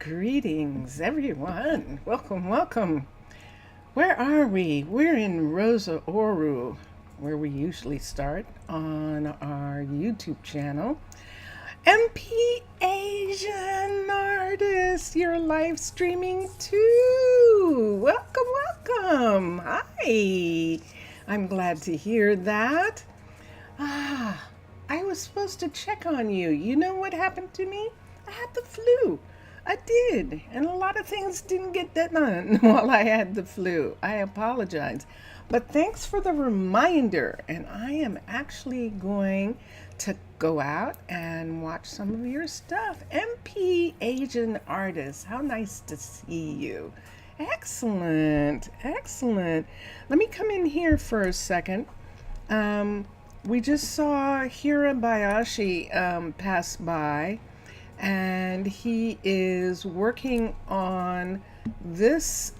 Greetings, everyone. Welcome, welcome. Where are we? We're in Rosa Ouro, where we usually start on our YouTube channel. MP Asian Artist, you're live streaming too. Welcome, welcome. Hi. I'm glad to hear that. I was supposed to check on you. You know what happened to me? I had the flu. I did, and a lot of things didn't get done while I had the flu. I apologize. But thanks for the reminder, and I am actually going to go out and watch some of your stuff. MP Asian Artist, how nice to see you. Excellent, excellent. Let me come in here for a second. We just saw Hirabayashi pass by, and he is working on this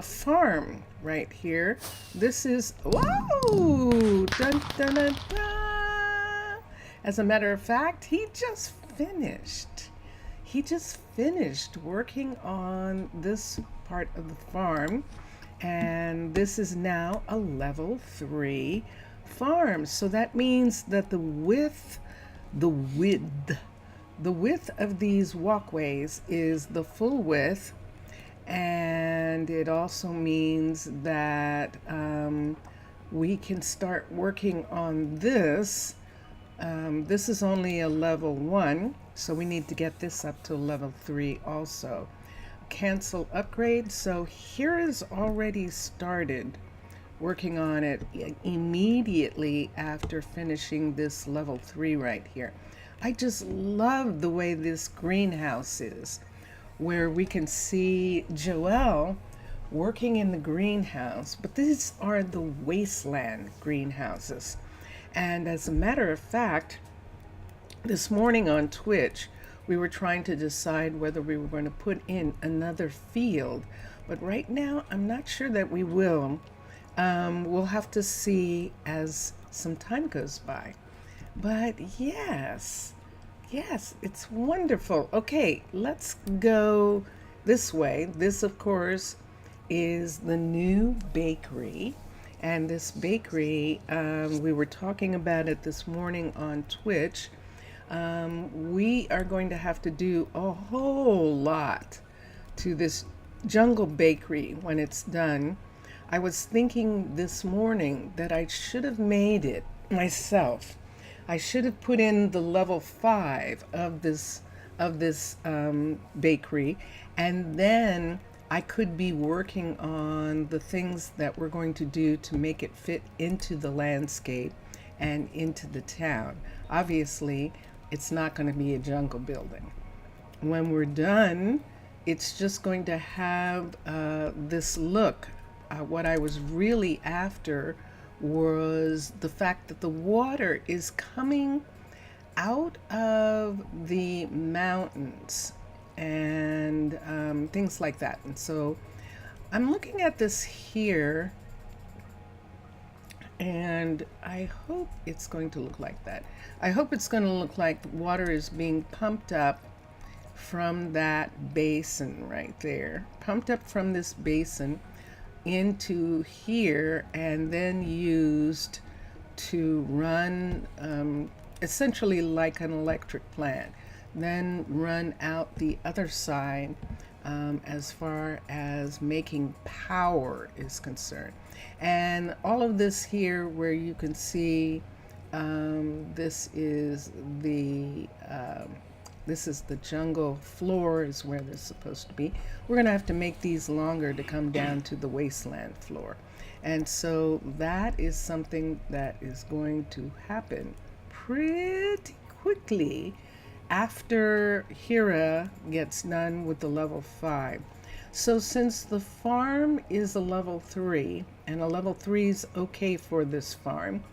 farm right here. This is, whoa! Dun, dun, dun, dun. As a matter of fact, he just finished. He just finished working on this part of the farm, and this is now a level 3 farm. So that means that the width of these walkways is the full width, and it also means that we can start working on this. This is only a level 1, so we need to get this up to level 3 also. Cancel upgrade. So here is already started working on it immediately after finishing this level 3 right here. I just love the way this greenhouse is, where we can see Joelle working in the greenhouse, but these are the wasteland greenhouses. And as a matter of fact, this morning on Twitch, we were trying to decide whether we were going to put in another field, but right now I'm not sure that we will. We'll have to see as some time goes by. But yes, it's wonderful. Okay, let's go this way. This, of course, is the new bakery. And this bakery, we were talking about it this morning on Twitch. We are going to have to do a whole lot to this jungle bakery when it's done. I was thinking this morning that I should have made it myself. I should have put in the level 5 of this bakery, and then I could be working on the things that we're going to do to make it fit into the landscape and into the town. Obviously, it's not going to be a jungle building. When we're done, it's just going to have this look. What I was really after was the fact that the water is coming out of the mountains and things like that. And so I'm looking at this here, and I hope it's going to look like that. I hope it's going to look like the water is being pumped up from that basin right there, pumped up from this basin into here, and then used to run essentially like an electric plant, then run out the other side as far as making power is concerned. And all of this here where you can see this is the jungle floor is where they're supposed to be. We're going to have to make these longer to come down to the wasteland floor. And so that is something that is going to happen pretty quickly after Hira gets done with the level 5. So since the farm is a level 3, and a level 3 is okay for this farm,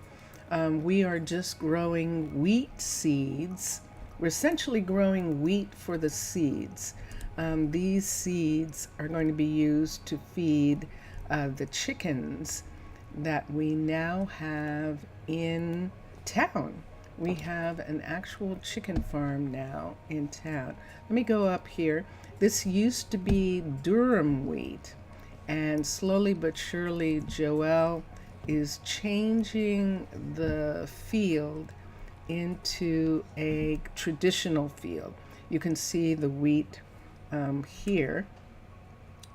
we are just growing wheat seeds. We're essentially growing wheat for the seeds. These seeds are going to be used to feed the chickens that we now have in town. we have an actual chicken farm now in town. Let me go up here. This used to be durum wheat, and slowly but surely Joelle is changing the field into a traditional field. You can see the wheat here.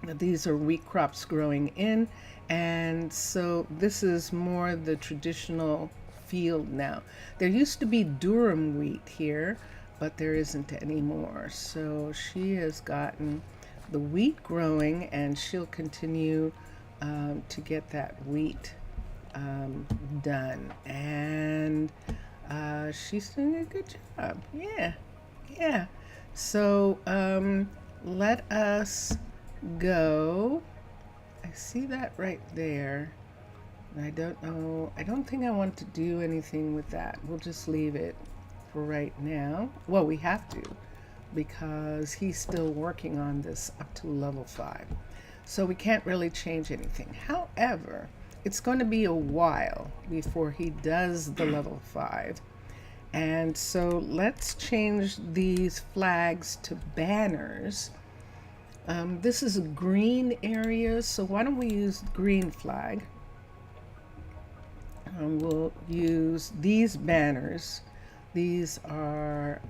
These are wheat crops growing in, and so this is more the traditional field now. There used to be durum wheat here, but there isn't anymore. So she has gotten the wheat growing, and she'll continue to get that wheat done. And she's doing a good job. Yeah, yeah. So let us go. I see that right there. I don't know. I don't think I want to do anything with that. We'll just leave it for right now. Well, we have to because he's still working on this up to level 5. So we can't really change anything. However, it's going to be a while before he does the level 5. And so let's change these flags to banners. This is a green area, so why don't we use green flag? We'll use these banners. These are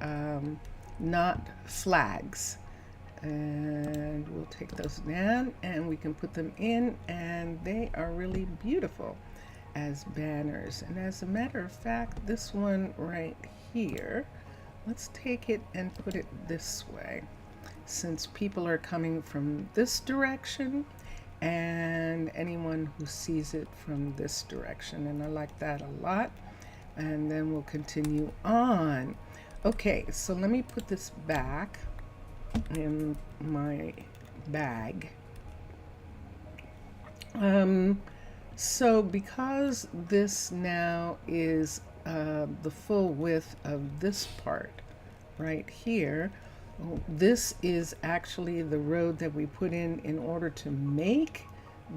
not flags. And we'll take those down and we can put them in, and they are really beautiful as banners. And as a matter of fact, this one right here, let's take it and put it this way, since people are coming from this direction and anyone who sees it from this direction. And I like that a lot. And then we'll continue on. Okay, so let me put this back in my bag. So because this now is the full width of this part right here, this is actually the road that we put in order to make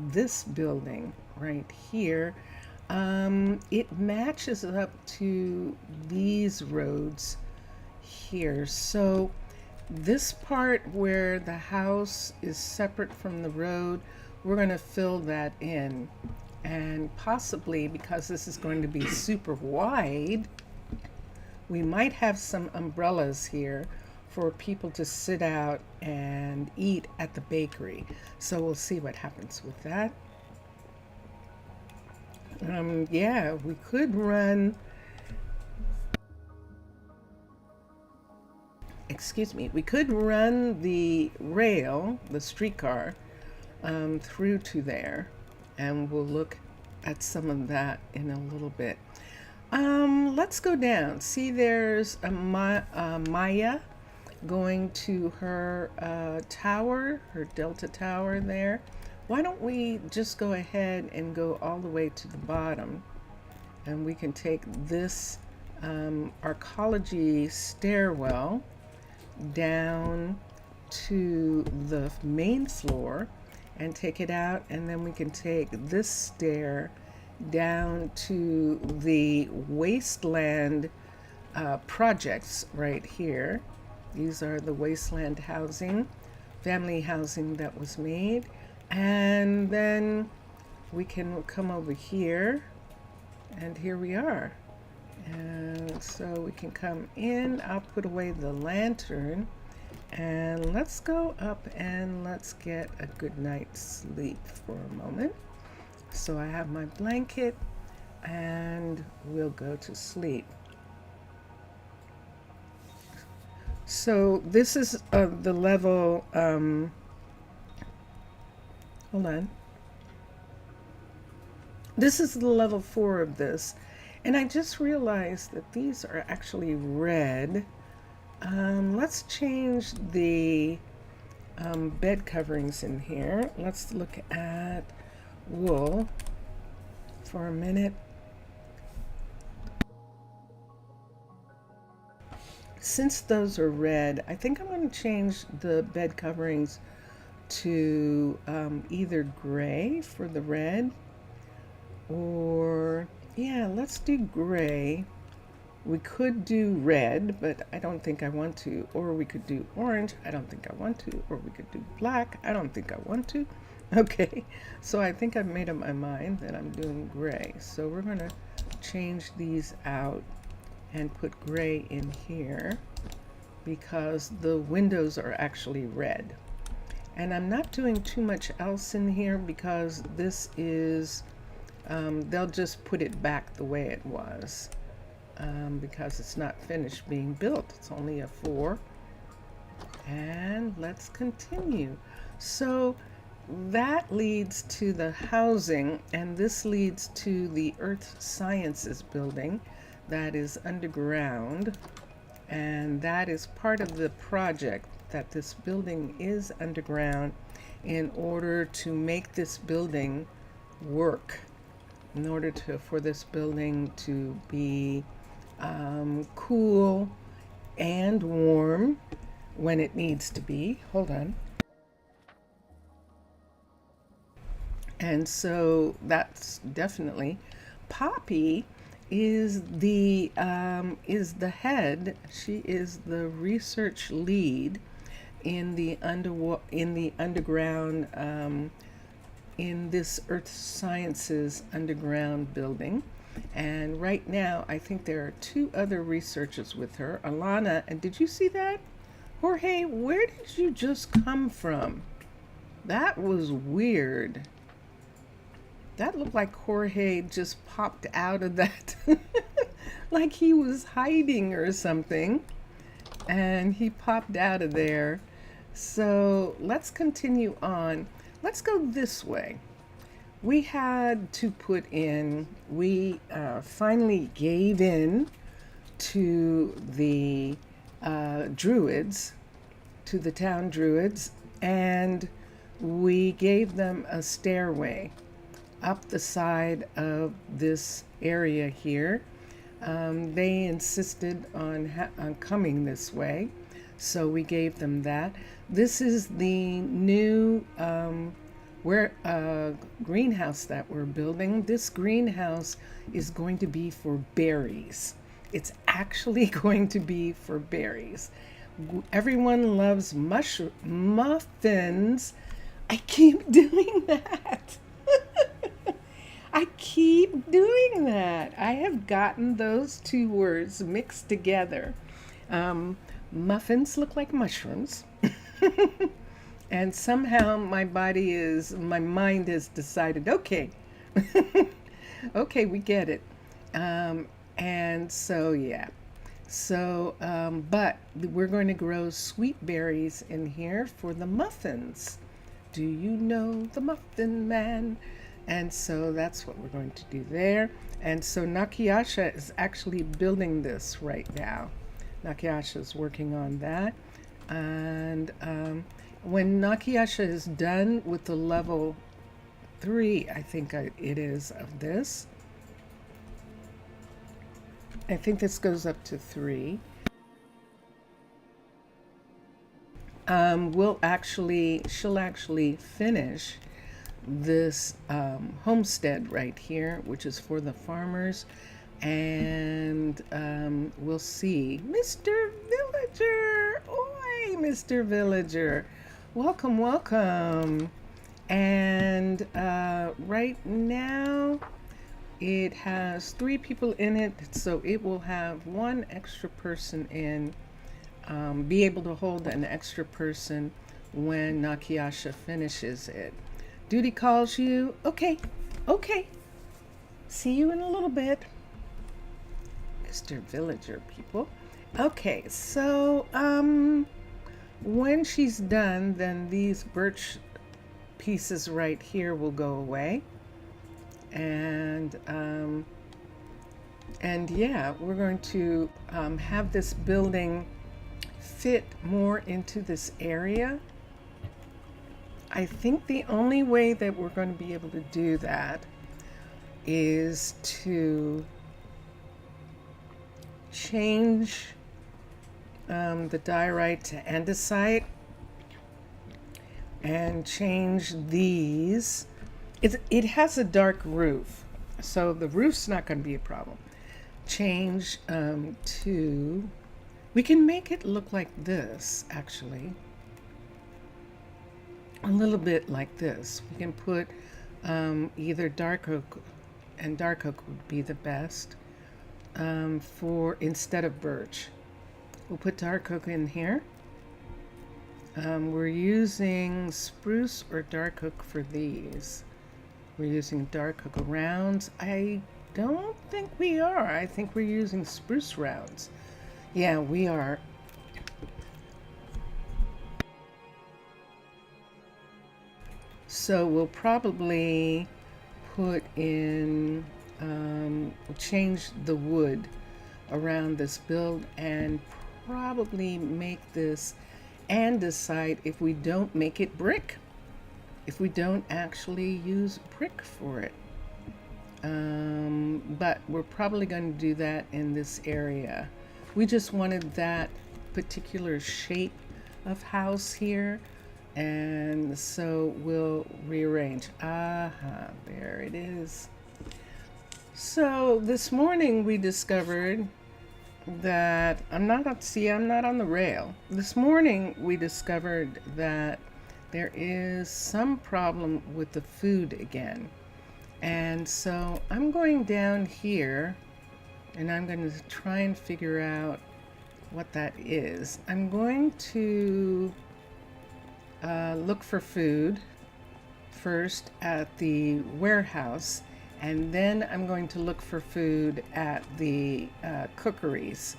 this building right here. It matches up to these roads here. So this part where the house is separate from the road, we're going to fill that in. And possibly, because this is going to be super wide, we might have some umbrellas here for people to sit out and eat at the bakery. So we'll see what happens with that. Yeah, we could run, we could run the rail, the streetcar, through to there, and we'll look at some of that in a little bit. Let's go down. See, there's a Maya going to her tower, her Delta Tower there. Why don't we just go ahead and go all the way to the bottom, and we can take this arcology stairwell down to the main floor and take it out, and then we can take this stair down to the wasteland projects right here. These are the wasteland housing, family housing that was made. And then we can come over here, and here we are. And so we can come in. I'll put away the lantern, and let's go up and let's get a good night's sleep for a moment. So I have my blanket, and we'll go to sleep. So this is the level, hold on. This is the level 4 of this. And I just realized that these are actually red. Let's change the bed coverings in here. Let's look at wool for a minute. Since those are red, I think I'm going to change the bed coverings to either gray for the red, or yeah, let's do gray. We could do red, but I don't think I want to. Or we could do orange. I don't think I want to. Or we could do black. I don't think I want to. Okay, so I think I've made up my mind that I'm doing gray. So we're going to change these out and put gray in here because the windows are actually red. And I'm not doing too much else in here because this is, they'll just put it back the way it was because it's not finished being built. It's only a 4. And let's continue. So that leads to the housing, and this leads to the Earth Sciences building that is underground. And that is part of the project, that this building is underground in order to make this building work, in order for this building to be cool and warm when it needs to be. Hold on. And so that's definitely Poppy is the head. She is the research lead in the underground in this Earth Sciences underground building. And right now I think there are 2 other researchers with her, Alana. And did you see that? Jorge, where did you just come from? That was weird. That looked like Jorge just popped out of that, like he was hiding or something, and he popped out of there. So let's continue on. Let's go this way. We had to put in, we finally gave in to the druids, to the town druids, and we gave them a stairway up the side of this area here. They insisted on coming this way, so we gave them that. This is the new greenhouse that we're building. This greenhouse is going to be for berries. It's actually going to be for berries. Everyone loves muffins. I keep doing that. I keep doing that. I have gotten those 2 words mixed together. Muffins look like mushrooms. And somehow my mind has decided, okay, okay, we get it. And so, yeah. So, but we're going to grow sweet berries in here for the muffins. Do you know the Muffin Man? And so that's what we're going to do there. And so Nakiasha is actually building this right now. Nakiasha is working on that. And when Nakiasha is done with the level 3, I think it is, of this. I think this goes up to 3. She'll actually finish this homestead right here, which is for the farmers, and we'll see. Mr. Villager, oi, Mr. Villager, welcome, welcome. And right now it has 3 people in it, so it will have 1 extra person in, be able to hold an extra person when Nakiasha finishes it. Duty calls you. Okay, okay. See you in a little bit. Mr. Villager, people. Okay, so when she's done, then these birch pieces right here will go away. And yeah, we're going to have this building fit more into this area. I think the only way that we're going to be able to do that is to change the diorite to andesite and change these. It has a dark roof, so the roof's not going to be a problem. change to, we can make it look like this actually. A little bit like this. We can put either dark oak, and dark oak would be the best for instead of birch. We'll put dark oak in here. We're using spruce or dark oak for these. We're using dark oak rounds. I don't think we are. I think we're using spruce rounds. Yeah, we are. So we'll probably put in, change the wood around this build and probably make this, and decide if we don't make it brick, if we don't actually use brick for it. But we're probably going to do that in this area. We just wanted that particular shape of house here, and so we'll rearrange. Aha, there it is. So this morning we discovered that I'm not on the rail. This morning we discovered that there is some problem with the food again. And so I'm going down here and I'm going to try and figure out what that is. I'm going to look for food first at the warehouse, and then I'm going to look for food at the cookeries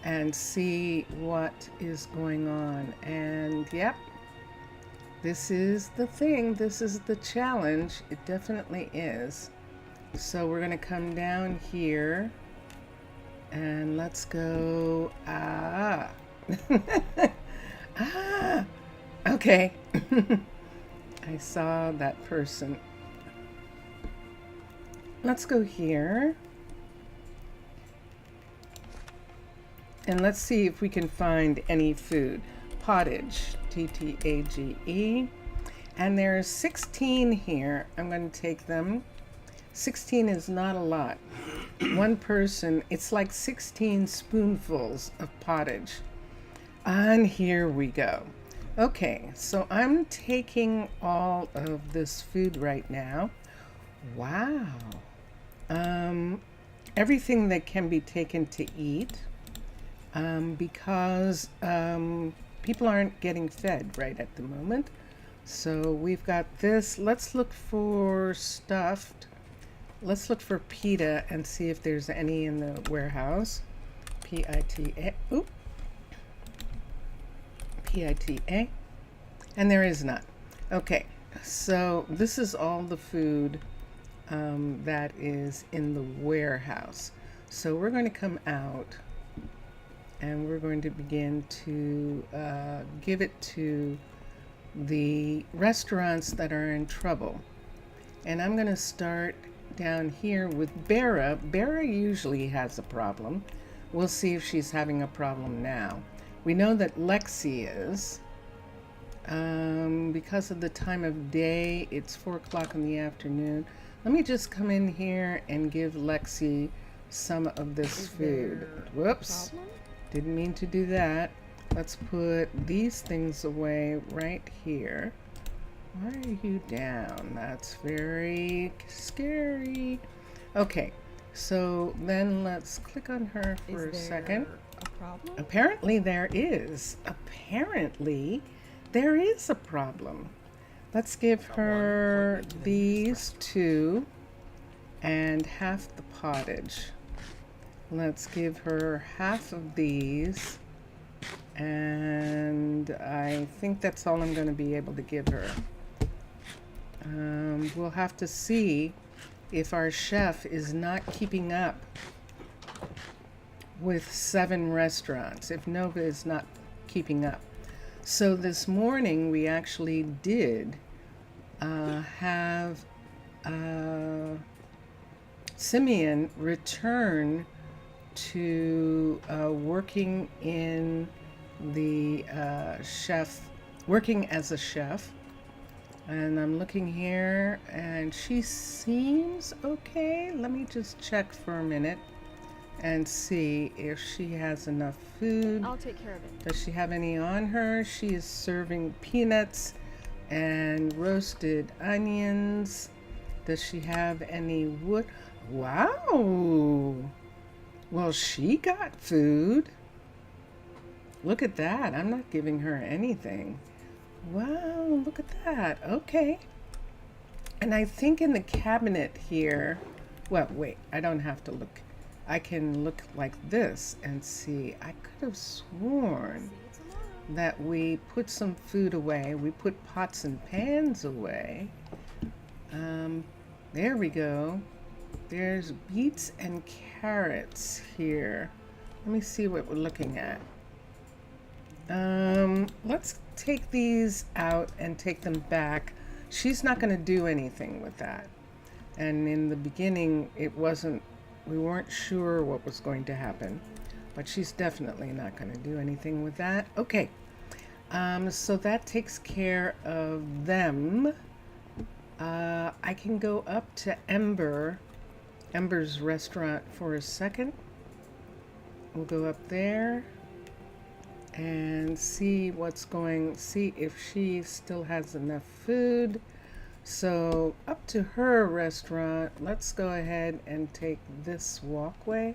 and see what is going on. And yep, this is the thing. This is the challenge. It definitely is. So we're going to come down here and let's go. Ah. Ah. Okay. I saw that person. Let's go here. And let's see if we can find any food. Pottage, T-T-A-G-E. And there's 16 here. I'm going to take them. 16 is not a lot. One person, it's like 16 spoonfuls of pottage. And here we go. Okay, so I'm taking all of this food right now. Wow. Everything that can be taken to eat, because people aren't getting fed right at the moment. So we've got this. Let's look for stuffed. Let's look for pita and see if there's any in the warehouse. P-I-T-A. Oop. P-I-T-A. And there is none. Okay, so this is all the food that is in the warehouse. So we're going to come out and we're going to begin to give it to the restaurants that are in trouble. And I'm going to start down here with Bera. Bera usually has a problem. We'll see if she's having a problem now. We know that Lexi is. Because of the time of day, it's 4 o'clock in the afternoon. Let me just come in here and give Lexi some of this food. Whoops, didn't mean to do that. Let's put these things away right here. Why are you down? That's very scary. Okay, so then let's click on her for a second. A problem? Apparently there is. Apparently there is a problem. Let's give her these two and half the pottage. Let's give her half of these, and I think that's all I'm going to be able to give her. We'll have to see if our chef is not keeping up with 7 restaurants, if Nova is not keeping up. So this morning we actually did have Simeon return to working in the working as a chef. And I'm looking here and she seems okay. Let me just check for a minute. and see if she has enough food. I'll take care of it. Does she have any on her? She is serving peanuts and roasted onions. Does she have any wood? Wow. Well, she got food. Look at that. I'm not giving her anything. Wow, look at that. Okay. And I think in the cabinet here, well, wait, I don't have to look. I can look like this and see. I could have sworn that we put some food away. We put pots and pans away. There we go. There's beets and carrots here. Let me see what we're looking at. Let's take these out and take them back. She's not going to do anything with that. And in the beginning, we weren't sure what was going to happen, but she's definitely not going to do anything with that. Okay. So that takes care of them. I can go up to Ember's restaurant for a second. We'll go up there and see if she still has enough food. So up to her restaurant, let's go ahead and take this walkway.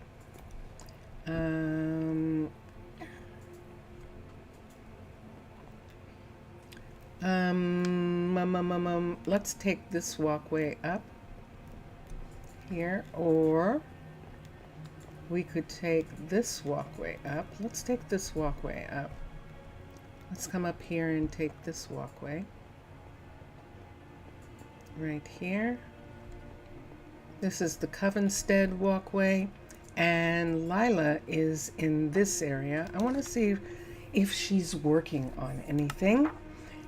Let's take this walkway up here, or we could take this walkway up. Let's take this walkway up. Let's come up here and take this walkway. Right here. This is the Covenstead walkway, and Lila is in this area. I want to see if she's working on anything.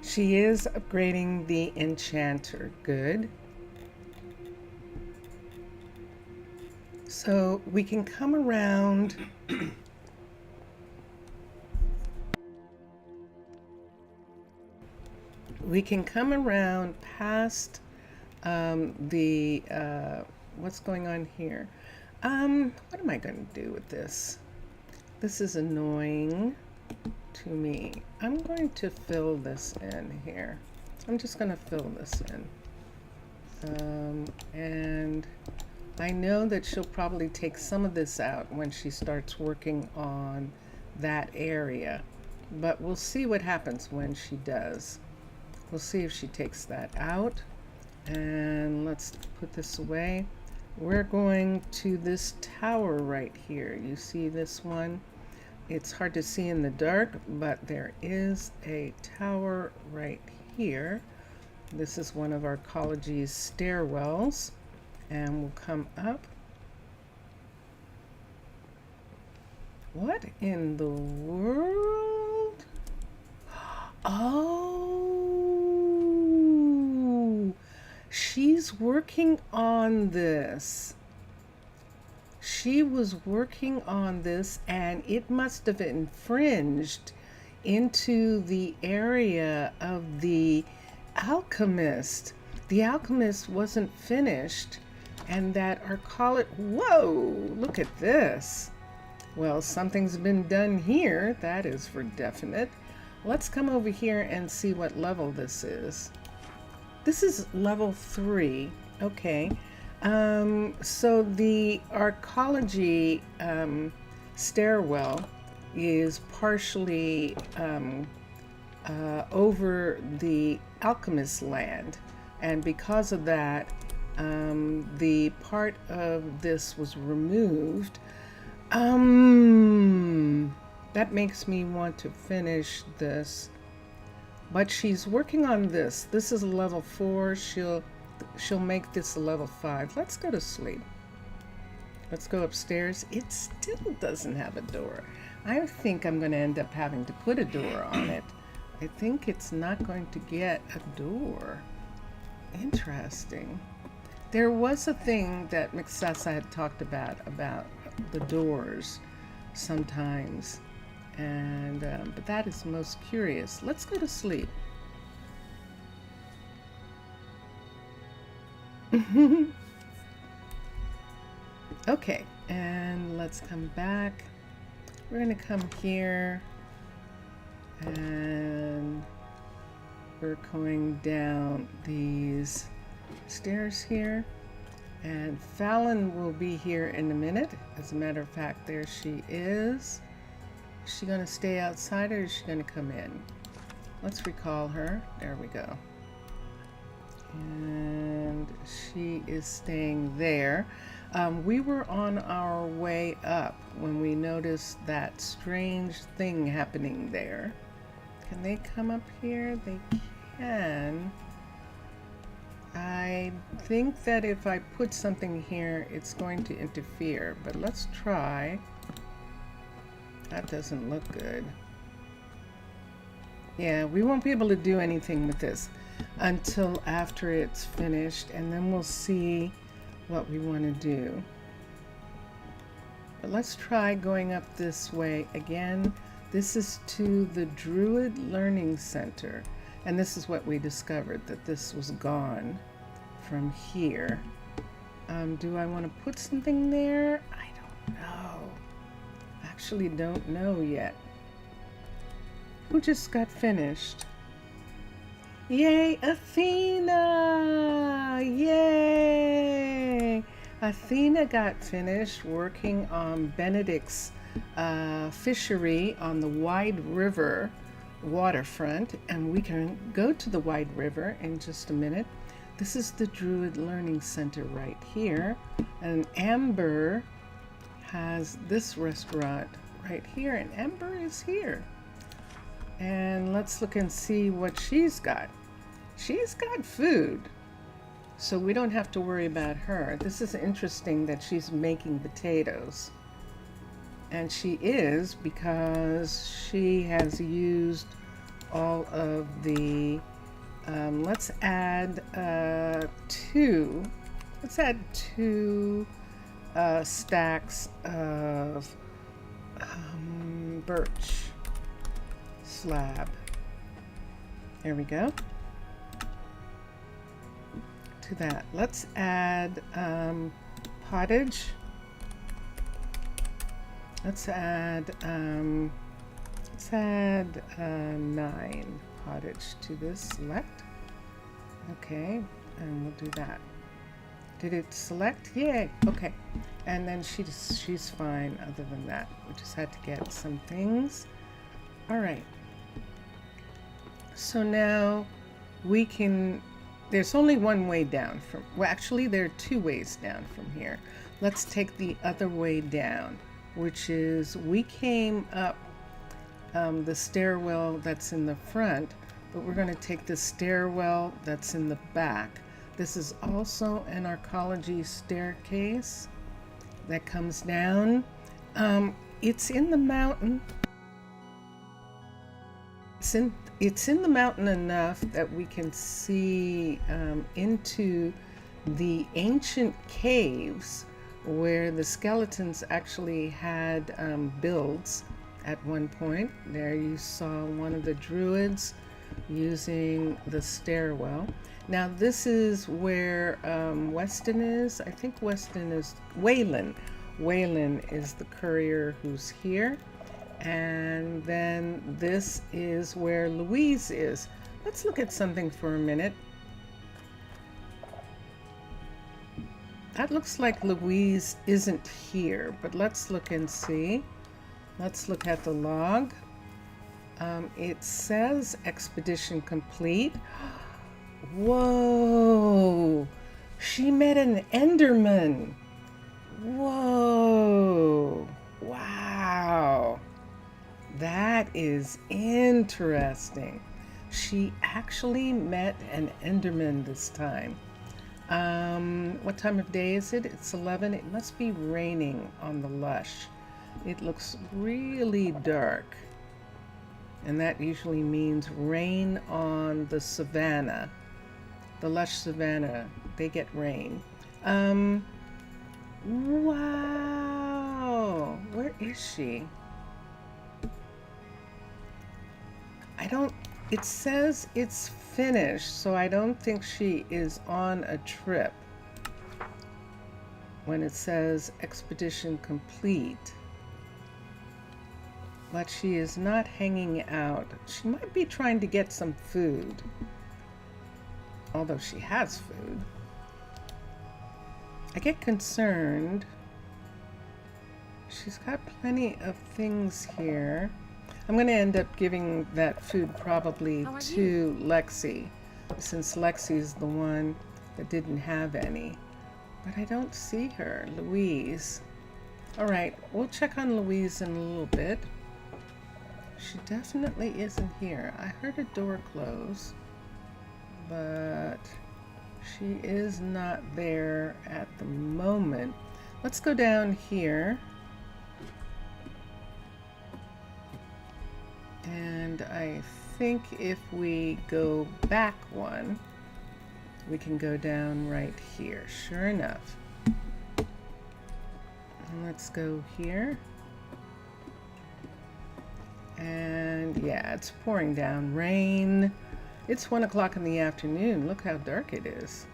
She is upgrading the enchanter. Good. So we can come around. We can come around past what's going on here? What am I going to do with this? This is annoying to me. I'm going to fill this in here. I'm just going to fill this in. And I know that she'll probably take some of this out when she starts working on that area, but we'll see what happens when she does. We'll see if she takes that out. And let's put this away. We're going to this tower right here. You see this one? It's hard to see in the dark, but there is a tower right here. This is one of our college's stairwells, and we'll come up. What in the world? Oh, she's working on this. She was working on this, and it must have infringed into the area of the alchemist. The alchemist wasn't finished, and that our college, whoa, look at this. Well, something's been done here, that is for definite. Let's come over here and see what level this is. This is level 3, okay. So the arcology stairwell is partially over the alchemist land, and because of that, the part of this was removed. That makes me want to finish this, but she's working on this. This is a level 4. She'll make this a level 5. Let's go to sleep. Let's go upstairs. It still doesn't have a door. I think I'm going to end up having to put a door on it. I think it's not going to get a door. Interesting. There was a thing that McSessa had talked about the doors sometimes, and but that is most curious. Let's go to sleep. Okay, and let's come back. We're going to come here, and we're going down these stairs here. And Fallon will be here in a minute. As a matter of fact, there she is. Is she going to stay outside or is she going to come in? Let's recall her. There we go. And she is staying there. We were on our way up when we noticed that strange thing happening there. Can they come up here? They can. I think that if I put something here, it's going to interfere, but let's try. That doesn't look good. Yeah, we won't be able to do anything with this until after it's finished, and then we'll see what we want to do. But let's try going up this way again. This is to the Druid Learning Center. And this is what we discovered, that this was gone from here. Do I want to put something there? I don't know. Actually don't know yet. Who just got finished? Yay, Athena! Yay! Athena got finished working on Benedict's fishery on the Wide River waterfront, and we can go to the Wide River in just a minute. This is the Druid Learning Center right here, and Amber has this restaurant right here, and Amber is here. And let's look and see what she's got. She's got food, so we don't have to worry about her. This is interesting that she's making potatoes. And she is, because she has used all of the, let's add two stacks of birch slab. There we go. To that, let's add pottage. Let's add 9 pottage to this. Select. Okay, and we'll do that. Did it select? Yay. Okay, and then she's fine. Other than that, we just had to get some things. All right. So now we can. There's only one way down from. Well, actually, there are 2 ways down from here. Let's take the other way down, which is we came up the stairwell that's in the front, but we're going to take the stairwell that's in the back. This is also an archaeology staircase that comes down. It's in the mountain. It's in the mountain enough that we can see into the ancient caves where the skeletons actually had builds at one point. There you saw one of the druids using the stairwell. Now this is where Weston is. I think Weston is Waylon. Waylon is the courier who's here. And then this is where Louise is. Let's look at something for a minute. That looks like Louise isn't here, but let's look and see. Let's look at the log. It says expedition complete. Whoa! She met an Enderman. Whoa! Wow! That is interesting. She actually met an Enderman this time. What time of day is it? It's 11. It must be raining on the lush. It looks really dark. And that usually means rain on the savanna. The lush savanna, they get rain. Wow! Where is she? It says it's finished, so I don't think she is on a trip. when it says expedition complete. But she is not hanging out. She might be trying to get some food. Although she has food. I get concerned. She's got plenty of things here. I'm going to end up giving that food probably to Lexi, since Lexi's the one that didn't have any. But I don't see her. Louise. All right, we'll check on Louise in a little bit. She definitely isn't here. I heard a door close, but she is not there at the moment. Let's go down here. And I think if we go back one, we can go down right here. Sure enough. And let's go here. And yeah, it's pouring down rain. It's 1 o'clock in the afternoon. Look how dark it is.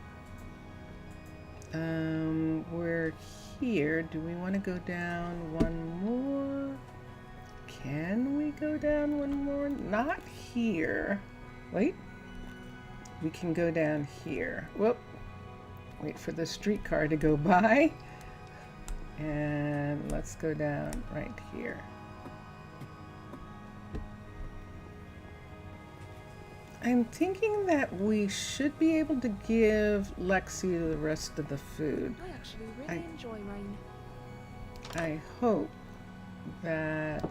We're here. Do we want to go down one more? Can we go down one more? Not here. Wait. We can go down here. Whoop. Wait for the streetcar to go by. And let's go down right here. I'm thinking that we should be able to give Lexi the rest of the food. I actually really enjoy rain. I hope that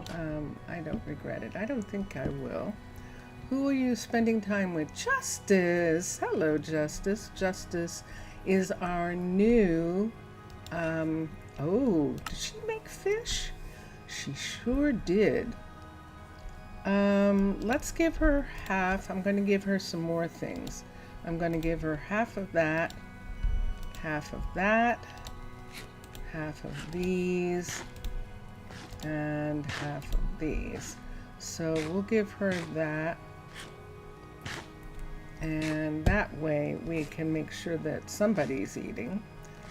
I don't regret it. I don't think I will. Who are you spending time with? Justice. Hello, Justice. Justice is our new, oh, did she make fish? She sure did. Let's give her half. I'm going to give her some more things. I'm going to give her half of that, half of that, half of these, and half of these. So we'll give her that. And that way we can make sure that somebody's eating.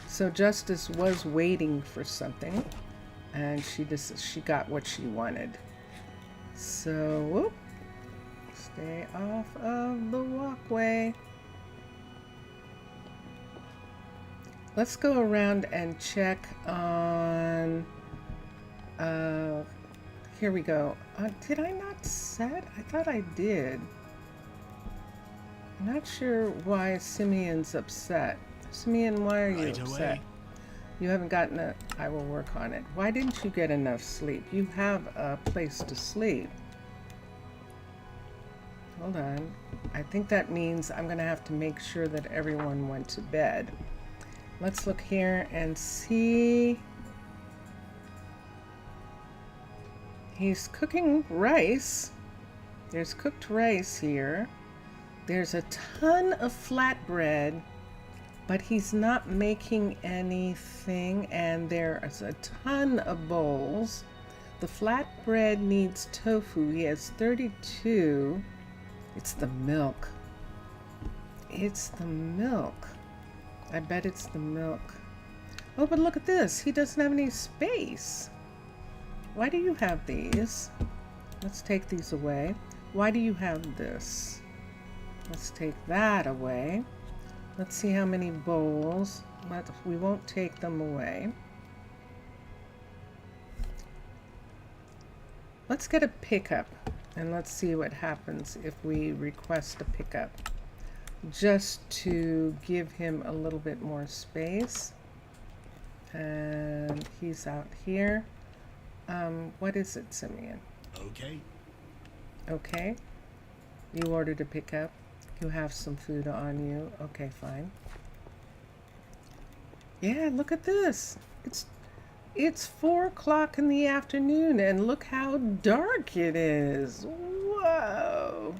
So Justice was waiting for something, and she got what she wanted. So, whoop, stay off of the walkway. Let's go around and check on, here we go. Did I not set? I thought I did. I'm not sure why Simeon's upset. Simeon, why are you upset? You haven't gotten a... I will work on it. Why didn't you get enough sleep? You have a place to sleep. Hold on. I think that means I'm going to have to make sure that everyone went to bed. Let's look here and see. He's cooking rice. There's cooked rice here. There's a ton of flatbread, but he's not making anything, and there's a ton of bowls. The flatbread needs tofu. He has 32. It's the milk. It's the milk. I bet it's the milk. Oh, but look at this. He doesn't have any space. Why do you have these? Let's take these away. Why do you have this? Let's take that away. Let's see how many bowls. We won't take them away. Let's get a pickup, and let's see what happens if we request a pickup, just to give him a little bit more space. And he's out here. What is it, Simeon? Okay. Okay. You ordered a pickup. You have some food on you. Okay, fine. Yeah, look at this. It's 4 o'clock in the afternoon, and look how dark it is. Whoa.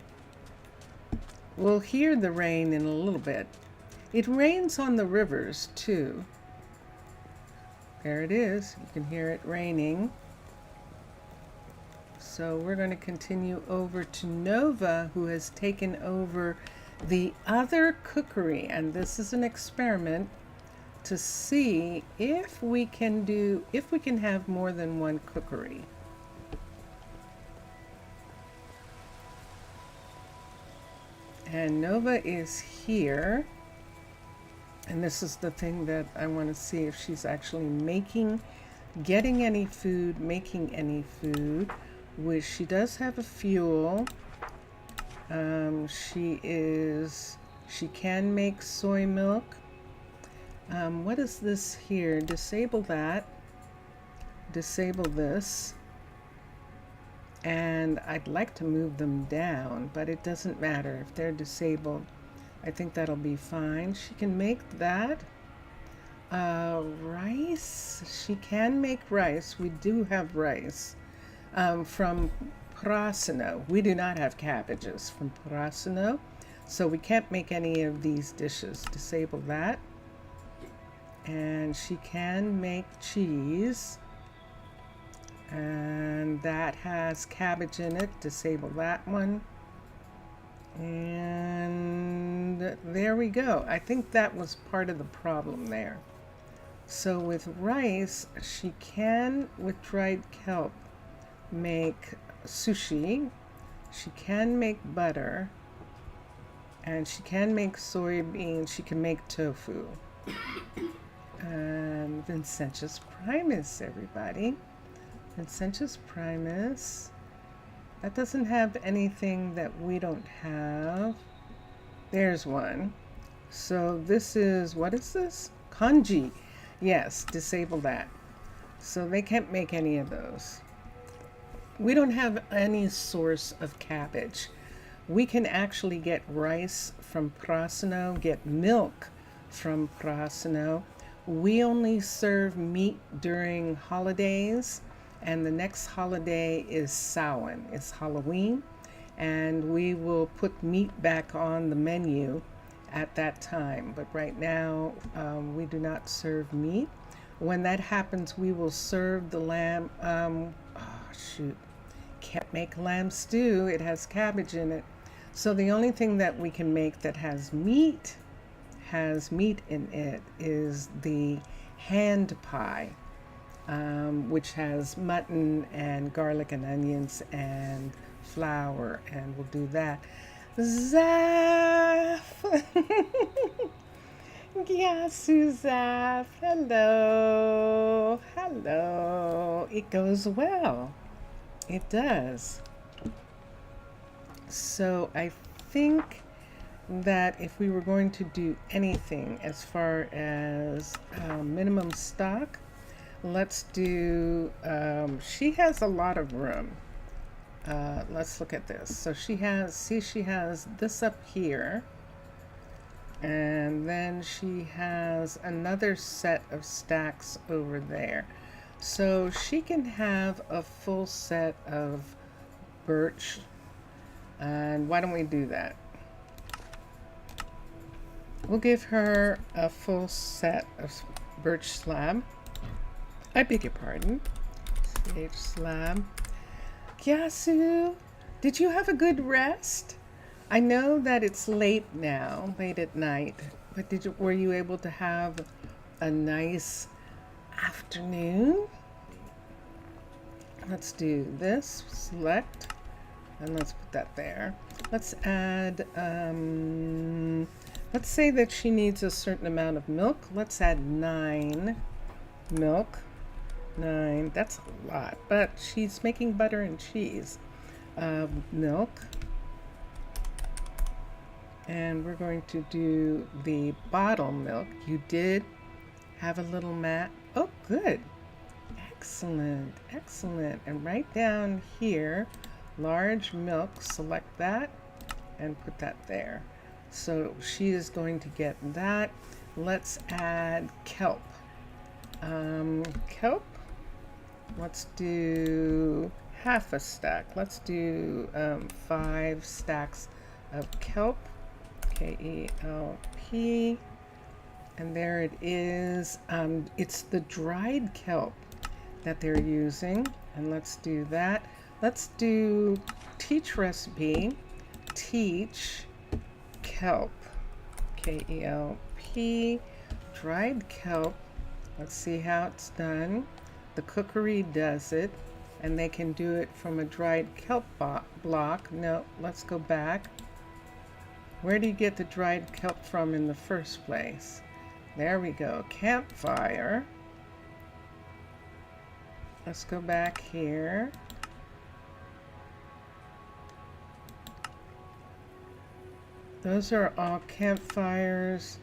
We'll hear the rain in a little bit. It rains on the rivers, too. There it is. You can hear it raining. So we're going to continue over to Nova, who has taken over the other cookery. And this is an experiment. to see if we can have more than one cookery. And Nova is here. And this is the thing that I want to see if she's actually getting any food, making any food, which she does have a fuel. She can make soy milk. What is this here? Disable that. Disable this. And I'd like to move them down, but it doesn't matter. If they're disabled, I think that'll be fine. She can make that. Rice. She can make rice. We do have rice from Prasino. We do not have cabbages from Prasino, so we can't make any of these dishes. Disable that. And she can make cheese. And that has cabbage in it. Disable that one. And there we go. I think that was part of the problem there. So with rice, she can, with dried kelp, make sushi. She can make butter. And she can make soybeans. She can make tofu. And Vincentius primus, everybody. Vincentius primus. That doesn't have anything that we don't have. There's one. So this is, what is this? Kanji. Yes, disable that. So they can't make any of those. We don't have any source of cabbage. We can actually get rice from Prasino, get milk from Prasino. We only serve meat during holidays, and the next holiday is Samhain, it's Halloween, and we will put meat back on the menu at that time. But right now, we do not serve meat. When that happens, we will serve the lamb. Can't make lamb stew. It has cabbage in it. So the only thing that we can make that has meat in it is the hand pie, which has mutton and garlic and onions and flour, and we'll do that. Zaf! Yasu Zaf, hello, hello. It goes well. It does. So I think that if we were going to do anything as far as minimum stock, let's do, she has a lot of room. Let's look at this. So she has this up here, and then she has another set of stacks over there. So she can have a full set of birch. And why don't we do that? We'll give her a full set of birch slab. I beg your pardon. Sage slab. Yasu, did you have a good rest? I know that it's late now, late at night, but were you able to have a nice afternoon? Let's do this. Select. And let's put that there. Let's add, let's say that she needs a certain amount of milk. Let's add 9 milk. 9, that's a lot, but she's making butter and cheese. Milk. And we're going to do the bottle milk. You did have a little mat. Oh, good. Excellent, excellent. And right down here, large milk, select that and put that there. So she is going to get that. Let's add kelp. Kelp, let's do half a stack. Let's do 5 stacks of kelp, K-E-L-P, and there it is. It's the dried kelp that they're using, and let's do that. Let's do teach recipe, teach kelp, K-E-L-P, dried kelp. Let's see how it's done. The cookery does it, and they can do it from a dried kelp block. No, let's go back. Where do you get the dried kelp from in the first place? There we go, campfire. Let's go back here. Those are all campfires.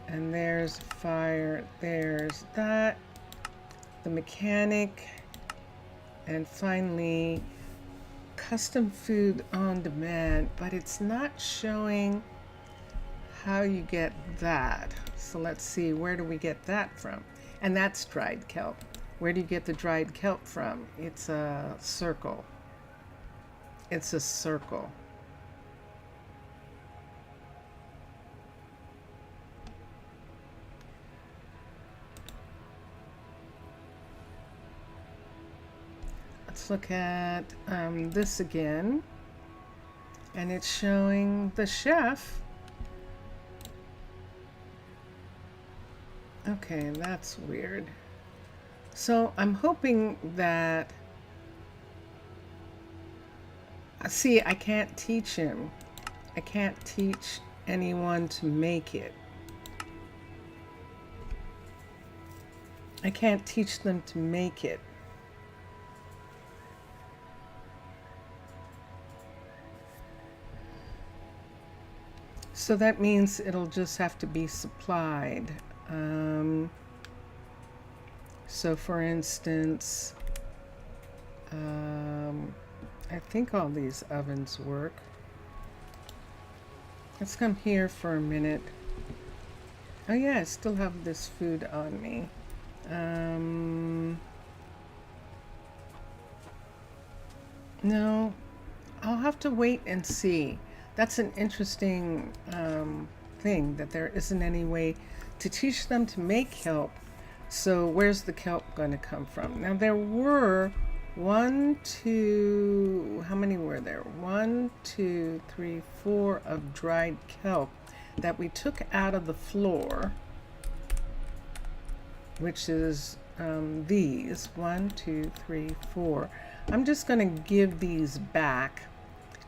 And there's fire, there's that, the mechanic, and finally custom food on demand, but it's not showing how you get that. So let's see, where do we get that from? And that's dried kelp. Where do you get the dried kelp from? It's a circle. It's a circle. Let's look at this again, and it's showing the chef. Okay, that's weird. So I'm hoping that, see, I can't teach him. I can't teach anyone to make it. I can't teach them to make it. So that means it'll just have to be supplied. So for instance, I think all these ovens work. Let's come here for a minute. Oh yeah, I still have this food on me. No, I'll have to wait and see. That's an interesting thing, that there isn't any way to teach them to make kelp. So where's the kelp going to come from? Now there were how many were there? 1, 2, 3, 4 of dried kelp that we took out of the floor, which is these 1, 2, 3, 4. I'm just going to give these back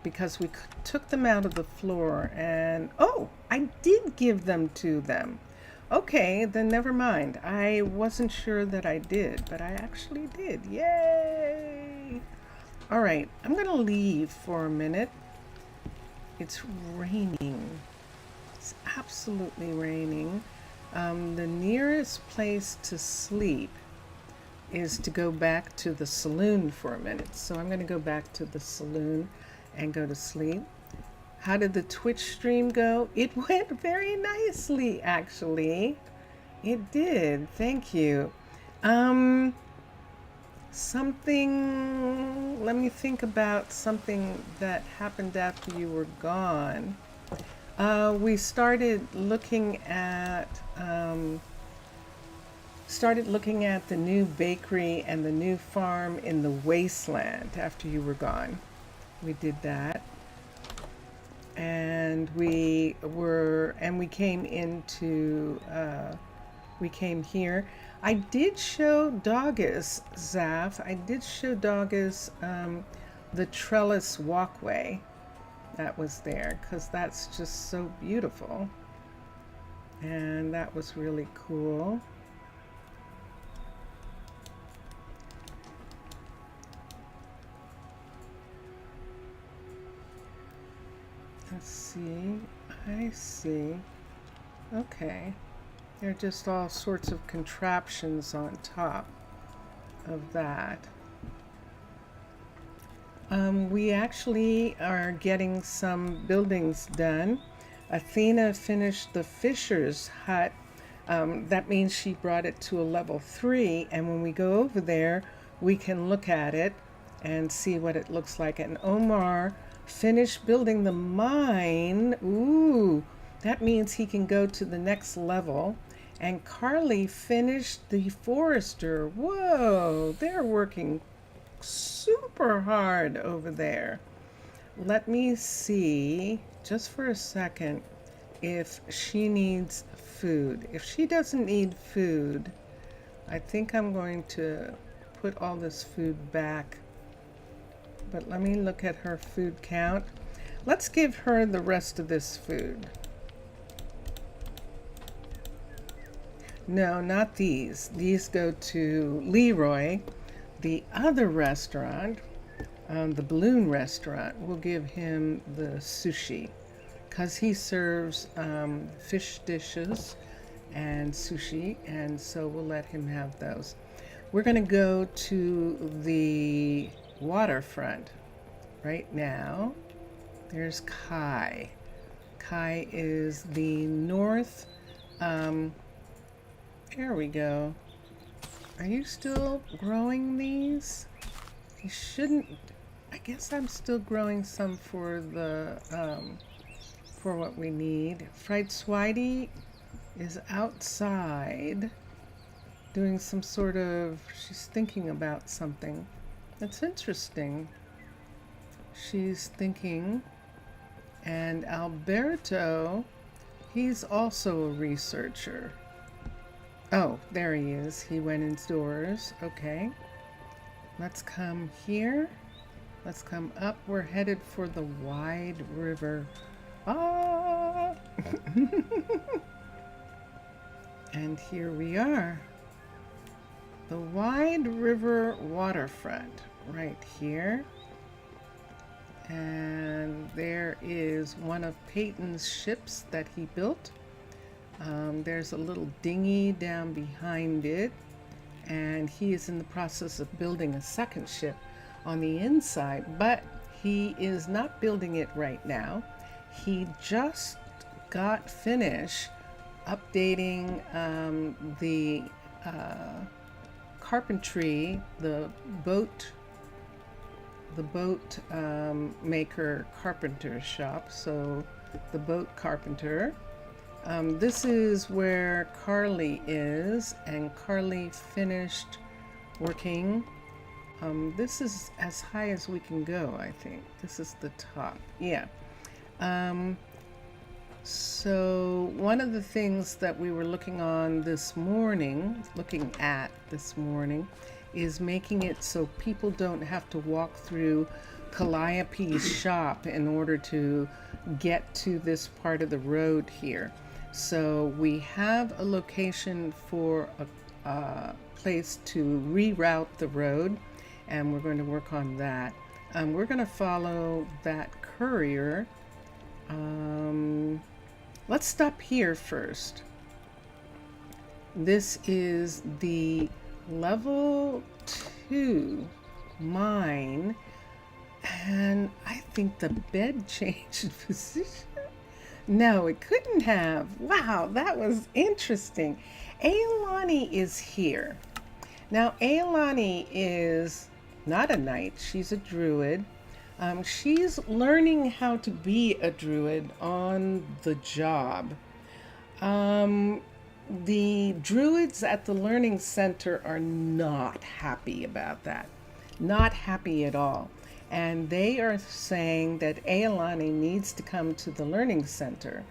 because we took them out of the floor, and oh, I did give them to them. Okay, then never mind. I wasn't sure that I did, but I actually did. Yay! All right, I'm gonna leave for a minute. It's raining. It's absolutely raining. The nearest place to sleep is to go back to the saloon for a minute. So I'm gonna go back to the saloon and go to sleep. How did the Twitch stream go? It went very nicely, actually. It did. Thank you. Something, let me think about something that happened after you were gone. We started looking at the new bakery and the new farm in the wasteland after you were gone. We did that, and we came here. I did show Doggus, Zaf. I did show Doggus the trellis walkway that was there, because that's just so beautiful, and that was really cool. Let's see. I see. Okay. There are just all sorts of contraptions on top of that. We actually are getting some buildings done. Athena finished the Fisher's hut. That means she brought it to a level 3, and when we go over there, we can look at it and see what it looks like. And Omar finished building the mine. Ooh, that means he can go to the next level. And Carly finished the forester. Whoa, they're working super hard over there. Let me see, just for a second, if she needs food. If she doesn't need food, I think I'm going to put all this food back. But let me look at her food count. Let's give her the rest of this food. No, not these. These go to Leroy. The other restaurant, the balloon restaurant, will give him the sushi because he serves fish dishes and sushi, and so we'll let him have those. We're going to go to the waterfront right now. There's Kai. Kai is the north. There we go. Are you still growing these? You shouldn't. I guess I'm still growing some for the for what we need. Fried Swidey is outside doing some sort of, she's thinking about something. That's interesting. She's thinking. And Alberto, he's also a researcher. Oh, there he is. He went indoors. Okay. Let's come here. Let's come up. We're headed for the wide river. Ah! And here we are. The Wide River waterfront right here. And there is one of Peyton's ships that he built. There's a little dinghy down behind it, and he is in the process of building a second ship on the inside, but he is not building it right now. He just got finished updating the carpentry, the boat maker carpenter shop, so the boat carpenter. This is where Carly is, and Carly finished working. This is as high as we can go, I think. This is the top. Yeah. So one of the things that we were looking at this morning, is making it so people don't have to walk through Calliope's shop in order to get to this part of the road here. So we have a location for a place to reroute the road, and we're going to work on that. We're going to follow that courier. Let's stop here first. This is the level 2 mine, and I think the bed changed position. No, it couldn't have. Wow, that was interesting. Ailani is here. Now, Ailani is not a knight. She's a druid. She's learning how to be a druid on the job. The druids at the learning center are not happy about that. Not happy at all. And they are saying that Ailani needs to come to the learning center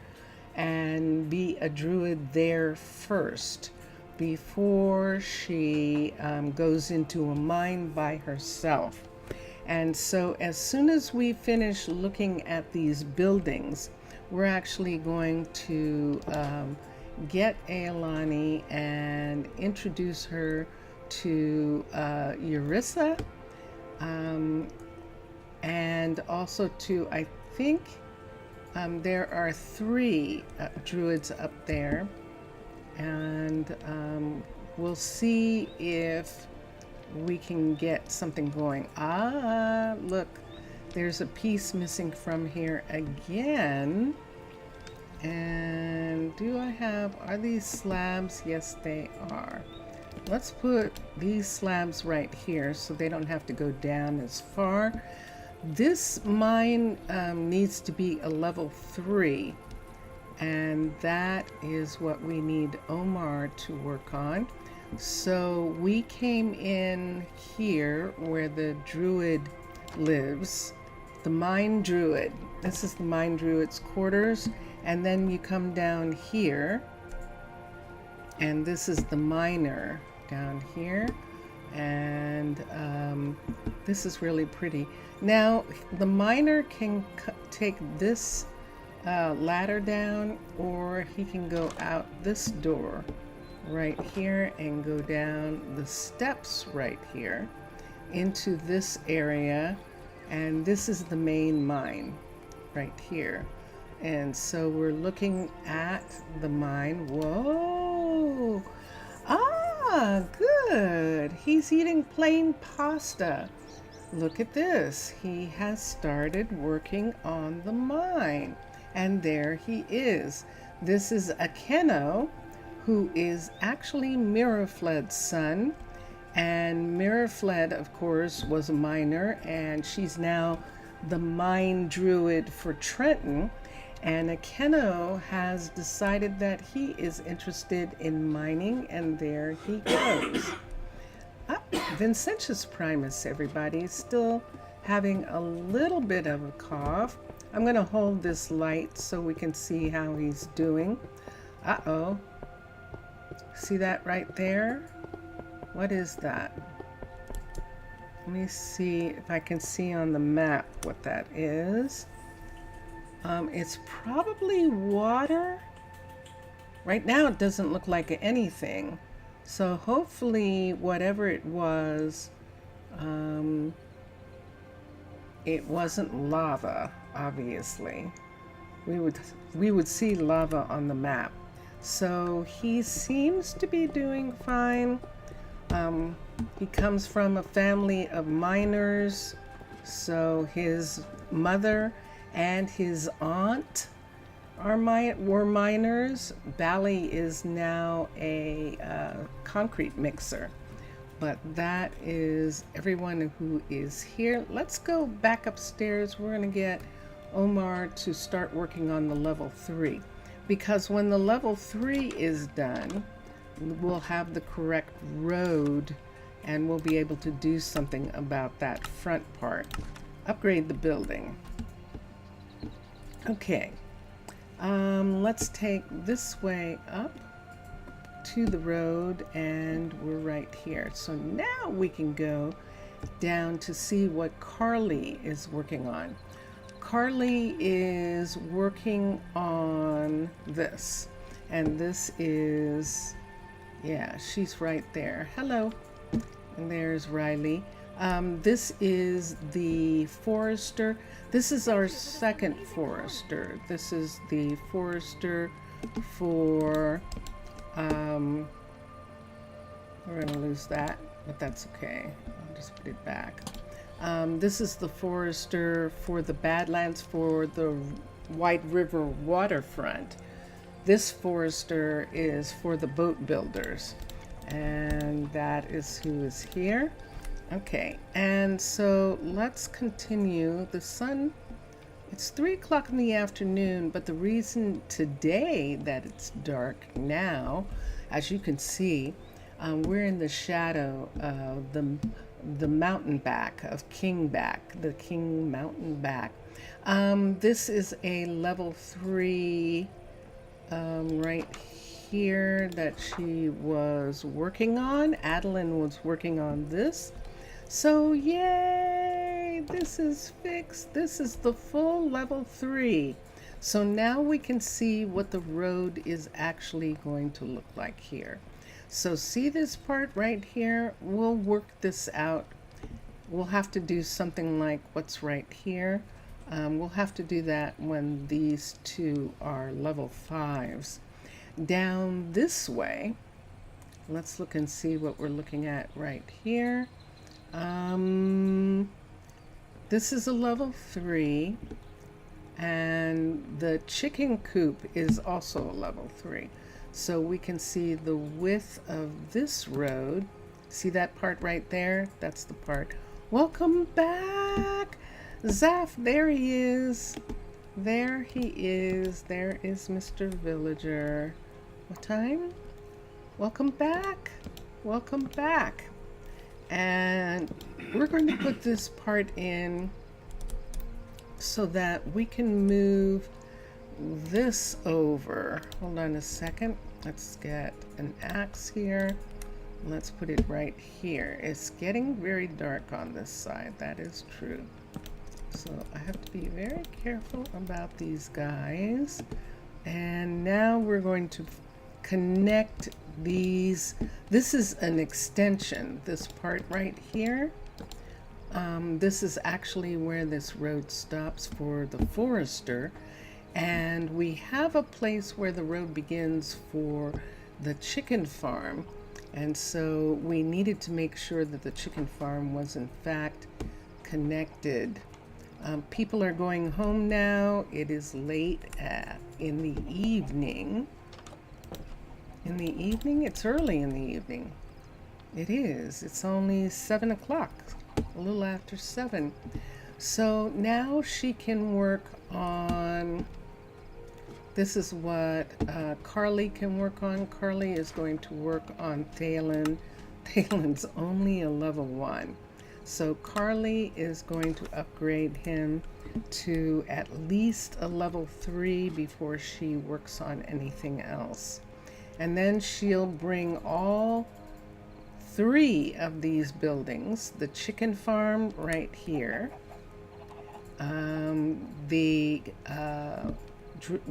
and be a druid there first before she goes into a mine by herself. And so as soon as we finish looking at these buildings, we're actually going to get Ailani and introduce her to Eurissa, and also to, I think there are 3 druids up there, and we'll see if we can get something going. Ah, look, there's a piece missing from here again. And are these slabs? Yes, they are. Let's put these slabs right here so they don't have to go down as far. This mine needs to be a level 3, and that is what we need Omar to work on. So we came in here where the druid lives, the mine druid. This is the mine druid's quarters, and then you come down here And this is the miner down here. And this is really pretty. Now, the miner can take this ladder down, or he can go out this door right here and go down the steps right here into this area. And this is the main mine right here. And so we're looking at the mine. Whoa! Ah, good. He's eating plain pasta. Look at this. He has started working on the mine. And there he is. This is Akeno, who is actually Mirafled's son. And Mirafled, of course, was a miner, and she's now the mine druid for Trenton. And Akeno has decided that he is interested in mining, and there he goes. Vincentius Primus, everybody, still having a little bit of a cough. I'm going to hold this light so we can see how he's doing. Uh-oh. See that right there? What is that? Let me see if I can see on the map what that is. It's probably water. Right now it doesn't look like anything. So hopefully whatever it was, it wasn't lava, obviously. We would see lava on the map. So he seems to be doing fine. He comes from a family of miners. So his mother and his aunt were miners. Bally is now a concrete mixer. But that is everyone who is here. Let's go back upstairs. We're going to get Omar to start working on the level 3. Because when the level 3 is done, we'll have the correct road and we'll be able to do something about that front part. Upgrade the building. Okay, let's take this way up to the road, and we're right here. So now we can go down to see what Carly is working on. Carly is working on this, and this is, yeah, she's right there. Hello. And there's Riley. This is the forester. This is our second forester. This is the forester for, we're gonna lose that, but that's okay. I'll just put it back. This is the forester for the Badlands, for the White River waterfront. This forester is for the boat builders, and that is who is here. Okay, and so let's continue. The sun, it's 3 o'clock in the afternoon, but the reason today that it's dark now, as you can see, we're in the shadow of the mountain back of Kingback, the King Mountain back. This is a level 3 right here that she was working on. Adeline was working on this. So yay, this is fixed. This is the full level 3. So now we can see what the road is actually going to look like here. So see this part right here? We'll work this out. We'll have to do something like what's right here. We'll have to do that when these two are level 5s. Down this way, let's look and see what we're looking at right here. This is a level 3, and the chicken coop is also a level 3. So we can see the width of this road. See that part right there? That's the part. Welcome back, Zaf. There he is. There he is. There is Mr. Villager. What time? Welcome back. Welcome back. And we're going to put this part in so that we can move this over. Hold on a second. Let's get an axe here. Let's put it right here. It's getting very dark on this side. That is true. So I have to be very careful about these guys. And now we're going to connect these. This is an extension, this part right here. This is actually where this road stops for the forester. And we have a place where the road begins for the chicken farm. And so we needed to make sure that the chicken farm was in fact connected. People are going home now. It is late in the evening. In the evening? It's early in the evening. It is. It's only 7 o'clock, a little after 7. So now she can work on, this is what Carly can work on. Carly is going to work on Thalen. Thalen's only a level 1. So Carly is going to upgrade him to at least a level 3 before she works on anything else. And then she'll bring all 3 of these buildings, the chicken farm right here, the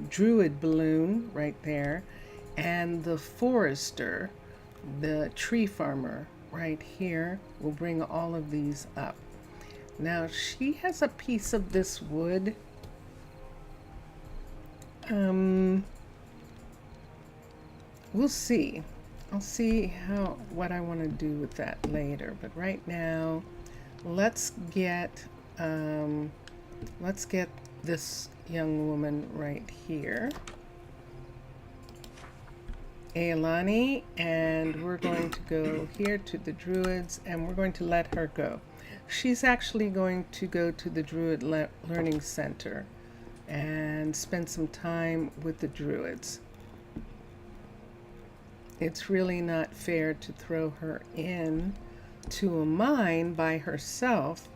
druid balloon right there, and the forester, the tree farmer right here. We'll bring all of these up. Now she has a piece of this wood. We'll see. I'll see what I want to do with that later. But right now, let's get this young woman right here, Ailani, and we're going to go here to the druids and we're going to let her go. She's actually going to go to the Druid Learning Center and spend some time with the druids. It's really not fair to throw her in to a mine by herself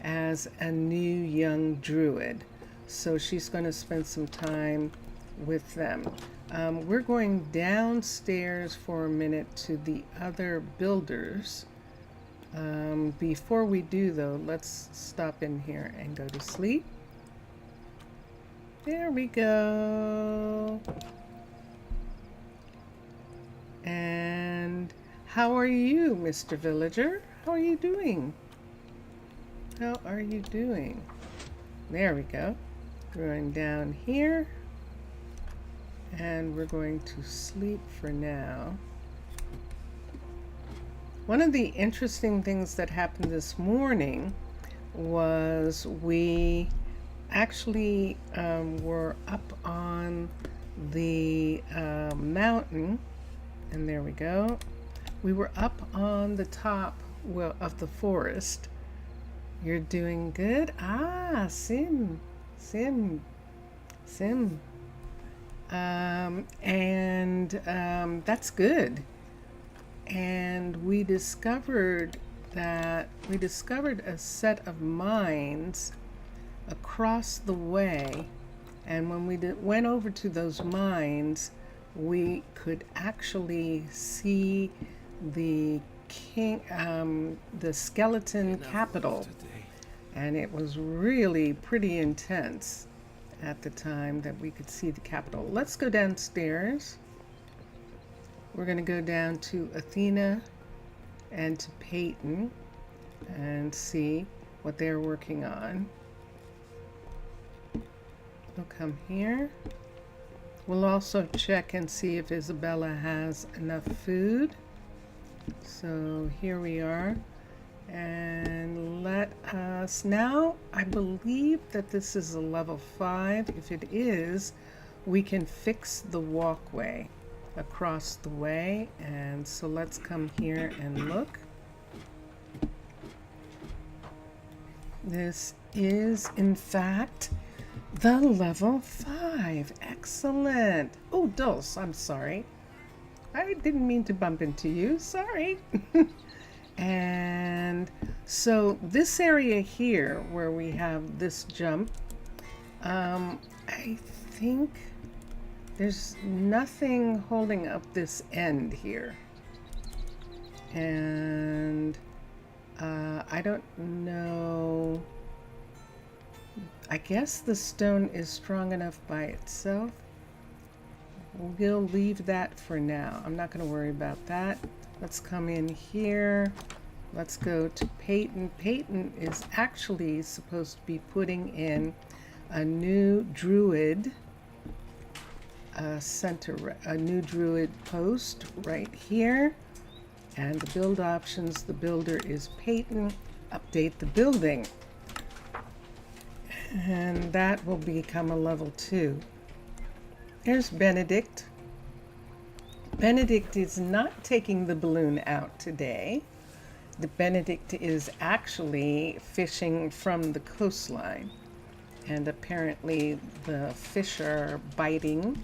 as a new young druid. So she's going to spend some time with them. We're going downstairs for a minute to the other builders. Before we do though, let's stop in here and go to sleep. There we go. And how are you, Mr. Villager? How are you doing? How are you doing? There we go. Going down here. And we're going to sleep for now. One of the interesting things that happened this morning was we actually were up on the mountain. And there we go. We were up on the top of the forest. You're doing good? Ah, Sim. That's good. And we discovered a set of mines across the way. And when we went over to those mines, we could actually see the skeleton capital, and it was really pretty intense at the time that we could see the capital. Let's go downstairs. We're going to go down to Athena and to Peyton and see what they're working on. We'll come here. We'll also check and see if Isabella has enough food. So here we are. And let us now, I believe that this is a level 5. If it is, we can fix the walkway across the way. And so let's come here and look. This is, in fact, the level 5. Excellent. Oh, Dulce, I'm sorry. I didn't mean to bump into you. Sorry. And so this area here where we have this jump, I think There's nothing holding up this end here. And I don't know. I guess the stone is strong enough by itself. We'll leave that for now. I'm not going to worry about that. Let's come in here. Let's go to Peyton. Peyton is actually supposed to be putting in a new druid center, a new druid post right here. And the build options, the builder is Peyton. Update the building. And that will become a level 2. There's Benedict. Benedict is not taking the balloon out today. The Benedict is actually fishing from the coastline. And apparently the fish are biting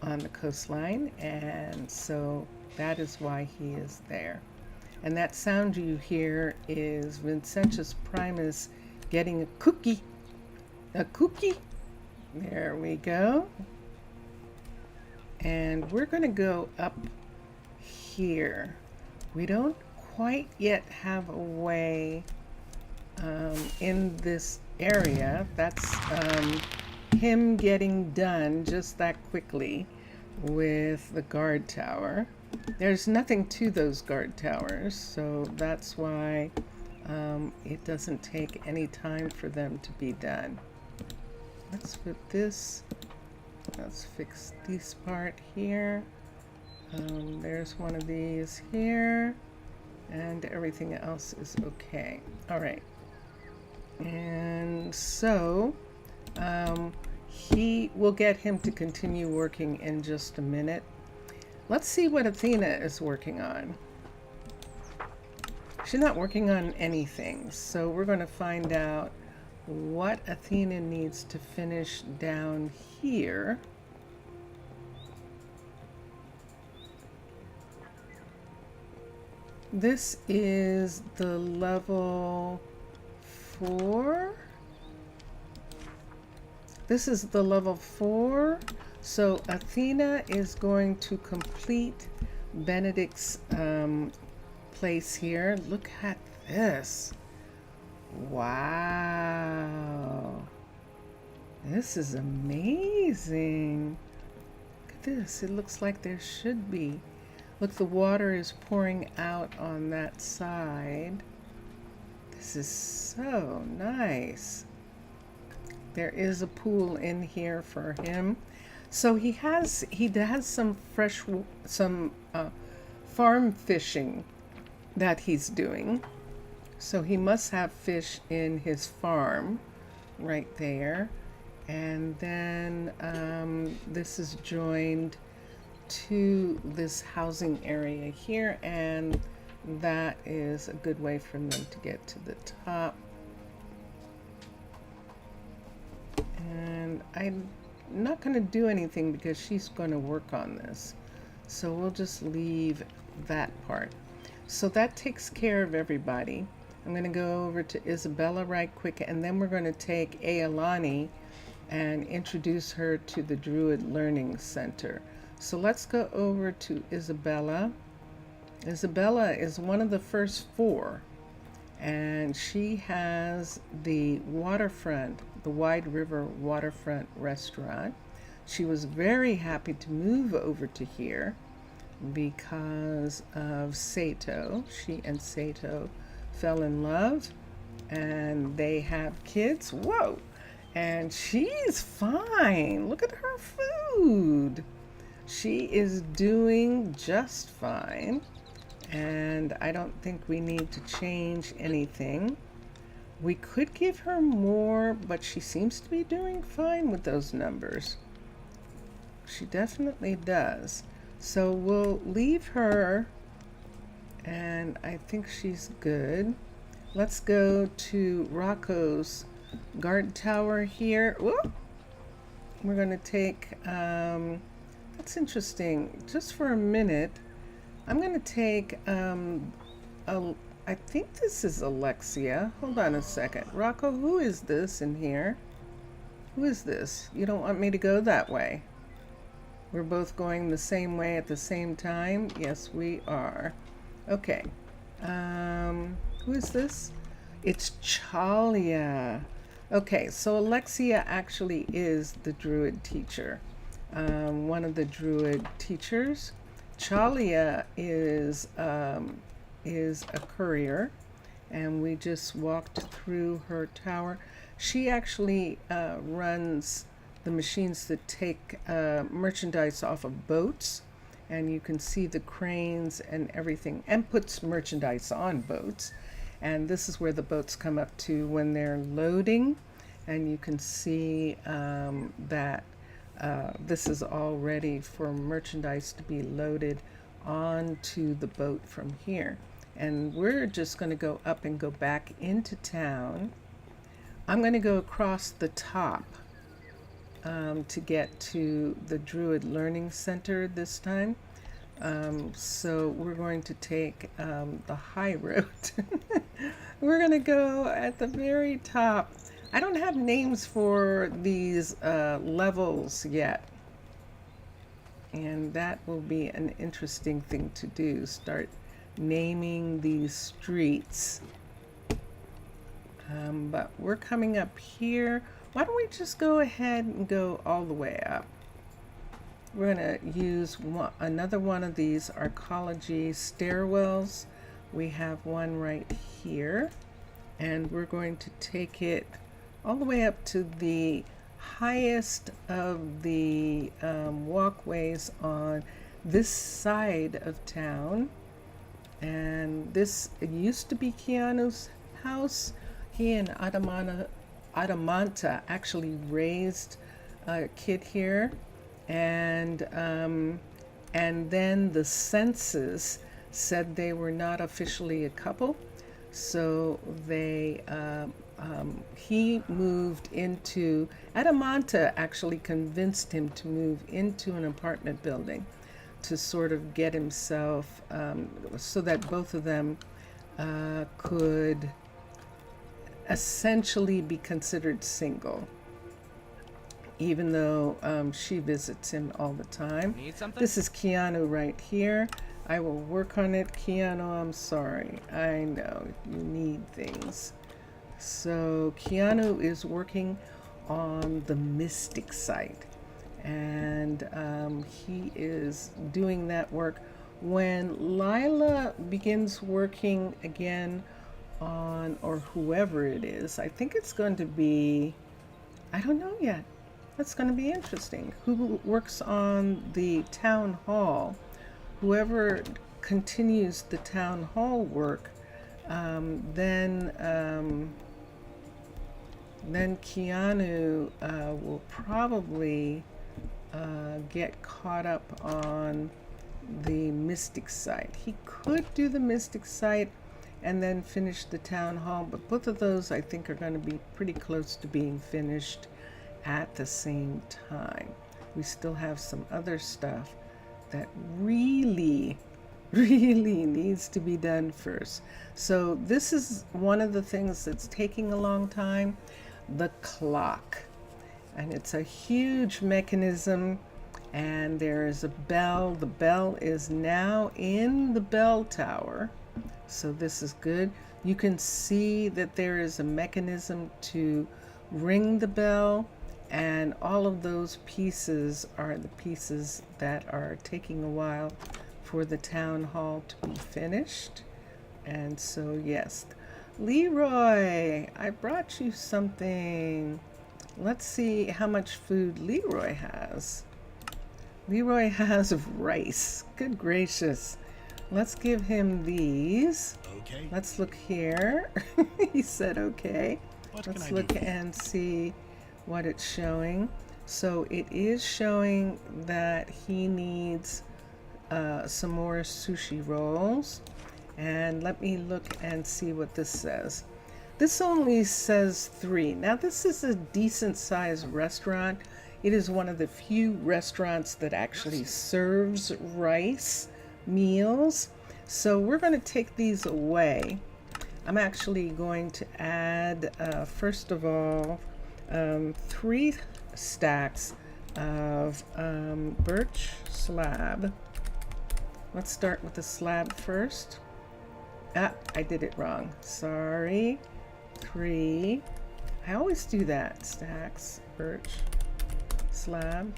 on the coastline. And so that is why he is there. And that sound you hear is Vincentius Primus getting a cookie. A cookie. There we go. And we're going to go up here. We don't quite yet have a way in this area. That's him getting done just that quickly with the guard tower. There's nothing to those guard towers, so that's why it doesn't take any time for them to be done. Let's put this, let's fix this part here. There's one of these here, and everything else is okay. All right. And so we'll get him to continue working in just a minute. Let's see what Athena is working on. She's not working on anything, so we're going to find out what Athena needs to finish down here. This is the level 4. This is the level 4. So Athena is going to complete Benedict's place here. Look at this. Wow. This is amazing. Look at this. It looks like there should be. Look, the water is pouring out on that side. This is so nice. There is a pool in here for him. So he has some farm fishing that he's doing. So he must have fish in his farm right there. And then this is joined to this housing area here, and that is a good way for them to get to the top. And I'm not going to do anything because she's going to work on this. So we'll just leave that part. So that takes care of everybody. I'm going to go over to Isabella right quick, and then we're going to take Aelani and introduce her to the Druid Learning Center. So let's go over to Isabella. Isabella is one of the first 4, and she has the waterfront, the Wide River Waterfront Restaurant. She was very happy to move over to here because of Sato. She and Sato fell in love, and they have kids. Whoa! And she's fine. Look at her food. She is doing just fine, and I don't think we need to change anything. We could give her more, but she seems to be doing fine with those numbers. She definitely does. So we'll leave her, and I think she's good. Let's go to Rocco's guard tower here. Whoop. We're going to take, that's interesting. Just for a minute, I'm going to take, I think this is Alexia. Hold on a second. Rocco, who is this in here? Who is this? You don't want me to go that way. We're both going the same way at the same time. Yes, we are. Okay. Who is this? It's Chalia. Okay, so Alexia actually is the druid teacher, one of the druid teachers. Chalia is a courier, and we just walked through her tower. She actually runs the machines that take merchandise off of boats, and you can see the cranes and everything, and puts merchandise on boats. And this is where the boats come up to when they're loading, and you can see that this is all ready for merchandise to be loaded onto the boat from here. And we're just going to go up and go back into town. I'm going to go across the top to get to the Druid Learning Center this time. So we're going to take the high road. We're going to go at the very top. I don't have names for these levels yet. And that will be an interesting thing to do. Start naming these streets. But we're coming up here. Why don't we just go ahead and go all the way up? We're going to use another one of these arcology stairwells. We have one right here, and we're going to take it all the way up to the highest of the walkways on this side of town. And this used to be Keanu's house. He and Adamanta actually raised a kid here, and then the census said they were not officially a couple, so they he moved into Adamanta. Actually convinced him to move into an apartment building to sort of get himself so that both of them could essentially be considered single, even though she visits him all the time. Need something? This is Keanu right here. I will work on it. Keanu, I'm sorry. I know you need things. So Keanu is working on the Mystic site, and he is doing that work. When Lila begins working again on, or whoever it is, I think it's going to be, I don't know yet. That's going to be interesting. Who works on the town hall? Whoever continues the town hall work, then Keanu will probably get caught up on the Mystic site. He could do the Mystic site and then finish the town hall, but both of those I think are going to be pretty close to being finished at the same time. We still have some other stuff that really needs to be done first. So this is one of the things that's taking a long time, the clock. And it's a huge mechanism, and there is a bell. The bell is now in the bell tower. So this is good. You can see that there is a mechanism to ring the bell, and all of those pieces are the pieces that are taking a while for the town hall to be finished. And so yes, Leroy, I brought you something. Let's see how much food Leroy has. Leroy has rice. Good gracious. Let's give him these. Okay. Let's look here. He said okay. Let's look and see what it's showing. So it is showing that he needs some more sushi rolls. And let me look and see what this says. This only says 3. Now this is a decent sized restaurant. It is one of the few restaurants that actually serves rice meals. So we're going to take these away. I'm actually going to add, first of all, 3 stacks of birch slab. Let's start with the slab first. Ah, I did it wrong. Sorry. 3. I always do that. Stacks, birch, slab.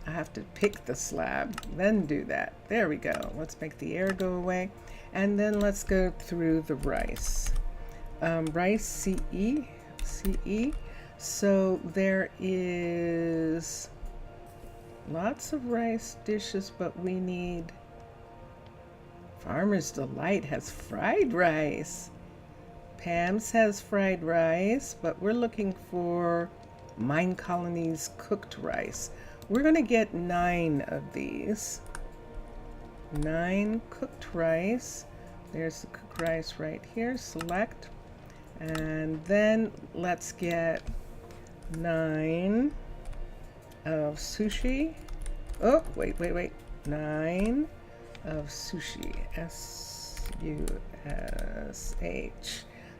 I have to pick the slab, then do that. There we go. Let's make the air go away. And then let's go through the rice. Rice, CE. So there is lots of rice dishes, but we need Farmer's Delight has fried rice. Pam's has fried rice, but we're looking for Minecolonies cooked rice. We're going to get 9 of these. 9 cooked rice. There's the cooked rice right here. Select. And then let's get 9 of sushi. Oh, wait. 9 of sushi. S-U-S-H.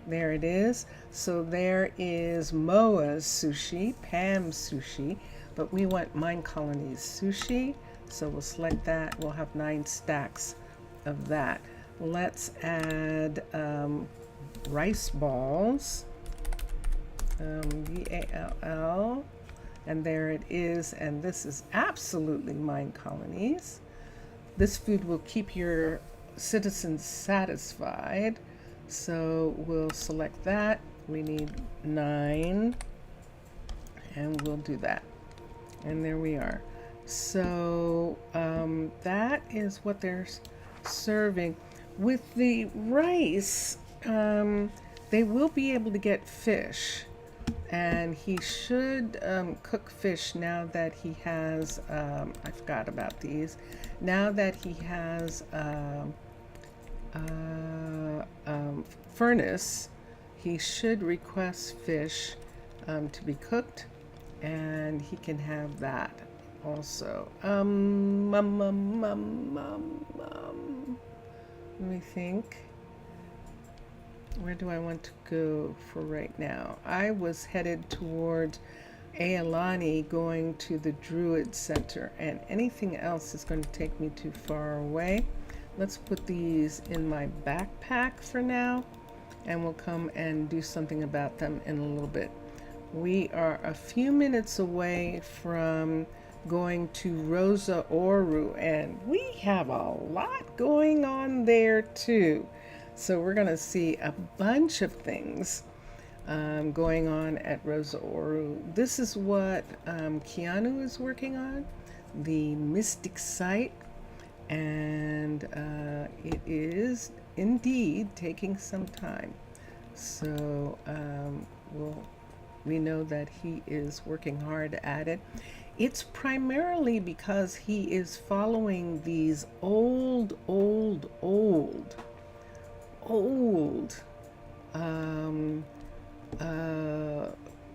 There it is. So there is Moa's sushi, Pam's sushi, but we want Minecolonies sushi. So we'll select that. We'll have 9 stacks of that. Let's add rice balls. B-A-L-L. And there it is. And this is absolutely Minecolonies. This food will keep your citizens satisfied. So we'll select that. We need 9. And we'll do that. And there we are. So that is what they're serving. With the rice, they will be able to get fish. And he should cook fish now that he has, I forgot about these, now that he has furnace, he should request fish to be cooked, and he can have that also. Let me think. Where do I want to go for right now? I was headed toward Aelani, going to the Druid Center, and anything else is going to take me too far away. Let's put these in my backpack for now, and we'll come and do something about them in a little bit. We are a few minutes away from going to Rosa Ouro, and we have a lot going on there too. So we're going to see a bunch of things going on at Rosa Ouro. This is what Keanu is working on, the Mystic Site, and it is indeed taking some time. So we know that he is working hard at it. It's primarily because he is following these old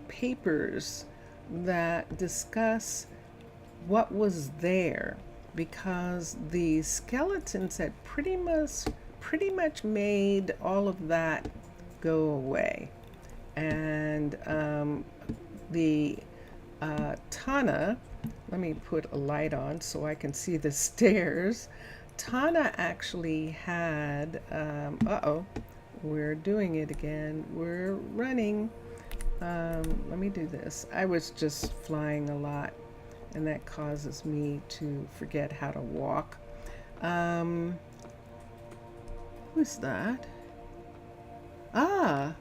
papers that discuss what was there, because the skeletons had pretty much made all of that go away. And the Tana, let me put a light on so I can see the stairs. Tana actually had, we're doing it again. We're running. Let me do this. I was just flying a lot, and that causes me to forget how to walk. Who's that? Ah,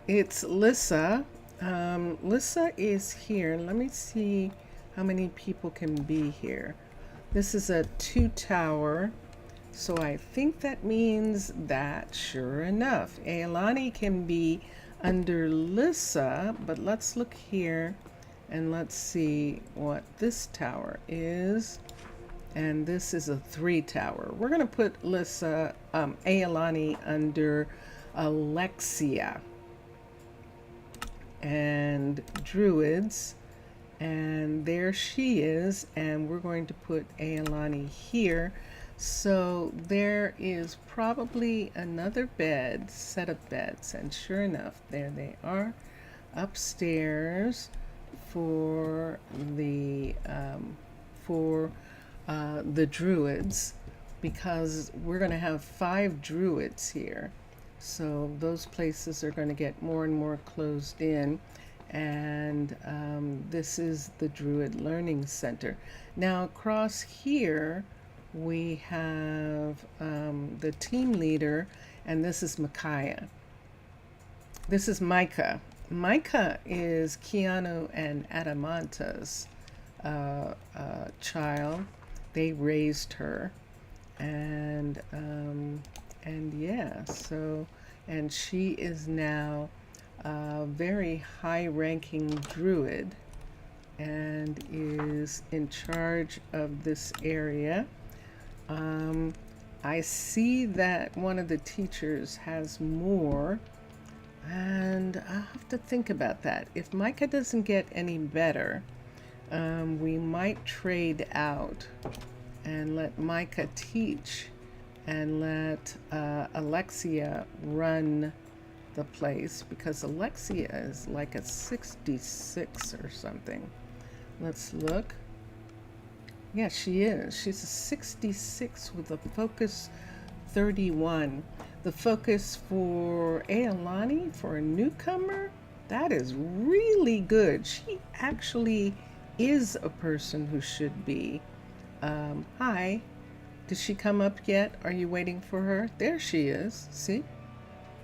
it's Lissa. Lissa is here. Let me see how many people can be here. This is a 2-tower, so I think that means that, sure enough, Aelani can be under Lissa, but let's look here and let's see what this tower is. And this is a 3-tower. We're going to put Lissa, Aelani under Alexia and Druids. And there she is, and we're going to put Aelani here. So there is probably another set of beds, and sure enough, there they are upstairs. for the druids, because we're going to have 5 druids here. So those places are going to get more and more closed in. And this is the Druid Learning Center. Now across here we have the team leader, and this is Micaiah. This is Micah. Micah is Keanu and Adamanta's child. They raised her, and yeah, so, and she is now a very high-ranking druid and is in charge of this area. I see that one of the teachers has more, and I'll have to think about that. If Micah doesn't get any better, we might trade out and let Micah teach and let Alexia run the place, because Alexia is like a 66 or something. Let's look. Yeah, she is. She's a 66 with a focus 31. The focus for Aelani, for a newcomer, that is really good. She actually is a person who should be. Hi. Did she come up yet? Are you waiting for her? There she is. See?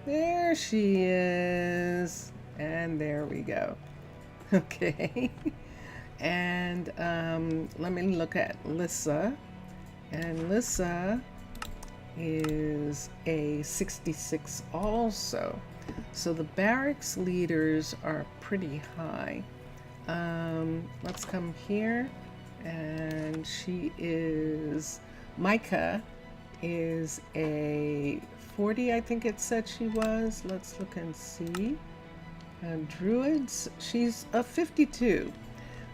There she is. And there we go. Okay. And let me look at Lissa. And Lissa is a 66 also. So the barracks leaders are pretty high. Let's come here. And she is, Micah is a 40, I think it said she was. Let's look and see. Druids, she's a 52.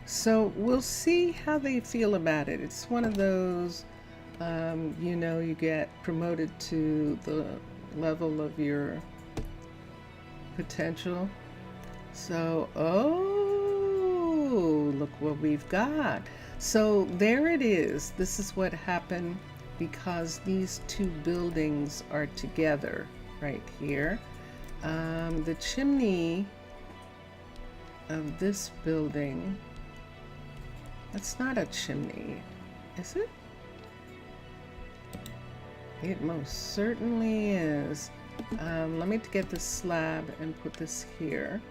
So we'll see how they feel about it. It's one of those, you know, you get promoted to the level of your potential. So, oh, look what we've got. So there it is. This is what happened because these two buildings are together right here. The chimney of this building, that's not a chimney, is it? It most certainly is. Let me get the slab and put this here.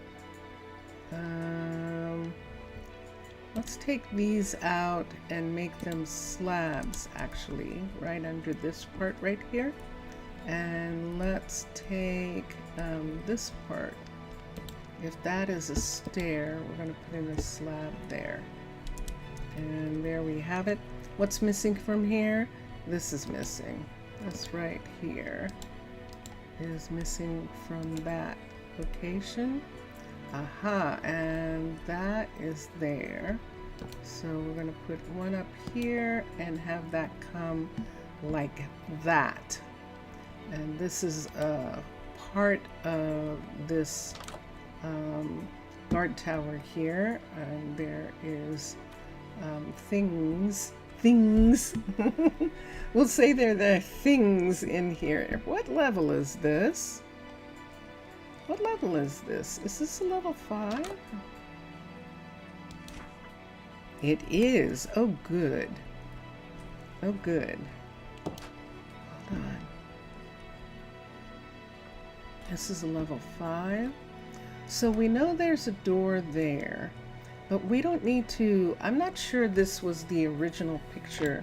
Let's take these out and make them slabs, actually, right under this part right here. And let's take this part. If that is a stair, we're going to put in a slab there. And there we have it. What's missing from here? This is missing. This right here is missing from that location. Aha, and that is there. So we're going to put one up here and have that come like that. And this is a part of this guard tower here. And there is things. We'll say there are things in here. What level is this? What level is this? Is this a level 5? It is. Oh, good. Oh, good. Hold on. This is a level 5. So we know there's a door there, but we don't need to. I'm not sure this was the original picture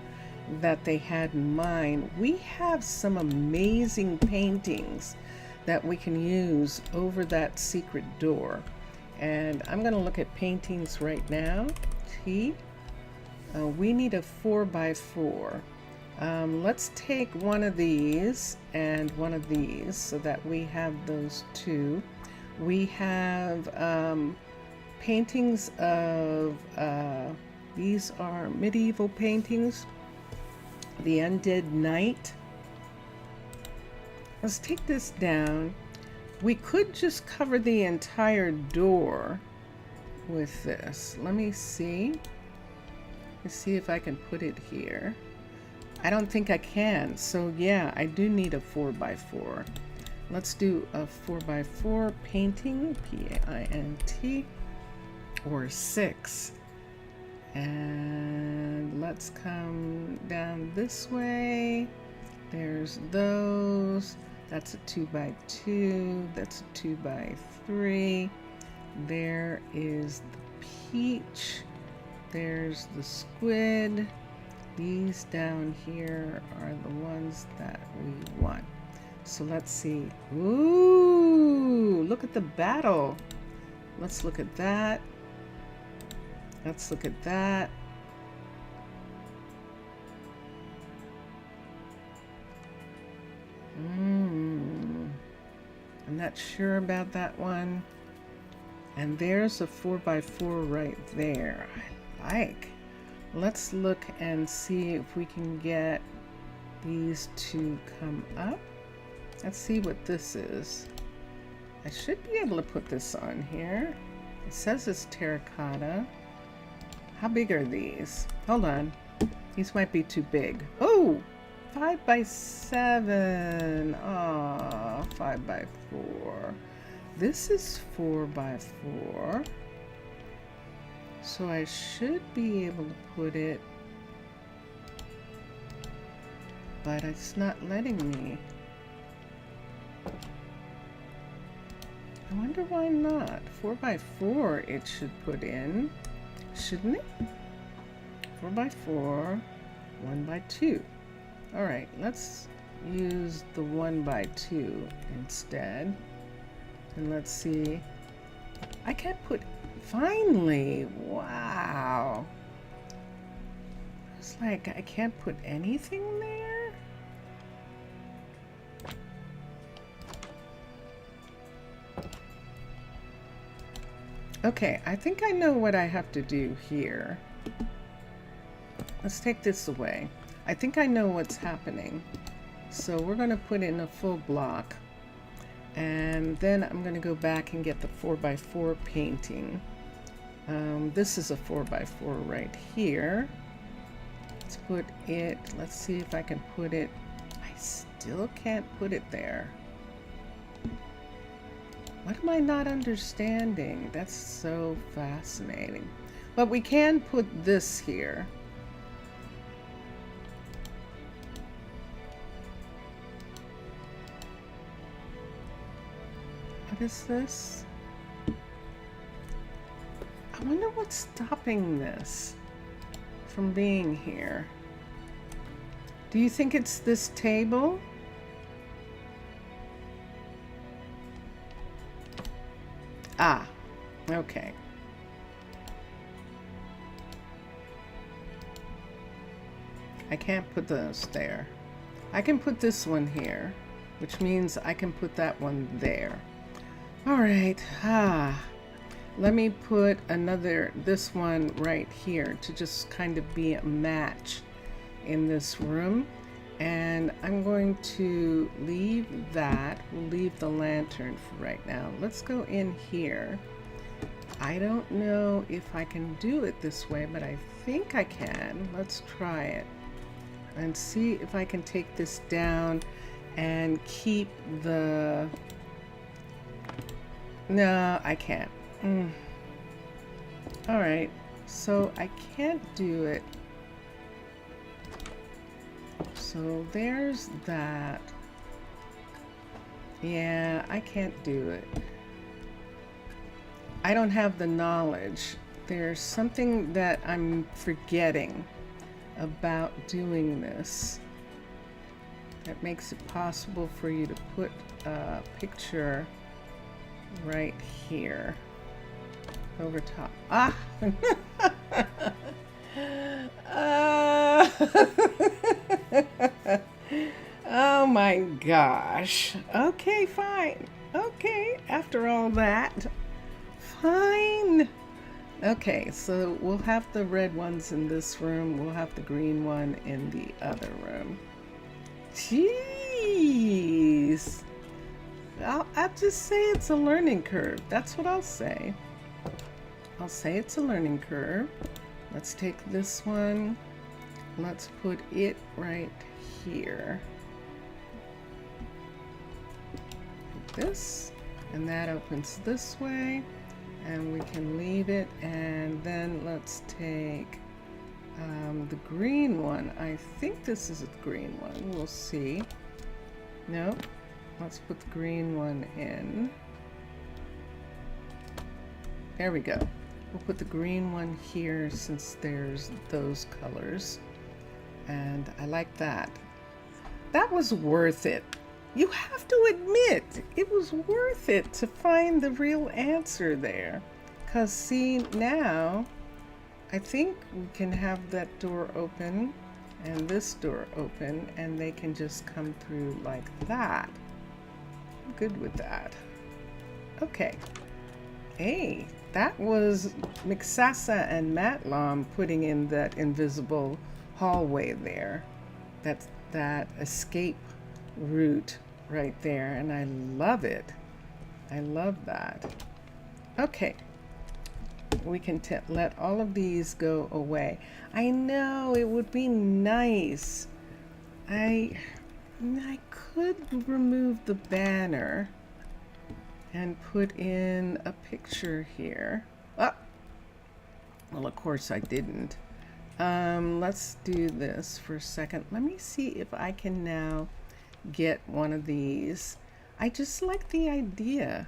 that they had in mind. We have some amazing paintings that we can use over that secret door. And I'm going to look at paintings right now. We need a 4x4. Let's take one of these and one of these so that we have those two. We have paintings of, these are medieval paintings. The Undead Knight. Let's take this down. We could just cover the entire door with this. Let me see. Let's see if I can put it here. I don't think I can. So yeah, I do need a 4x4. Let's do a 4x4 painting, P-A-I-N-T, or 6. And let's come down this way. There's those. That's a 2x2. That's a 2x3. There is the peach. There's the squid. These down here are the ones that we want. So let's see. Ooh, look at the battle. Let's look at that. Let's look at that. I'm not sure about that one. And there's a 4x4 right there. I like. Let's look and see if we can get these to come up. Let's see what this is. I should be able to put this on here. It says it's terracotta. How big are these? Hold on. These might be too big. Oh, 5x7. Oh, 5x4. This is 4x4. So I should be able to put it, but it's not letting me. I wonder why not. 4x4 it should put in, shouldn't it? 4x4, 1x2. All right, let's use the 1x2 instead. And let's see. I can't put, finally, wow. It's like I can't put anything there. Okay, I think I know what I have to do here. Let's take this away. I think I know what's happening. So we're going to put in a full block. And then I'm going to go back and get the 4x4 painting. This is a 4x4 right here. Let's put it, let's see if I can put it. I still can't put it there. What am I not understanding? That's so fascinating. But we can put this here. What is this? I wonder what's stopping this from being here. Do you think it's this table? Ah, okay. I can't put those there. I can put this one here, which means I can put that one there. All right, let me put this one right here to just kind of be a match in this room. And I'm going to leave that. We'll leave the lantern for right now. Let's go in here. I don't know if I can do it this way, but I think I can. Let's try it and see if I can take this down and keep the... No, I can't. All right, so I can't do it. So there's that. Yeah, I can't do it. I don't have the knowledge. There's something that I'm forgetting about doing this that makes it possible for you to put a picture right here over top. Ah! Oh my gosh. Okay, fine. Okay, after all that, fine. Okay, so we'll have the red ones in this room. We'll have the green one in the other room. Jeez. I'll just say it's a learning curve. That's what I'll say. I'll say it's a learning curve. Let's take this one. Let's put it right here. Like this, and that opens this way, and we can leave it. And then let's take the green one. I think this is a green one. We'll see. Nope. Let's put the green one in. There we go. We'll put the green one here since there's those colors. And I like that. That was worth it. You have to admit, it was worth it to find the real answer there. Because see, now, I think we can have that door open and this door open, and they can just come through like that. I'm good with that. Okay. Hey, that was Mixasa and Matlam putting in that invisible hallway there. That's that escape route right there, and I love it. I love that. Okay. We can let all of these go away. I know it would be nice. I could remove the banner and put in a picture here. Oh, well, of course I didn't. Let's do this for a second. Let me see if I can now get one of these. I just like the idea.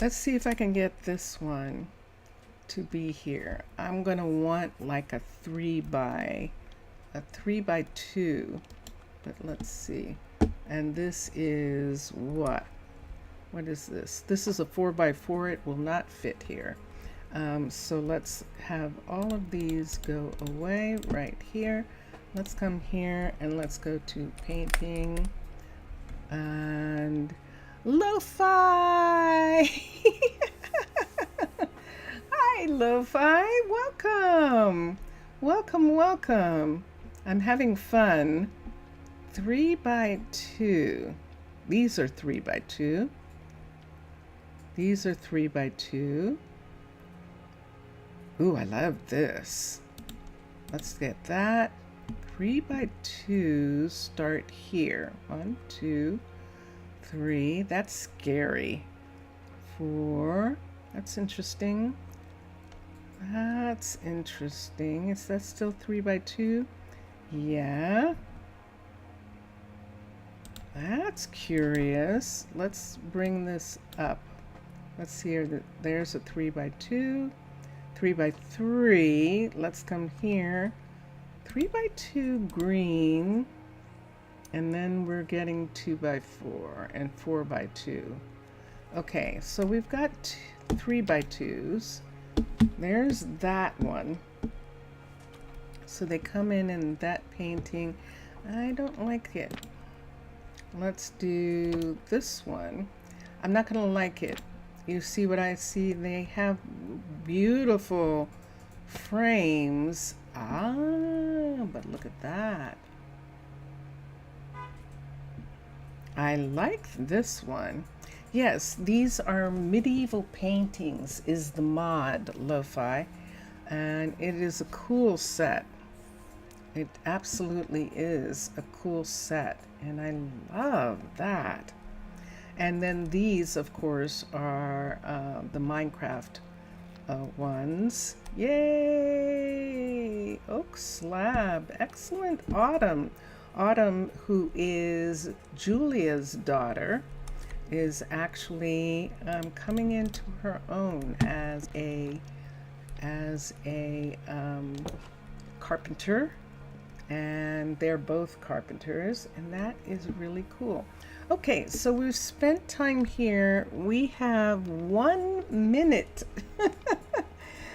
Let's see if I can get this one to be here. I'm gonna want like a 3 by 2, but let's see. And this is what is this? This is a 4 by 4. It will not fit here. So let's have all of these go away right here. Let's come here and let's go to painting and lo-fi. Hi, Lo-Fi. Welcome. Welcome, welcome. I'm having fun. 3 by 2. These are 3 by 2. These are 3 by 2. Ooh, I love this. Let's get that. 3 by 2 start here. 1, 2, 3. That's scary. 4. That's interesting. That's interesting. Is that still 3 by 2? Yeah. That's curious. Let's bring this up. Let's see here. There's a 3 by 2. 3 by 3. Let's come here. 3 by 2 green. And then we're getting 2 by 4 and 4 by 2. Okay, so we've got 3 by 2s. There's that one. So they come in that painting. I don't like it. Let's do this one. I'm not gonna like it. You see what I see? They have beautiful frames. But look at that. I like this one. Yes, these are medieval paintings is the mod, Lo-Fi, and it is a cool set. It absolutely is a cool set, and I love that. And then these, of course, are the Minecraft ones. Yay! Oak slab. Excellent. Autumn. Autumn, who is Julia's daughter, is actually coming into her own as a carpenter, and they're both carpenters, and that is really cool. Okay, so we've spent time here. We have 1 minute.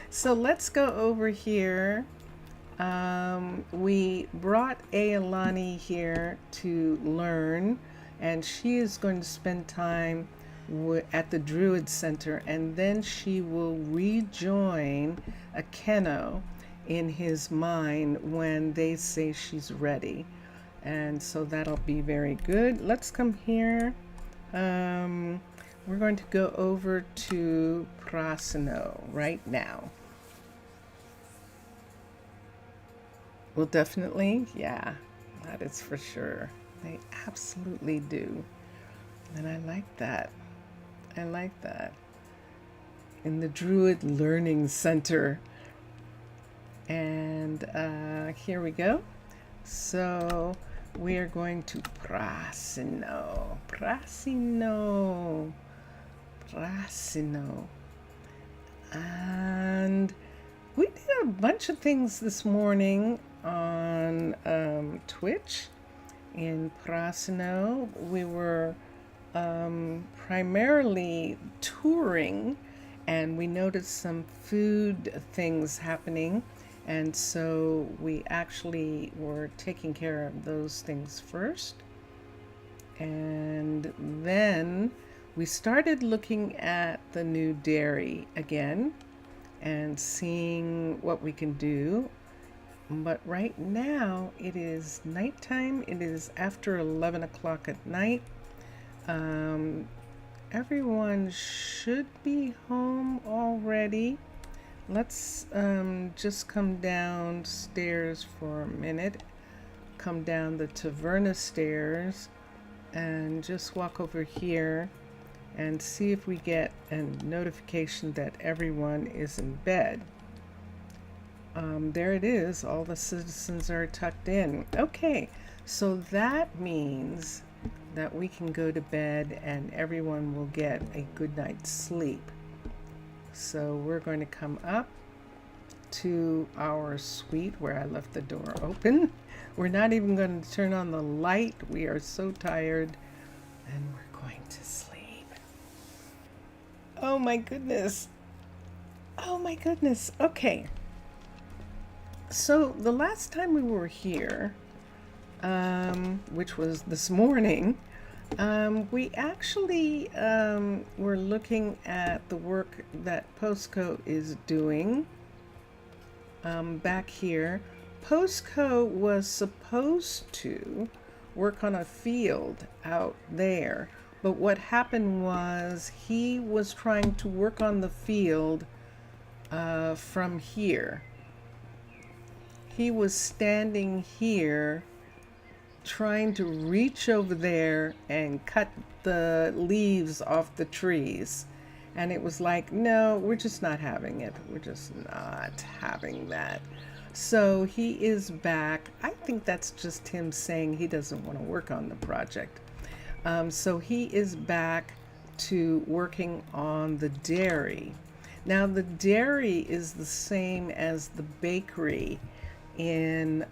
So let's go over here. We brought Ailani here to learn, and she is going to spend time at the Druid Center, and then she will rejoin Akeno in his mine when they say she's ready. And so that'll be very good. Let's come here. we're going to go over to Prasino right now. Well, definitely, yeah, that is for sure. They absolutely do. And I like that. I like that. In the Druid Learning Center. And here we go. So we are going to Prasino. Prasino. Prasino. And we did a bunch of things this morning on Twitch in Prasino. We were primarily touring, and we noticed some food things happening, and so we actually were taking care of those things first. And then we started looking at the new dairy again and seeing what we can do. But right now it is nighttime. It is after 11 o'clock at night. Everyone should be home already. Let's just come downstairs for a minute. Come down the taverna stairs and just walk over here and see if we get a notification that everyone is in bed. There it is. All the citizens are tucked in. Okay, so that means that we can go to bed and everyone will get a good night's sleep. So we're going to come up to our suite where I left the door open. We're not even going to turn on the light. We are so tired and we're going to sleep. Oh my goodness. Oh my goodness. Okay. So the last time we were here, which was this morning, we actually were looking at the work that Postco is doing back here. Postco was supposed to work on a field out there, but what happened was he was trying to work on the field from here. He was standing here trying to reach over there and cut the leaves off the trees. And it was like, no, we're just not having it. We're just not having that. So he is back. I think that's just him saying he doesn't want to work on the project. So he is back to working on the dairy. Now the dairy is the same as the bakery in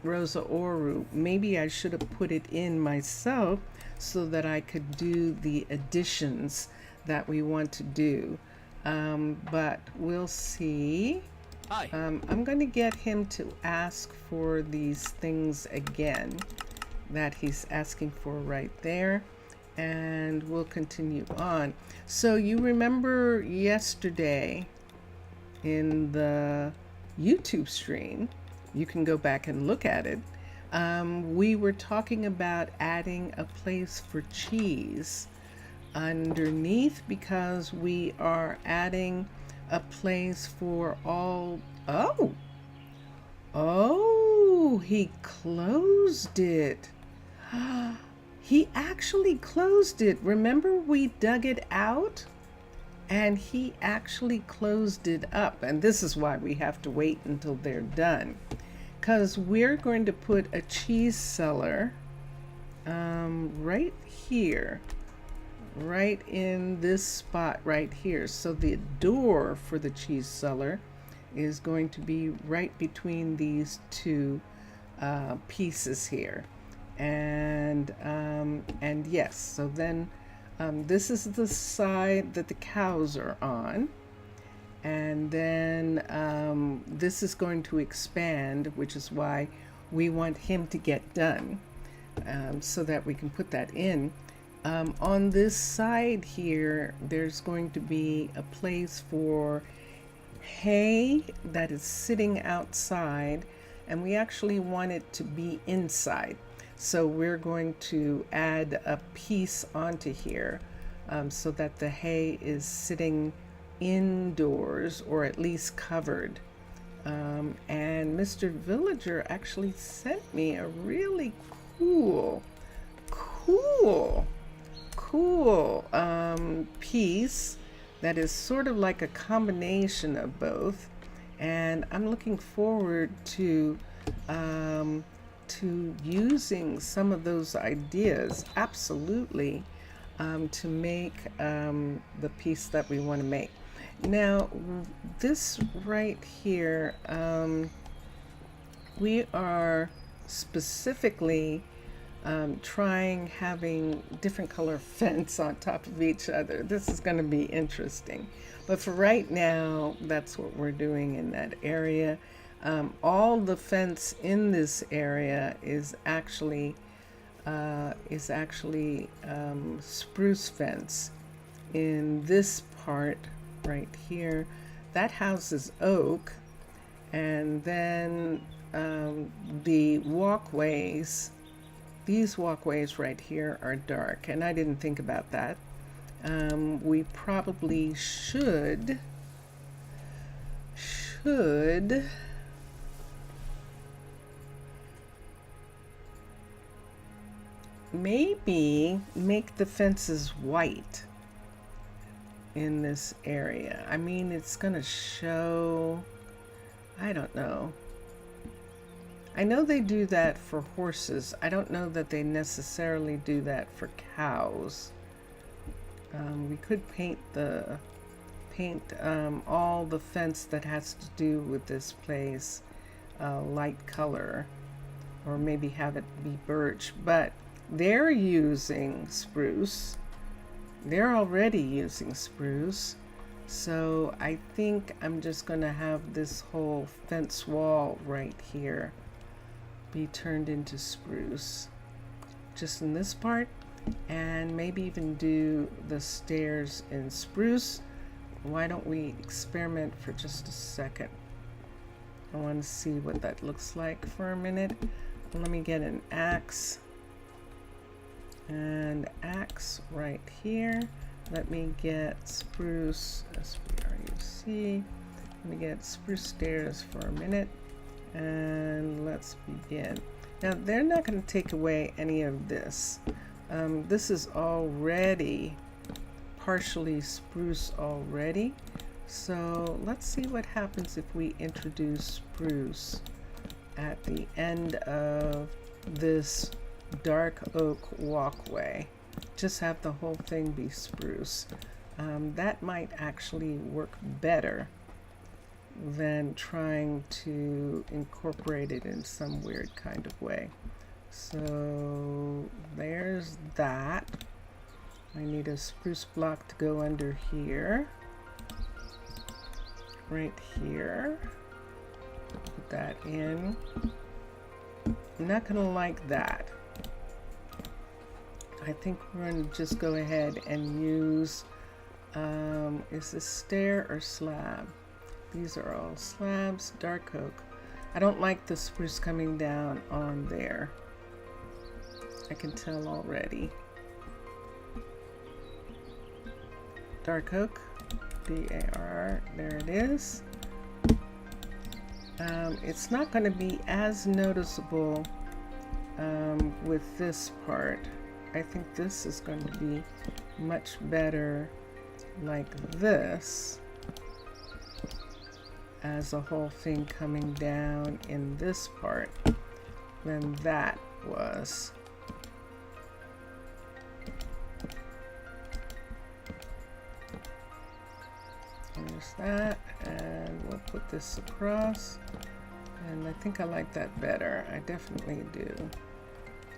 Rosa Ouro. Maybe I should have put it in myself so that I could do the additions that we want to do. But we'll see. Hi. I'm going to get him to ask for these things again that he's asking for right there, and we'll continue on. So you remember yesterday in the YouTube stream, you can go back and look at it. We were talking about adding a place for cheese underneath because we are adding a place for all. Oh, he closed it. He actually closed it. Remember we dug it out? And he actually closed it up. And this is why we have to wait until they're done. Because we're going to put a cheese cellar right here. Right in this spot right here. So the door for the cheese cellar is going to be right between these two pieces here. And yes, so then this is the side that the cows are on, and then this is going to expand, which is why we want him to get done so that we can put that in. On this side here, there's going to be a place for hay that is sitting outside, and we actually want it to be inside. So we're going to add a piece onto here so that the hay is sitting indoors or at least covered. And Mr. Villager actually sent me a really cool, cool, cool piece that is sort of like a combination of both. And I'm looking forward to using some of those ideas, absolutely, to make the piece that we want to make. Now, this right here, we are specifically trying having different color fence on top of each other. This is going to be interesting. But for right now, that's what we're doing in that area. All the fence in this area is actually spruce fence. In this part right here, that house is oak, and then the walkways, these walkways right here are dark, and I didn't think about that. We probably should maybe make the fences white in this area. I mean, it's gonna show, I don't know. I know they do that for horses. I don't know that they necessarily do that for cows. We could paint all the fence that has to do with this place light color, or maybe have it be birch, but they're using spruce. They're already using spruce. So I think I'm just gonna have this whole fence wall right here be turned into spruce, just in this part, and maybe even do the stairs in spruce. Why don't we experiment for just a second? I want to see what that looks like for a minute. Let me get an axe, and axe right here. Let me get spruce, S-P-R-U-C. Let me get spruce stairs for a minute, and let's begin. Now, they're not going to take away any of this. This is already partially spruce already. So let's see what happens if we introduce spruce at the end of this dark oak walkway. Just have the whole thing be spruce. That might actually work better than trying to incorporate it in some weird kind of way. So there's that. I need a spruce block to go under here. Right here. Put that in. I'm not gonna like that. I think we're gonna just go ahead and use, is this stair or slab? These are all slabs, dark oak. I don't like the spruce coming down on there. I can tell already. Dark oak, D-A-R, there it is. It's not going to be as noticeable with this part. I think this is going to be much better like this, as a whole thing coming down in this part, than that was. There's that, and we'll put this across, and I think I like that better. I definitely do.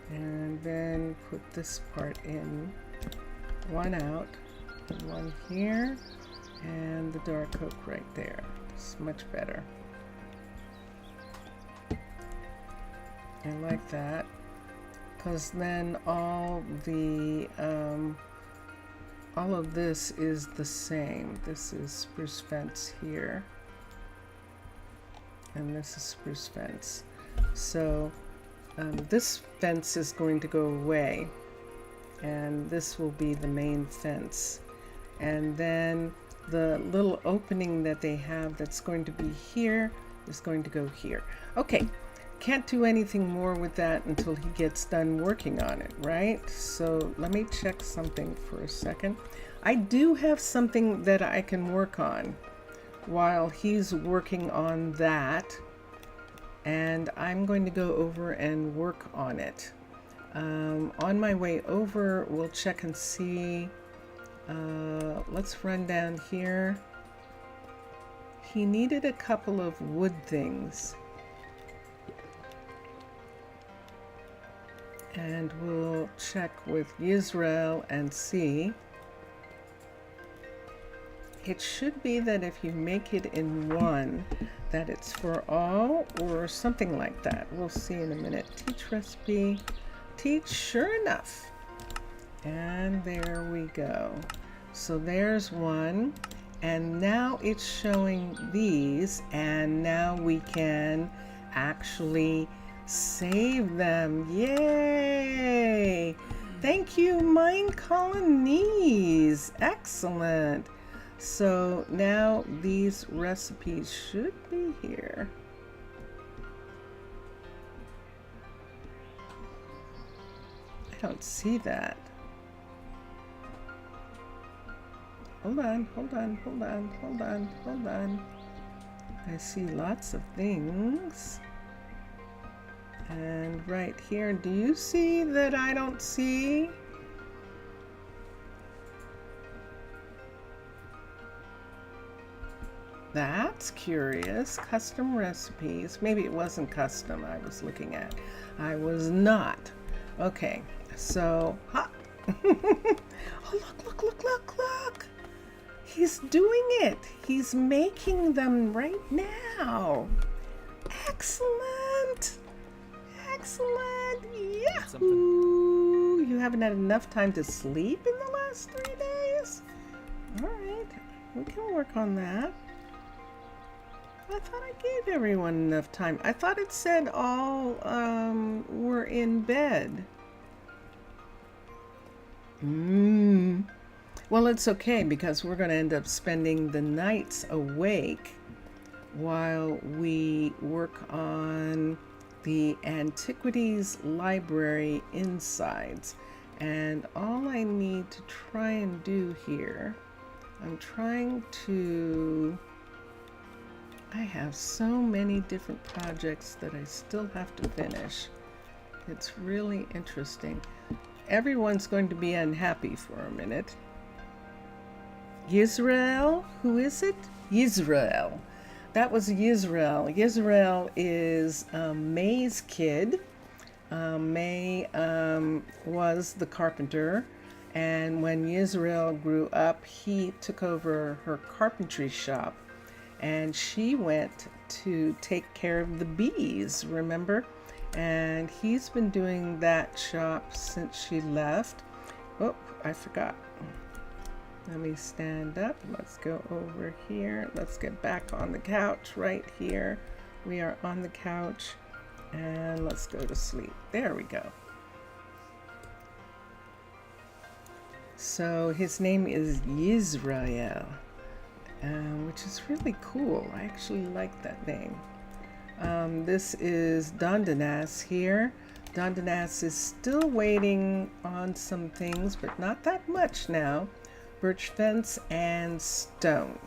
And then put this part in, one out, and one here, and the dark oak right there. It's much better. I like that, because then all of this is the same. This is spruce fence here, and this is spruce fence. So this fence is going to go away, and this will be the main fence. And then the little opening that they have that's going to be here is going to go here. Okay, can't do anything more with that until he gets done working on it, right? So let me check something for a second. I do have something that I can work on while he's working on that, and I'm going to go over and work on it. On my way over, we'll check and see. Let's run down here. He needed a couple of wood things. And we'll check with Yisrael and see. It should be that if you make it in one, that it's for all or something like that. We'll see in a minute. Teach recipe. Teach, sure enough. And there we go. So there's one. And now it's showing these. And now we can actually save them. Yay! Thank you, Minecolonies. Excellent. So now these recipes should be here. I don't see that. Hold on. I see lots of things. And right here, do you see that I don't see? That's curious. Custom recipes. Maybe it wasn't custom I was looking at. I was not. Okay, so, ha. Oh, look. He's doing it. He's making them right now. Excellent. Yahoo! You haven't had enough time to sleep in the last 3 days? All right, we can work on that. I thought I gave everyone enough time. I thought it said all were in bed. Well, it's okay because we're going to end up spending the nights awake while we work on the Antiquities Library insides. And all I need to try and do here, I have so many different projects that I still have to finish. It's really interesting. Everyone's going to be unhappy for a minute. Yisrael, who is it? Yisrael. That was Yisrael. Yisrael is May's kid. May was the carpenter, and when Yisrael grew up, he took over her carpentry shop, and she went to take care of the bees, remember? And he's been doing that shop since she left. Oh, I forgot. Let me stand up. Let's go over here. Let's get back on the couch right here. We are on the couch, and let's go to sleep. There we go. So his name is Yisrael, which is really cool. I actually like that name. This is Dondanas here. Dondanas is still waiting on some things, but not that much now. Birch fence and stone.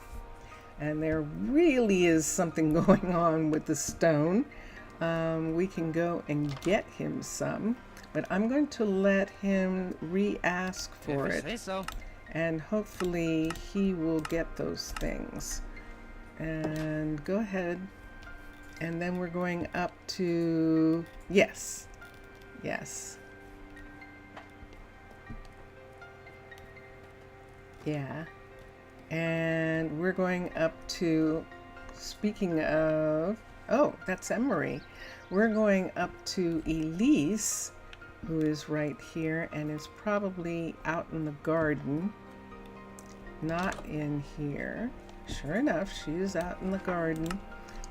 And there really is something going on with the stone. We can go and get him some, but I'm going to let him re-ask for it. Say so. And hopefully he will get those things. And go ahead. And then we're going up to, yes. Yeah. And we're going up to, speaking of, oh, that's Emery. We're going up to Elise, who is right here and is probably out in the garden. Not in here. Sure enough, she is out in the garden.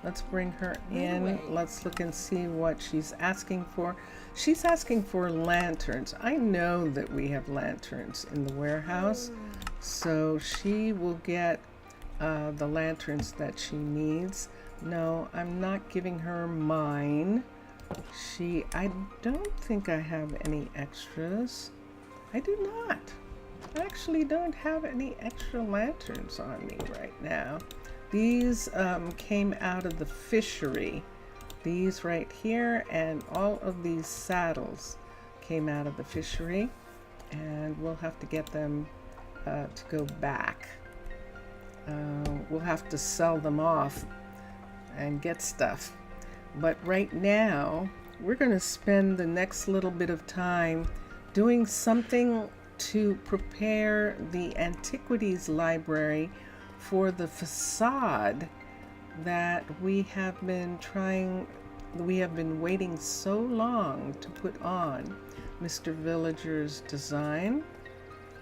Let's bring her Right in. away. Let's look and see what she's asking for. She's asking for lanterns. I know that we have lanterns in the warehouse, so she will get the lanterns that she needs. No, I'm not giving her mine. I don't think I have any extras. I do not. I actually don't have any extra lanterns on me right now. These came out of the fishery. These right here and all of these saddles came out of the fishery, and we'll have to get them to go back. We'll have to sell them off and get stuff. But right now, we're going to spend the next little bit of time doing something to prepare the Antiquities Library for the facade that we have been waiting so long to put on. Mr. Villager's design.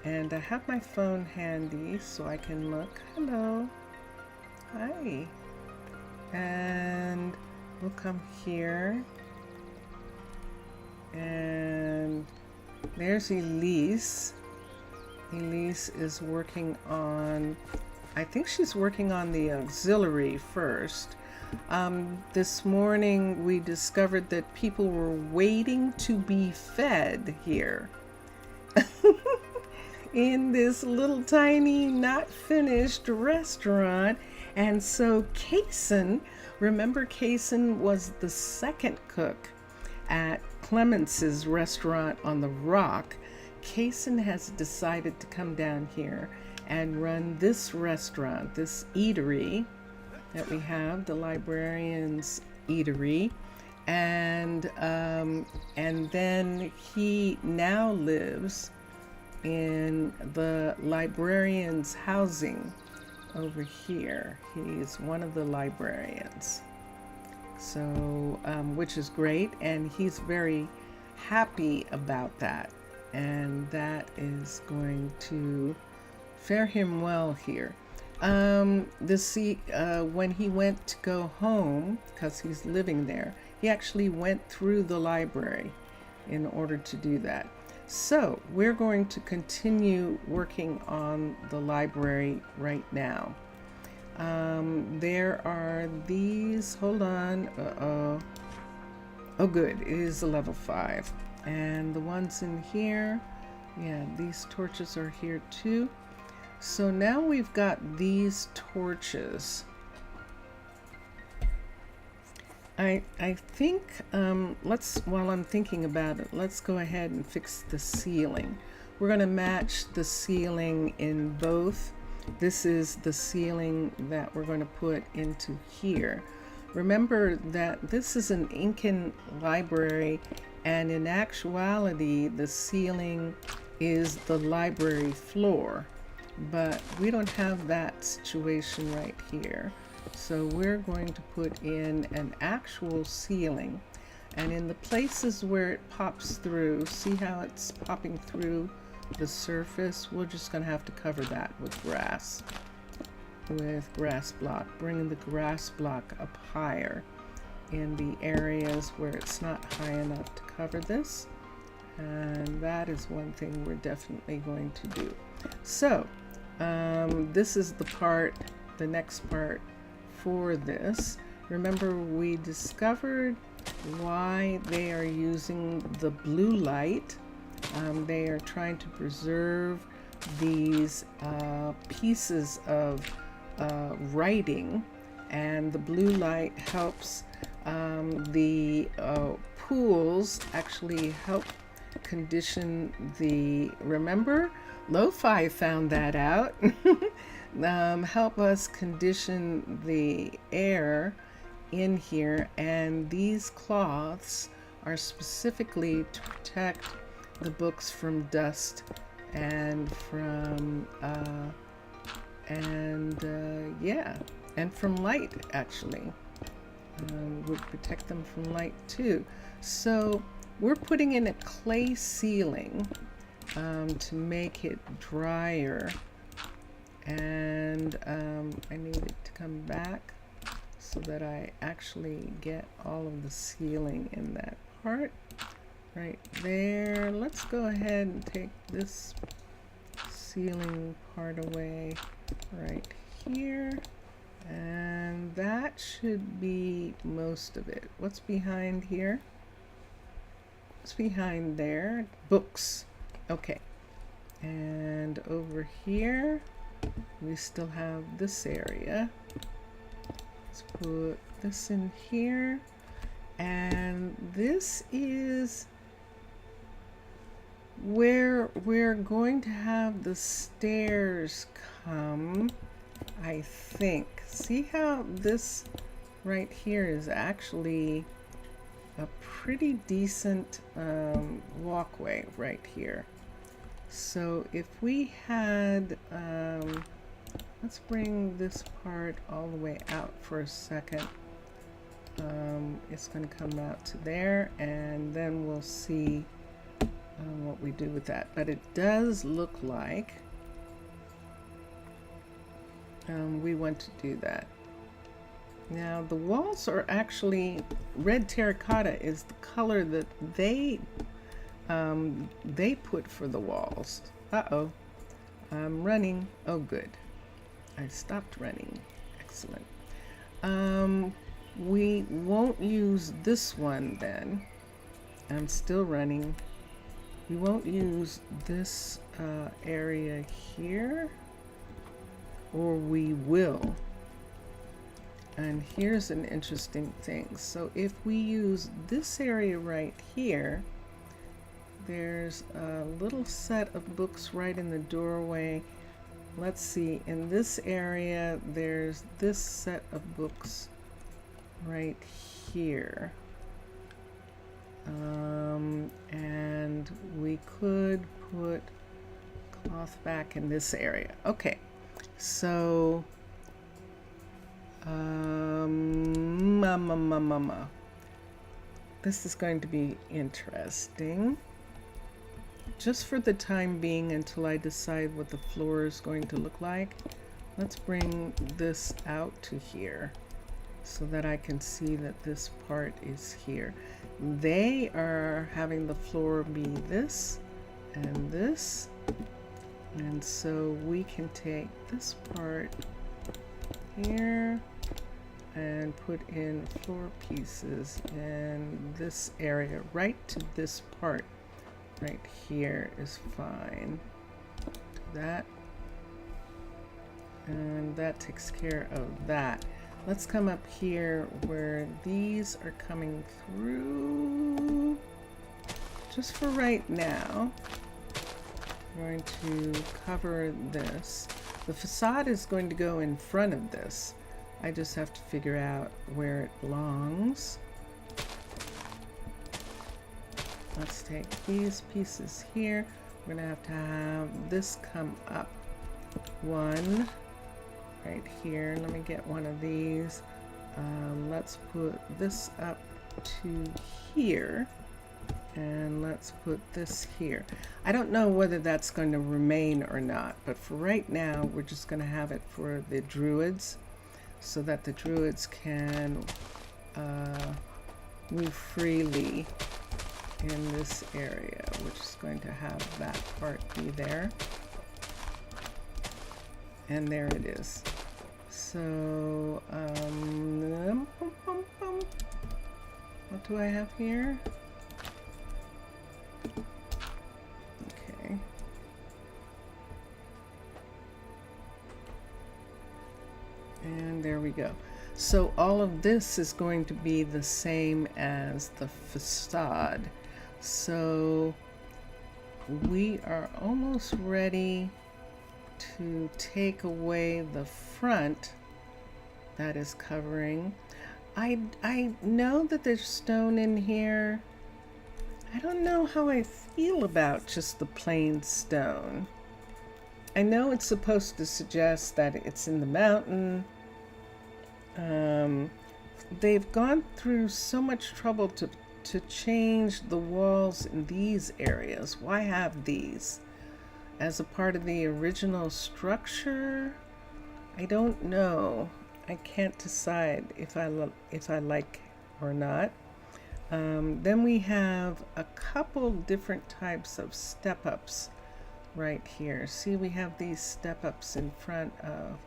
And I have my phone handy so I can look. Hello. Hi. And we'll come here. And there's Elise. Elise is working on, I think she's working on the auxiliary first. This morning we discovered that people were waiting to be fed here. In this little tiny, not finished restaurant. And so Kaysen, remember Kaysen was the second cook at Clemens's restaurant on the Rock. Kaysen has decided to come down here and run this restaurant, this eatery that we have, the Librarian's Eatery. And then he now lives in the librarian's housing over here. He's one of the librarians. So, which is great, and he's very happy about that. And that is going to fare him well here. When he went to go home, because he's living there, he actually went through the library in order to do that. So we're going to continue working on the library right now. There are these, hold on, oh good, it is a level 5. And the ones in here, yeah, these torches are here too. So now we've got these torches. I think, while I'm thinking about it, let's go ahead and fix the ceiling. We're going to match the ceiling in both. This is the ceiling that we're going to put into here. Remember that this is an Incan library, and in actuality, the ceiling is the library floor. But we don't have that situation right here. So we're going to put in an actual ceiling, and in the places where it pops through, see how it's popping through the surface? We're just going to have to cover that with grass block, bringing the grass block up higher in the areas where it's not high enough to cover this. And that is one thing we're definitely going to do. So this is the next part for this. Remember, we discovered why they are using the blue light. They are trying to preserve these pieces of writing, and the blue light helps the pools actually help condition remember, Lo-Fi found that out. Help us condition the air in here, and these cloths are specifically to protect the books from dust and from from light. Actually, would protect them from light too. So we're putting in a clay ceiling to make it drier. And I need it to come back so that I actually get all of the ceiling in that part right there. Let's go ahead and take this ceiling part away right here, and that should be most of it. What's behind here? What's behind there? Books. Okay. And over here we still have this area. Let's put this in here, and this is where we're going to have the stairs come, I think. See how this right here is actually a pretty decent walkway right here. So if we had, let's bring this part all the way out for a second. It's going to come out to there, and then we'll see what we do with that. But it does look like we want to do that. Now the walls are actually red terracotta is the color that they put for the walls. Uh-oh, I'm running. Oh good, I stopped running. Excellent. We won't use this one then. I'm still running. We won't use this area here, or we will. And here's an interesting thing. So if we use this area right here, there's a little set of books right in the doorway. Let's see, in this area, there's this set of books right here. And we could put cloth back in this area. Okay, so this is going to be interesting. Just for the time being, until I decide what the floor is going to look like, let's bring this out to here so that I can see that this part is here. They are having the floor be this and this, and so we can take this part here and put in floor pieces in this area. Right to this part right here is fine. That, and that takes care of that. Let's come up here where these are coming through. Just for right now, I'm going to cover this. The facade is going to go in front of this. I just have to figure out where it belongs. Let's take these pieces here. We're gonna have to have this come up one right here. Let me get one of these. Let's put this up to here, and let's put this here. I don't know whether that's going to remain or not, but for right now we're just going to have it for the druids, so that the druids can move freely in this area, which is going to have that part be there. And there it is. So, what do I have here? Okay. And there we go. So all of this is going to be the same as the facade. So we are almost ready to take away the front that is covering. I know that there's stone in here. I don't know how I feel about just the plain stone. I know it's supposed to suggest that it's in the mountain. They've gone through so much trouble to change the walls in these areas. Why have these as a part of the original structure? I don't know. I can't decide if I like or not. Then we have a couple different types of step-ups right here. See, we have these step-ups in front of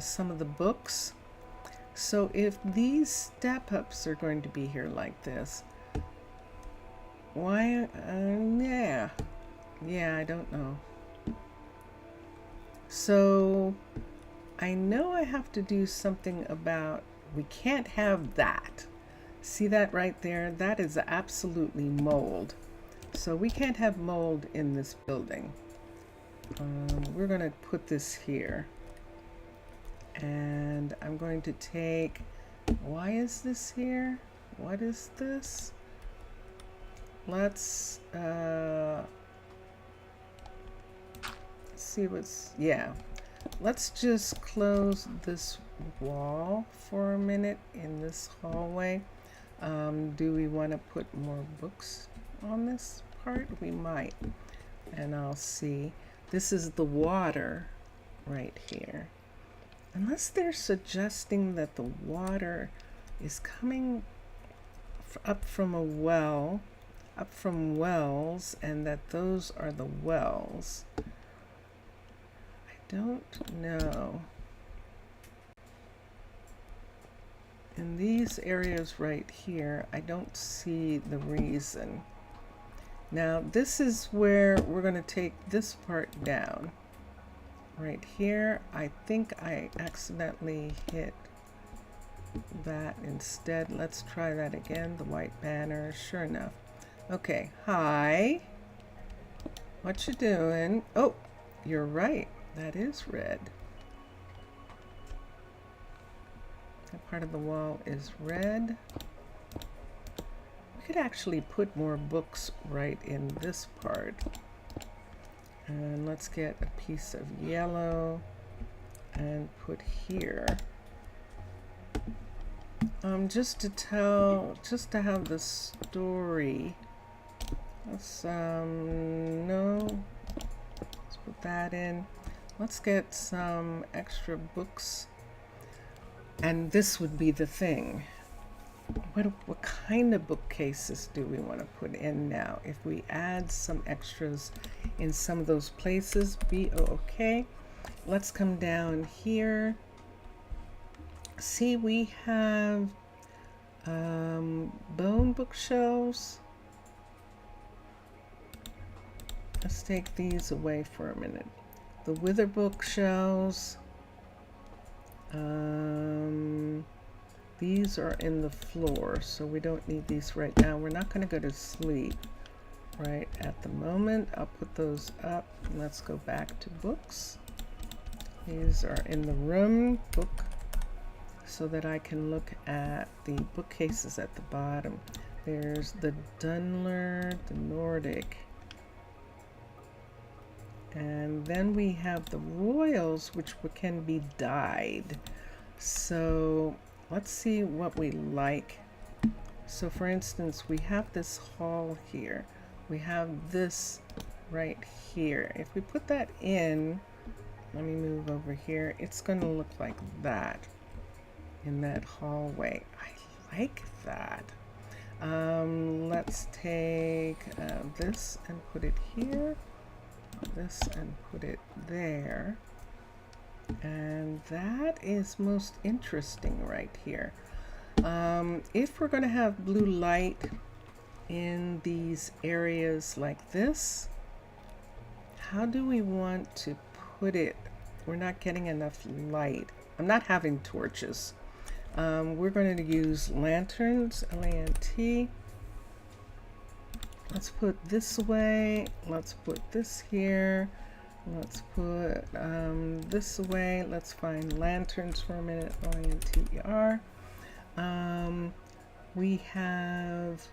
some of the books. So if these step-ups are going to be here like this, why? Yeah, I don't know. So I know I have to do something about, we can't have that. See that right there? That is absolutely mold. So we can't have mold in this building. We're going to put this here. And I'm going to take, why is this here? What is this? Let's see what's, yeah. Let's just close this wall for a minute in this hallway. Do we want to put more books on this part? We might. And I'll see. This is the water right here. Unless they're suggesting that the water is coming up from a well, up from wells, and that those are the wells. I don't know. In these areas right here, I don't see the reason. Now, this is where we're going to take this part down. Right here, I think I accidentally hit that instead. Let's try that again, the white banner, sure enough. Okay, hi. What you doing? Oh, you're right, that is red. That part of the wall is red. We could actually put more books right in this part. And let's get a piece of yellow and put here. Just to have the story. Let's no. Let's put that in. Let's get some extra books. And this would be the thing. What kind of bookcases do we want to put in now? If we add some extras in some of those places, okay. Let's come down here. See, we have bone bookshelves. Let's take these away for a minute. The wither bookshelves. These are in the floor, so we don't need these right now. We're not going to go to sleep right at the moment. I'll put those up. Let's go back to books. These are in the room book so that I can look at the bookcases at the bottom. There's the Dunler, the Nordic. And then we have the Royals, which can be dyed. So let's see what we like. So for instance, we have this hall here. We have this right here. If we put that in, let me move over here. It's going to look like that in that hallway. I like that. Let's take this and put it here. This and put it there. And that is most interesting right here. If we're going to have blue light in these areas like this, how do we want to put it? We're not getting enough light. I'm not having torches. We're going to use lanterns, L-A-N-T. Let's put this away. Let's put this here. Let's put this away. Let's find lanterns for a minute. L-A-N-T-E-R. We have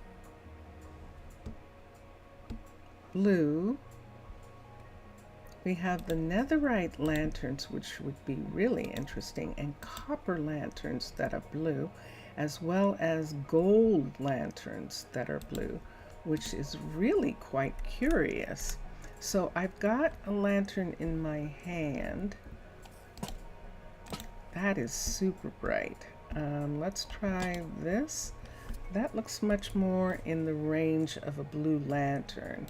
blue. We have the netherite lanterns, which would be really interesting, and copper lanterns that are blue, as well as gold lanterns that are blue, which is really quite curious. So I've got a lantern in my hand That is super bright. Let's try this. That looks much more in the range of a blue lantern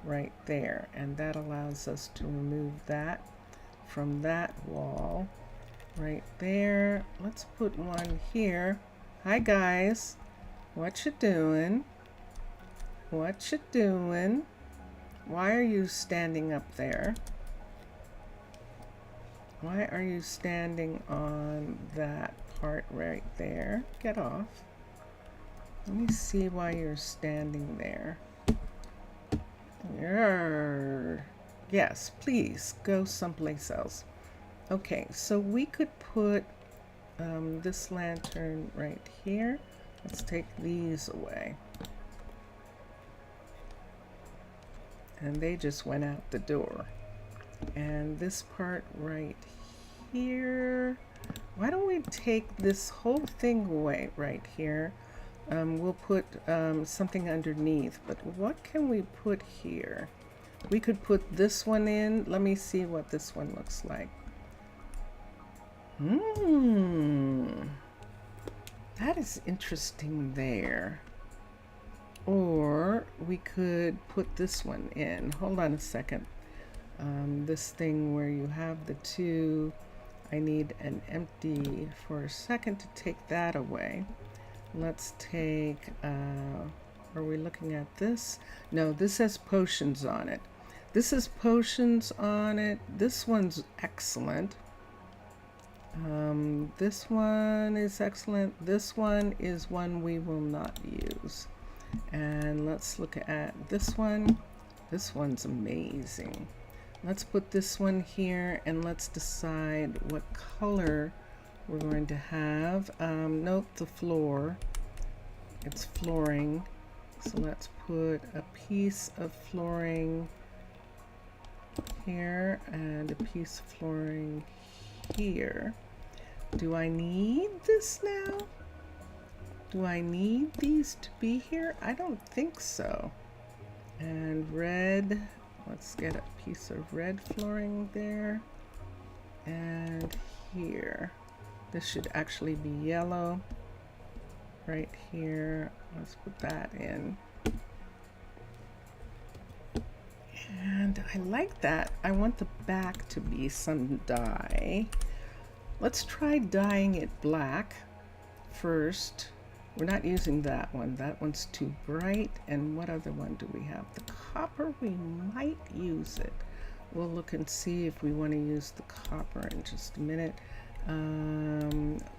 right there. And that allows us to remove that from that wall right there. Let's put one here. Hi guys, what you doing? What you doing? Why are you standing up there? Why are you standing on that part right there? Get off. Let me see why you're standing there. Yes, please go someplace else. Okay, so we could put this lantern right here. Let's take these away. And they just went out the door. And this part right here, why don't we take this whole thing away right here? We'll put something underneath, but what can we put here? We could put this one in. Let me see what this one looks like. That is interesting there. Or we could put this one in. Hold on a second. This thing where you have the two, I need an empty for a second to take that away. Let's take, are we looking at this? No, this has potions on it. This has potions on it. This one's excellent. This one is excellent. This one is one we will not use. And let's look at this one. This one's amazing. Let's put this one here and let's decide what color we're going to have. Note the floor. It's flooring. So let's put a piece of flooring here and a piece of flooring here. Do I need this now? Do I need these to be here? I don't think so. And red, let's get a piece of red flooring there. And here. This should actually be yellow. Right here. Let's put that in. And I like that. I want the back to be some dye. Let's try dyeing it black first. We're not using that one. That one's too bright. And what other one do we have? The copper, we might use it. We'll look and see if we want to use the copper in just a minute.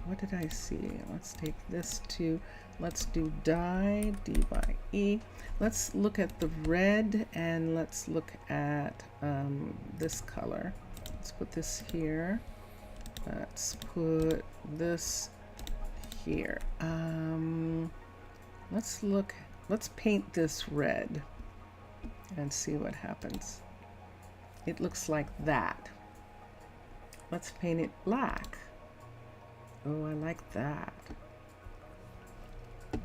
What did I see? Let's take this too. Let's do dye, D by E. Let's look at the red and let's look at this color. Let's put this here. Let's put this here. Let's paint this red and see what happens. It looks like that. Let's paint it black. Oh, I like that.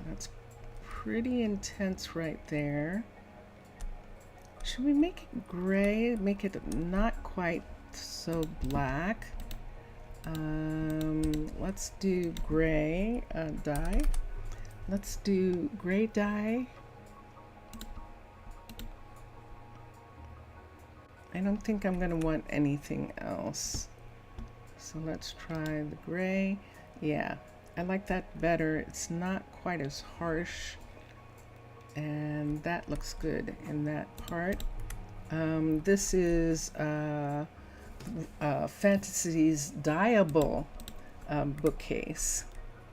That's pretty intense right there. Should we make it gray? Make it not quite so black. Let's do gray dye. Let's do gray dye. I don't think I'm going to want anything else. So let's try the gray. Yeah, I like that better. It's not quite as harsh. And that looks good in that part. This is Fantasy's dyeable bookcase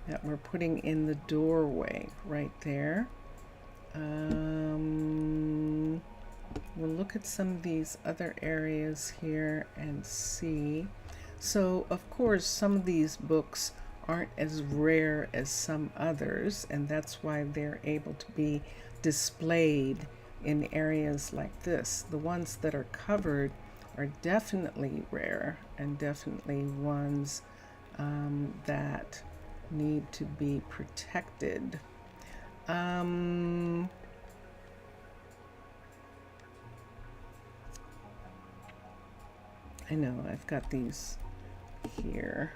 that we're putting in the doorway right there. We'll look at some of these other areas here and see. So, of course, some of these books aren't as rare as some others, and that's why they're able to be displayed in areas like this. The ones that are covered are definitely rare and definitely ones that need to be protected. I know I've got these here.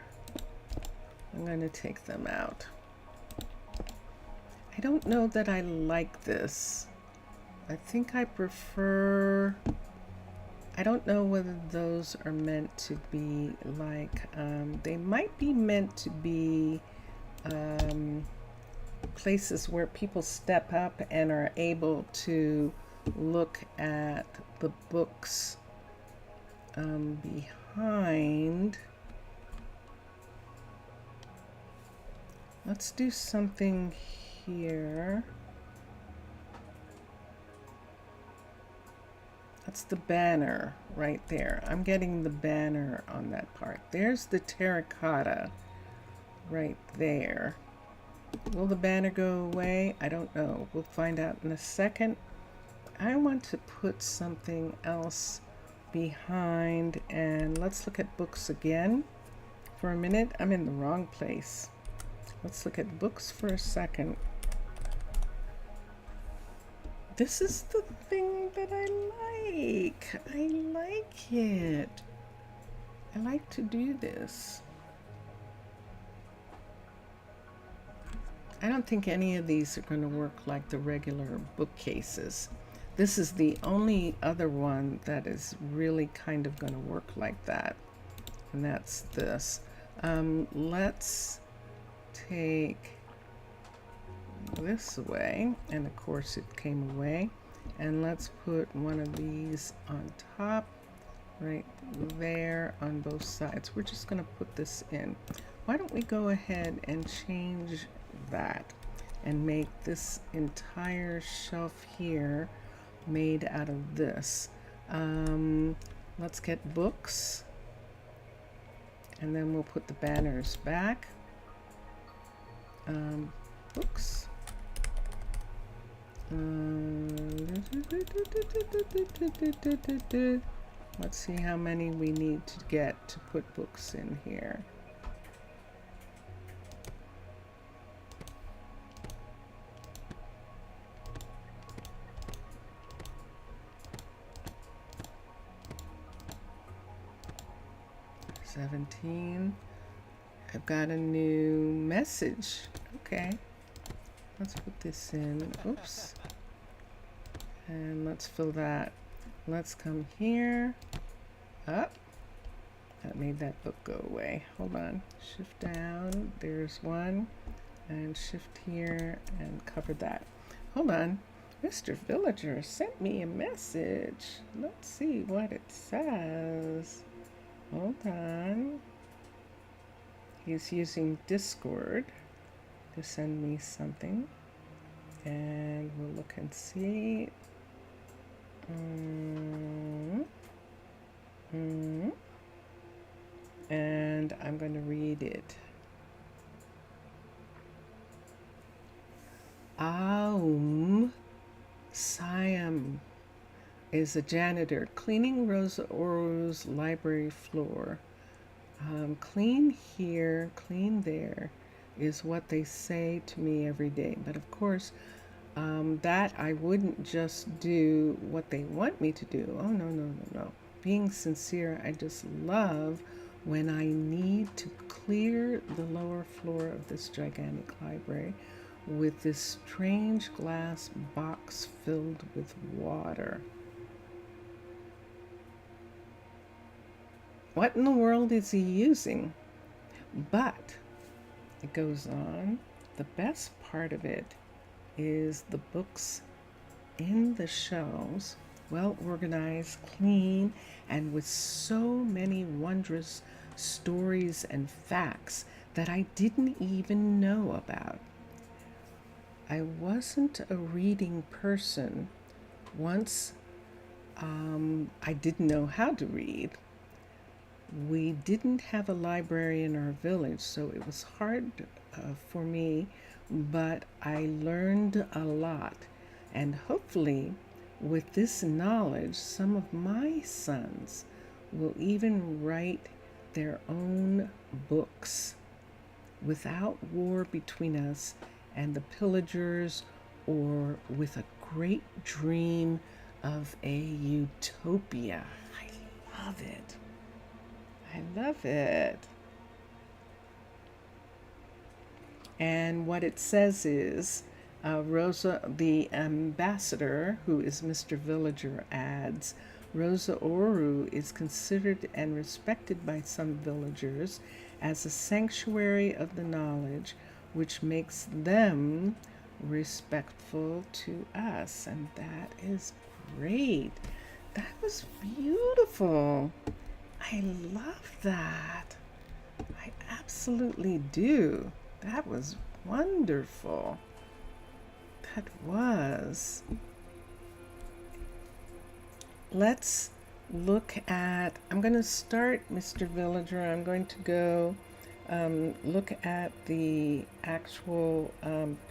I'm going to take them out. I don't know that I like this. I think I prefer, I don't know whether those are meant to be like, they might be meant to be places where people step up and are able to look at the books behind. Let's do something here. That's the banner right there. I'm getting the banner on that part. There's the terracotta right there. Will the banner go away? I don't know. We'll find out in a second. I want to put something else behind, and let's look at books again for a minute. I'm in the wrong place. Let's look at books for a second. This is the thing that I like. I like it. I like to do this. I don't think any of these are going to work like the regular bookcases. This is the only other one that is really kind of going to work like that. And that's this. Let's take this away, and of course it came away, and let's put one of these on top right there on both sides. We're just going to put this in. Why don't we go ahead and change that and make this entire shelf here made out of this. Let's get books, and then we'll put the banners back. Books. Let's see how many we need to get to put books in here. $17. I've got a new message. Okay. Let's put this in. Oops. And let's fill that. Let's come here. Up. That made that book go away. Hold on. Shift down. There's one. And shift here and cover that. Hold on. Mr. Villager sent me a message. Let's see what it says. Hold on. He's using Discord to send me something, and we'll look and see. And I'm going to read it. Siam is a janitor cleaning Rosa Ouro's library floor. Clean here, clean there is what they say to me every day. But of course, that I wouldn't just do what they want me to do. Oh, no, no, no, no. Being sincere, I just love when I need to clear the lower floor of this gigantic library with this strange glass box filled with water. What in the world is he using? But it goes on. The best part of it is the books in the shelves, well organized, clean, and with so many wondrous stories and facts that I didn't even know about. I wasn't a reading person. Once I didn't know how to read. We didn't have a library in our village, so it was hard for me, but I learned a lot. And hopefully, with this knowledge, some of my sons will even write their own books without war between us and the pillagers, or with a great dream of a utopia. I love it. I love it. And what it says is, Rosa, the ambassador, who is Mr. Villager, adds, Rosa Ouro is considered and respected by some villagers as a sanctuary of the knowledge, which makes them respectful to us. And that is great. That was beautiful. I love that. I absolutely do. That was wonderful. That was. Let's look at, I'm going to start, Mr. Villager. I'm going to go look at the actual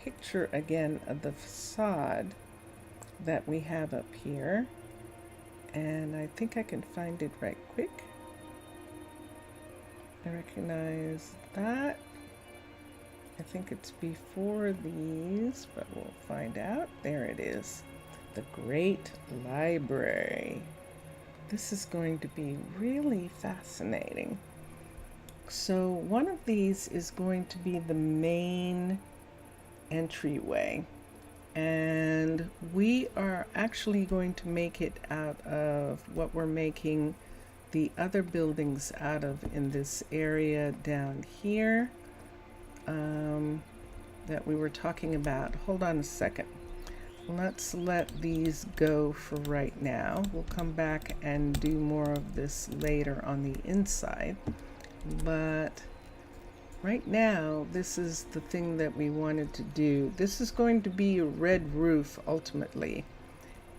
picture again of the facade that we have up here. And I think I can find it right quick. I recognize that. I think it's before these, but we'll find out. There it is. The Great Library. This is going to be really fascinating. So one of these is going to be the main entryway. And we are actually going to make it out of what we're making the other buildings out of in this area down here that we were talking about. Hold on a second. Let's let these go for right now. We'll come back and do more of this later on the inside. But right now, this is the thing that we wanted to do. This is going to be a red roof ultimately.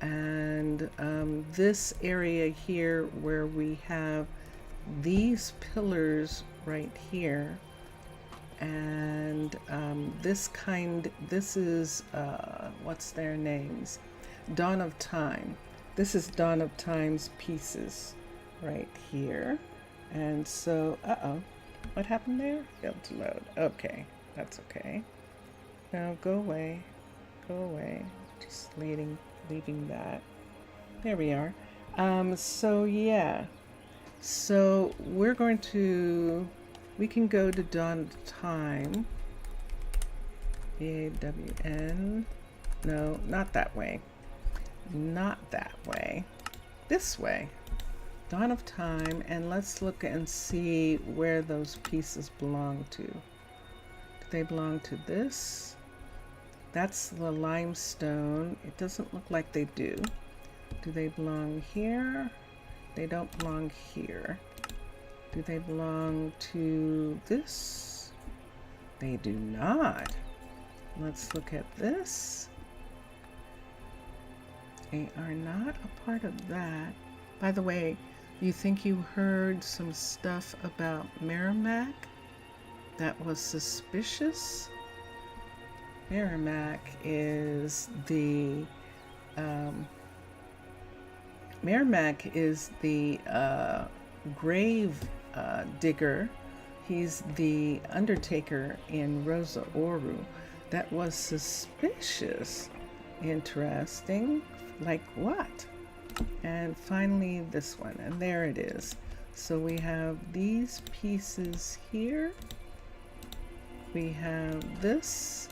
And this area here where we have these pillars right here, and this is, what's their names? Dawn of Time. This is Dawn of Time's pieces right here. And so, what happened there? Failed to load. Okay, that's okay. Now go away, just leaving that. There we are. So yeah, so we can go to Dawn of Time. AWN. No, not that way. This way. Dawn of Time, and let's look and see where those pieces belong to. Do they belong to this? That's the limestone. It doesn't look like they do. Do they belong here? They don't belong here. Do they belong to this? They do not. Let's look at this. They are not a part of that. By the way, you think you heard some stuff about Merrimack that was suspicious? Merrimack is the grave digger. He's the undertaker in Rosa Ouro. That was suspicious. Interesting. Like what? And finally this one, and there it is. So we have these pieces here. We have this.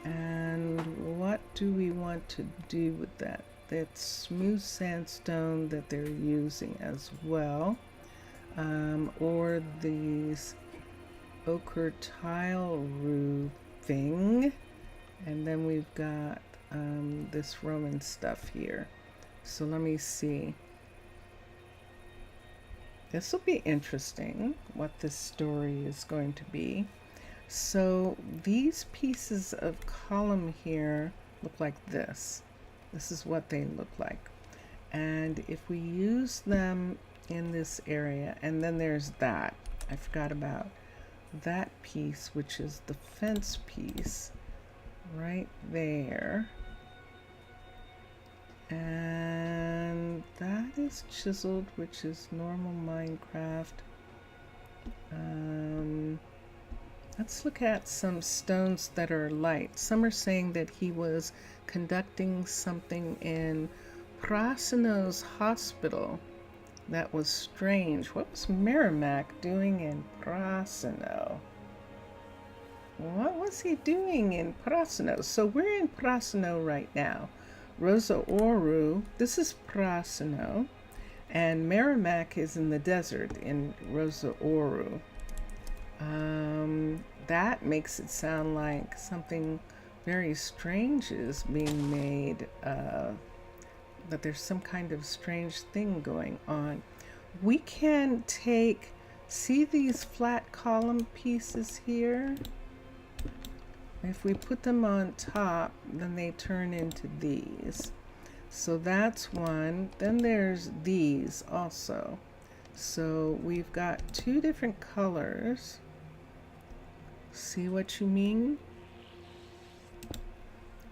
And what do we want to do with that? That smooth sandstone that they're using as well. Or these ochre tile roofing. And then we've got this Roman stuff here. So let me see. This will be interesting, what this story is going to be. So these pieces of column here look like this. This is what they look like. And if we use them in this area, and then there's that. I forgot about that piece, which is the fence piece right there. And that is chiseled, which is normal Minecraft. Let's look at some stones that are light. Some are saying that he was conducting something in Prasino's hospital. That was strange. What was Merrimack doing in Prasino? What was he doing in Prasino? So we're in Prasino right now. Rosa Ouro, this is Prasino, and Merrimack is in the desert in Rosa Ouro. That makes it sound like something very strange is being made, that there's some kind of strange thing going on. We can take, see these flat column pieces here? If we put them on top, then they turn into these. So that's one. Then there's these also. So we've got two different colors. See what you mean?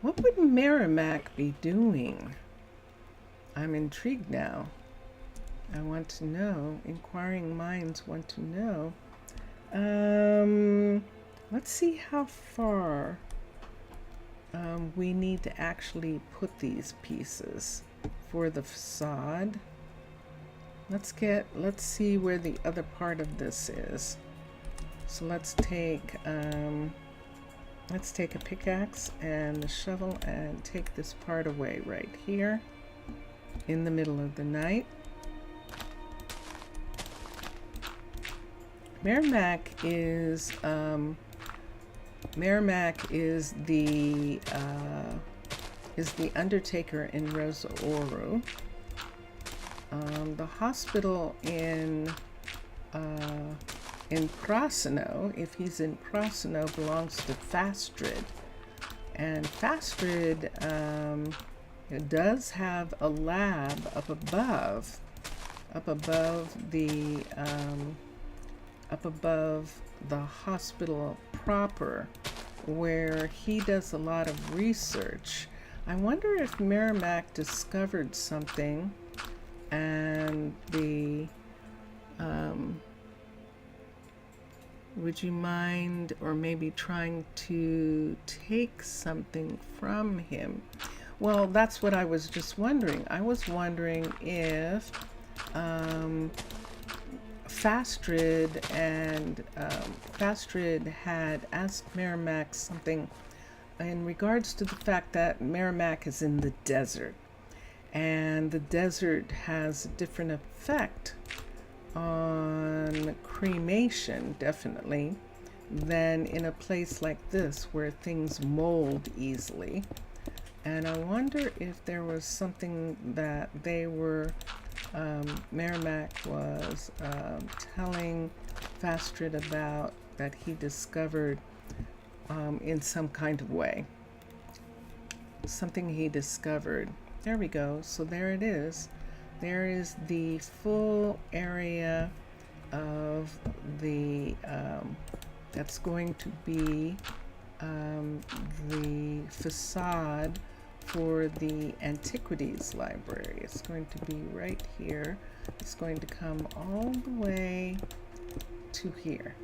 What would Merrimack be doing? I'm intrigued now. I want to know. Inquiring minds want to know. Let's see how far we need to actually put these pieces for the facade. Let's see where the other part of this is. So let's take a pickaxe and the shovel and take this part away right here in the middle of the night. Merrimack is the undertaker in Rosa Ouro. The hospital in Prasino, if he's in Prasino, belongs to Fastrid. And Fastrid does have a lab up above the hospital proper, where he does a lot of research. I wonder if Merrimack discovered something and would you mind, or maybe trying to take something from him? Well, that's what I was just wondering. I was wondering if Fastrid had asked Merrimack something in regards to the fact that Merrimack is in the desert, and the desert has a different effect on cremation, definitely, than in a place like this where things mold easily. And I wonder if there was something that they were, Merrimack was telling Fastrid about, that he discovered in some kind of way. Something he discovered. There we go. So there it is. There is the full area of the, that's going to be the facade for the Antiquities Library. It's going to be right here. It's going to come all the way to here.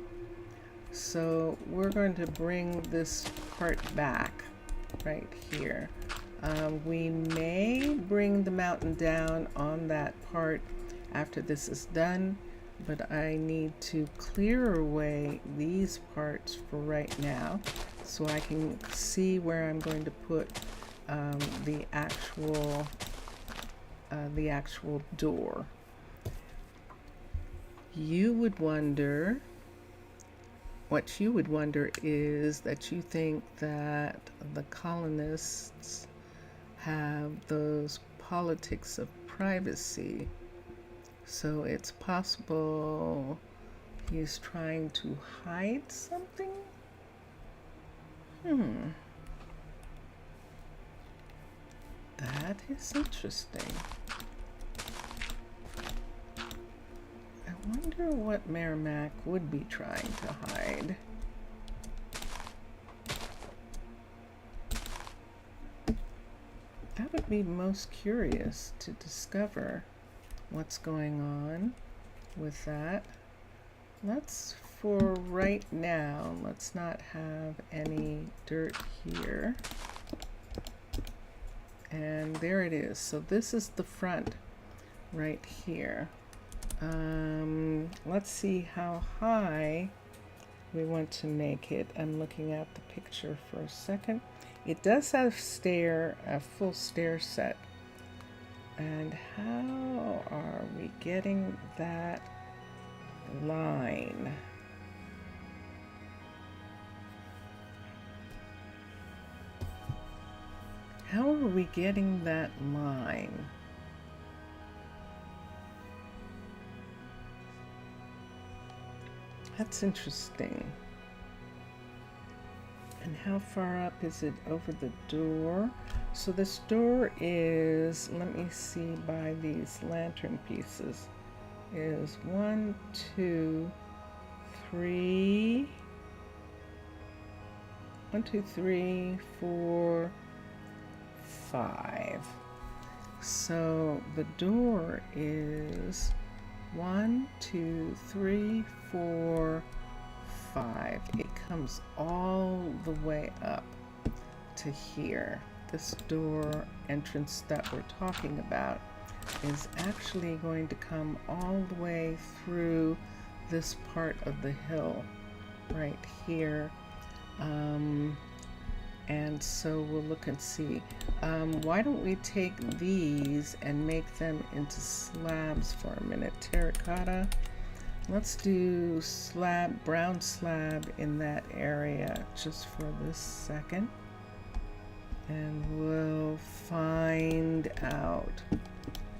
So we're going to bring this part back right here. We may bring the mountain down on that part after this is done, but I need to clear away these parts for right now so I can see where I'm going to put the actual door. What you would wonder is that you think that the colonists have those politics of privacy. So it's possible he's trying to hide something? That is interesting. I wonder what Merrimack would be trying to hide. That would be most curious to discover what's going on with that. Let's, for right now, let's not have any dirt here. And there it is. So this is the front right here. Let's see how high we want to make it. I'm looking at the picture for a second. It does have a full stair set. And how are we getting that line? How are we getting that line? That's interesting. And how far up is it over the door? So this door is, let me see by these lantern pieces, is 1, 2, 3, 1, 2, 3, 4, 5. So the door is 1, 2, 3, 4, 5. It comes all the way up to here. This door entrance that we're talking about is actually going to come all the way through this part of the hill right here. And so we'll look and see. Why don't we take these and make them into slabs for a minute? Terracotta. Let's do brown slab in that area just for this second. And we'll find out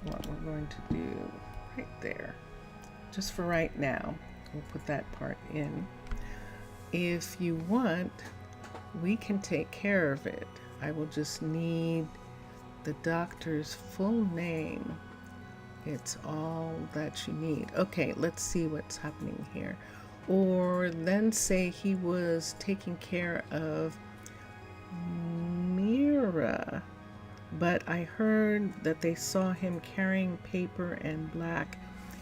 what we're going to do right there. Just for right now, we'll put that part in. If you want, we can take care of it. I will just need the doctor's full name. It's all that you need. Okay, let's see what's happening here. Or then say he was taking care of Mira, but I heard that they saw him carrying paper and black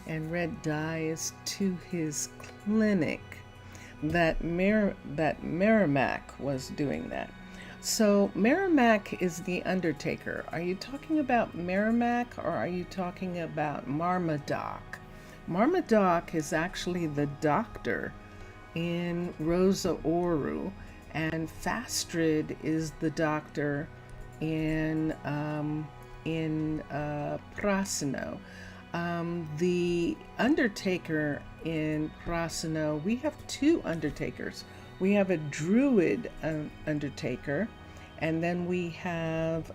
and red dyes to his clinic. That Merrimack was doing that. So Merrimack is the undertaker. Are you talking about Merrimack or are you talking about Marmaduke? Marmaduke is actually the doctor in Rosa Ouro, and Fastrid is the doctor in Prasino. The undertaker in Prasino, we have two undertakers. We have a druid undertaker, and then we have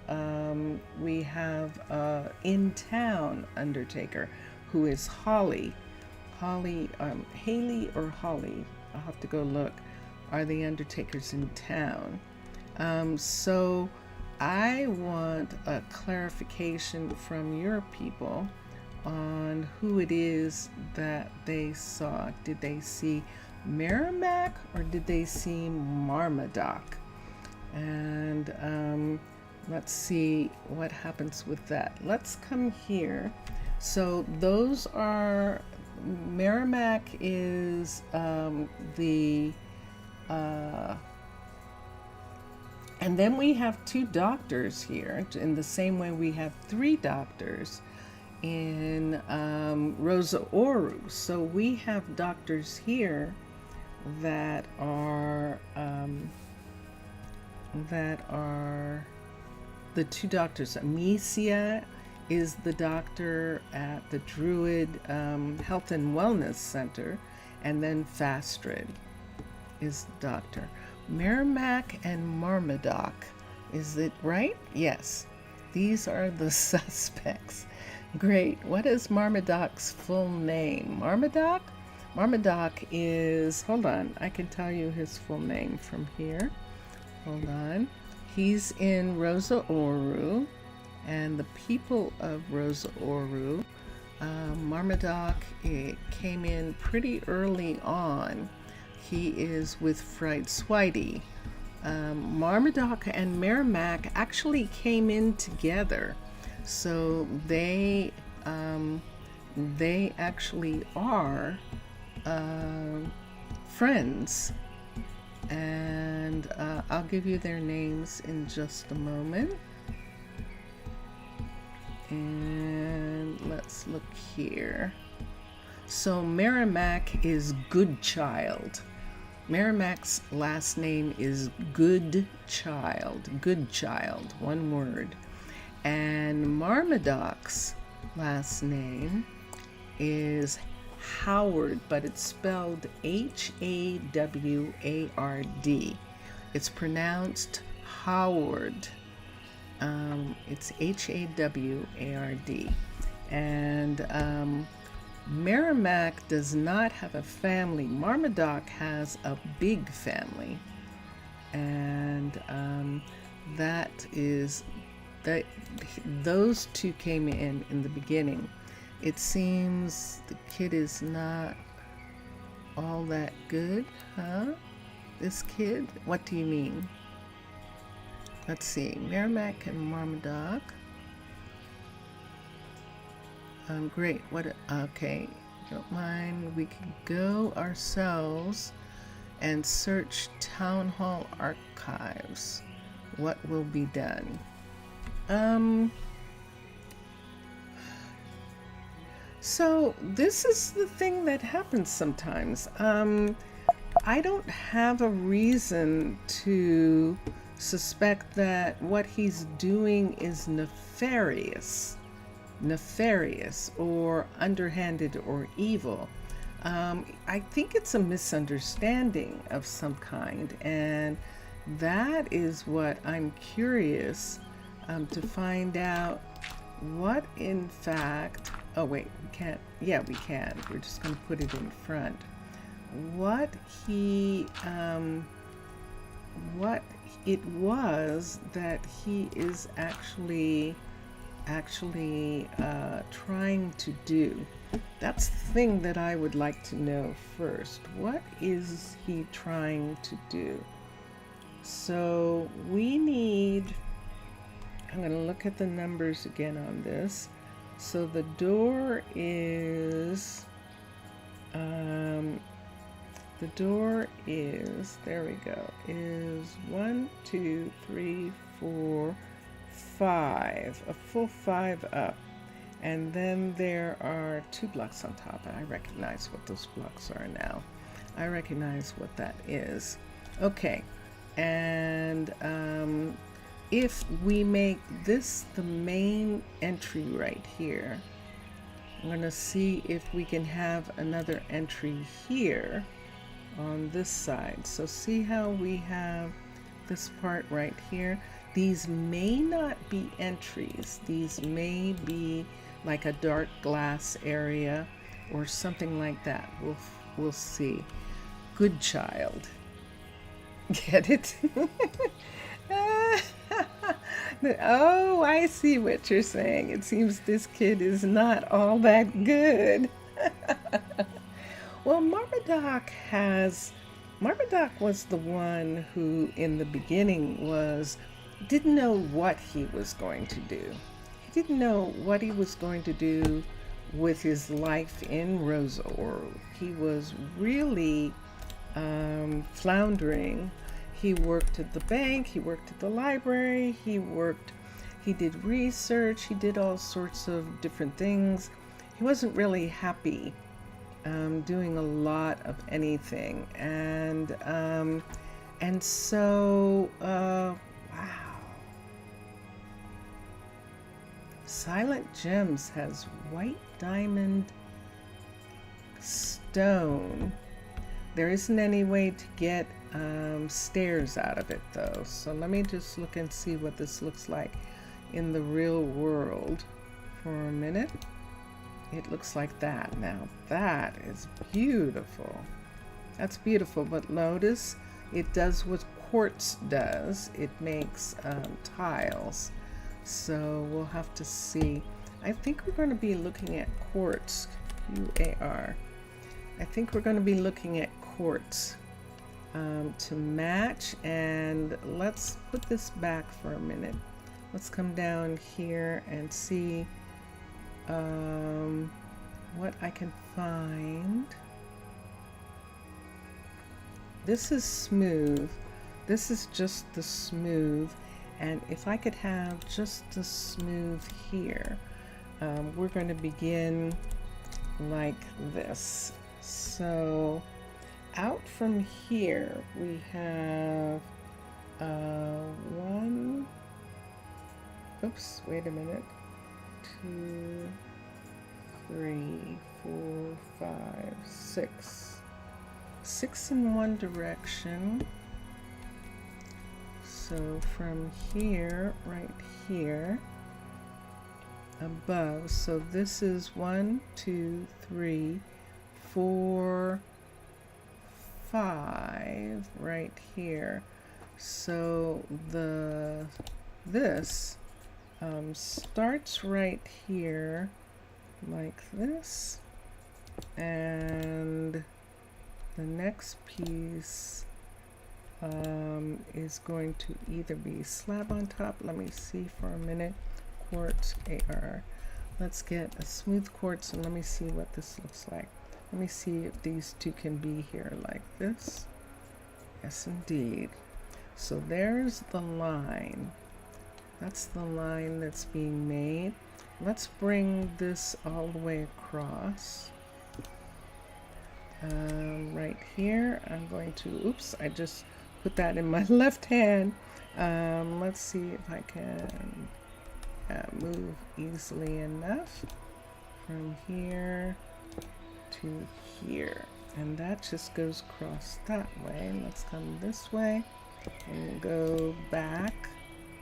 in-town undertaker who is Haley, Haley or Holly. I'll have to go look. Are the undertakers in town? So I want a clarification from your people on who it is that they saw. Did they see Merrimack or did they see Marmaduke? And let's see what happens with that. Let's come here. So those are, Merrimack is and then we have two doctors here, in the same way we have three doctors in Rosa Ouro. So we have doctors here that are the two doctors. Amicia is the doctor at the Druid Health and Wellness Center, and then Fastrid is the doctor. Merrimack and Marmaduke, is it right? Yes, these are the suspects. Great. What is Marmaduke's full name? Marmaduke? Marmaduke is, hold on, I can tell you his full name from here. Hold on. He's in Rosa Ouro, and the people of Rosa Ouro, Marmaduke, it came in pretty early on. He is with Fried Switey. Marmaduke and Merrimack actually came in together. So they actually are friends, and I'll give you their names in just a moment. And let's look here. So Merrimack is good child. Merrimack's last name is Goodchild, one word. And Marmaduke's last name is Howard, but it's spelled Haward. It's pronounced Howard. It's Haward. And Merrimack does not have a family. Marmaduke has a big family. And those two came in the beginning. It seems the kid is not all that good, huh? This kid? What do you mean? Let's see. Merrimack and Marmaduke. Great. Okay. Don't mind. We can go ourselves and search Town Hall archives. What will be done? So this is the thing that happens sometimes. I don't have a reason to suspect that what he's doing is nefarious or underhanded or evil. I think it's a misunderstanding of some kind, and that is what I'm curious to find out what in fact, oh wait, we can't, yeah we can, we're just going to put it in front. What it was that he is actually trying to do. That's the thing that I would like to know first. What is he trying to do? So we need, I'm going to look at the numbers again on this. So the door is, there we go, is 1, 2, 3, 4, 5, a full 5 up. And then there are 2 blocks on top. I recognize what those blocks are now. I recognize what that is. Okay, and if we make this the main entry right here, I'm going to see if we can have another entry here on this side. So see how we have this part right here? These may not be entries. These may be like a dark glass area or something like that. We'll see. Goodchild. Get it? Oh, I see what you're saying. It seems this kid is not all that good. Well, Marmaduke was the one who in the beginning didn't know what he was going to do. He didn't know what he was going to do with his life in Rosa Ouro. He was really floundering. He worked at the bank, he worked at the library, he did research, he did all sorts of different things. He wasn't really happy doing a lot of anything. And so, wow. Silent Gems has white diamond stone. There isn't any way to get stairs out of it though. So let me just look and see what this looks like in the real world for a minute. It looks like that. Now that is beautiful. That's beautiful, but notice it does what quartz does. It makes tiles. So we'll have to see. I think we're going to be looking at quartz. QAR. I think we're going to be looking at quartz to match. And let's put this back for a minute. Let's come down here and see what I can find. This is smooth. This is just the smooth. And if I could have just the smooth here, we're going to begin like this. So out from here, we have one, oops, wait a minute, 2, 3, 4, 5, 6. 6 in one direction. So from here, right here, above, so this is 1, 2, 3, 4, 5 right here. So this starts right here like this, and the next piece is going to either be slab on top. Let me see for a minute. Quartz AR. Let's get a smooth quartz and let me see what this looks like. Let me see if these two can be here like this. Yes, indeed. So there's the line. That's the line that's being made. Let's bring this all the way across. Right here, I'm going to, oops, I just put that in my left hand. Let's see if I can move easily enough from here to here. And that just goes across that way. Let's come this way and go back.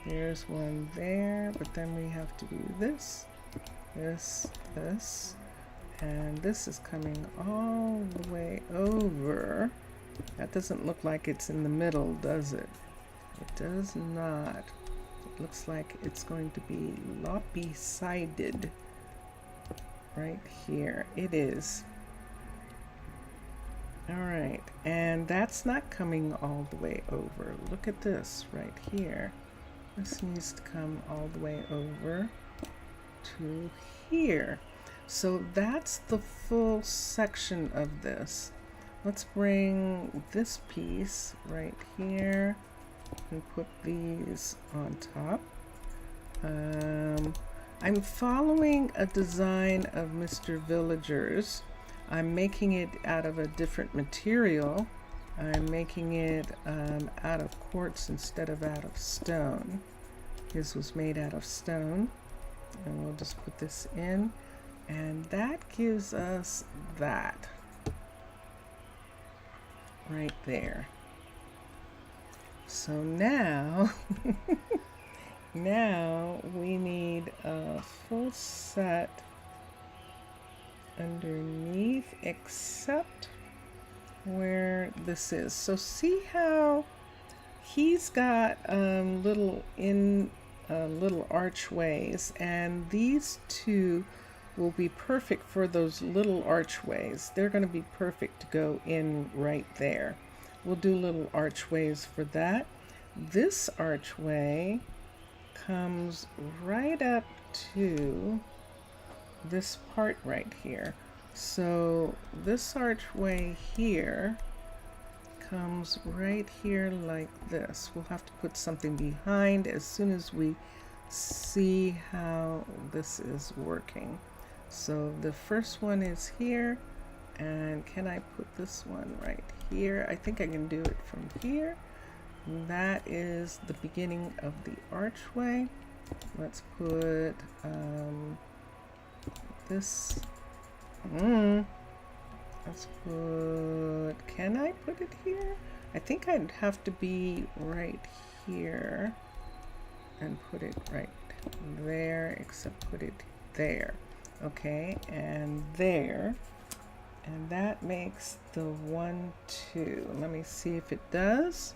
There's one there, but then we have to do this, this, this, and this is coming all the way over. That doesn't look like it's in the middle, does it? It does not. It looks like it's going to be lopsided right here. It is. All right, and that's not coming all the way over. Look at this right here. This needs to come all the way over to here. So that's the full section of this. Let's bring this piece right here and put these on top. I'm following a design of Mr. Villager's. I'm making it out of a different material. I'm making it out of quartz instead of out of stone. His was made out of stone. And we'll just put this in. And that gives us that right there. So now, now we need a full set underneath, except where this is. So see how he's got little archways, and these two will be perfect for those little archways. They're going to be perfect to go in right there. We'll do little archways for that. This archway comes right up to this part right here. So this archway here comes right here like this. We'll have to put something behind as soon as we see how this is working. So the first one is here, and can I put this one right here? I think I can do it from here. That is the beginning of the archway. Let's put this. Let's put, can I put it here? I think I'd have to be right here and put it right there, except put it there. Okay, and there. And that makes the 1, 2. Let me see if it does.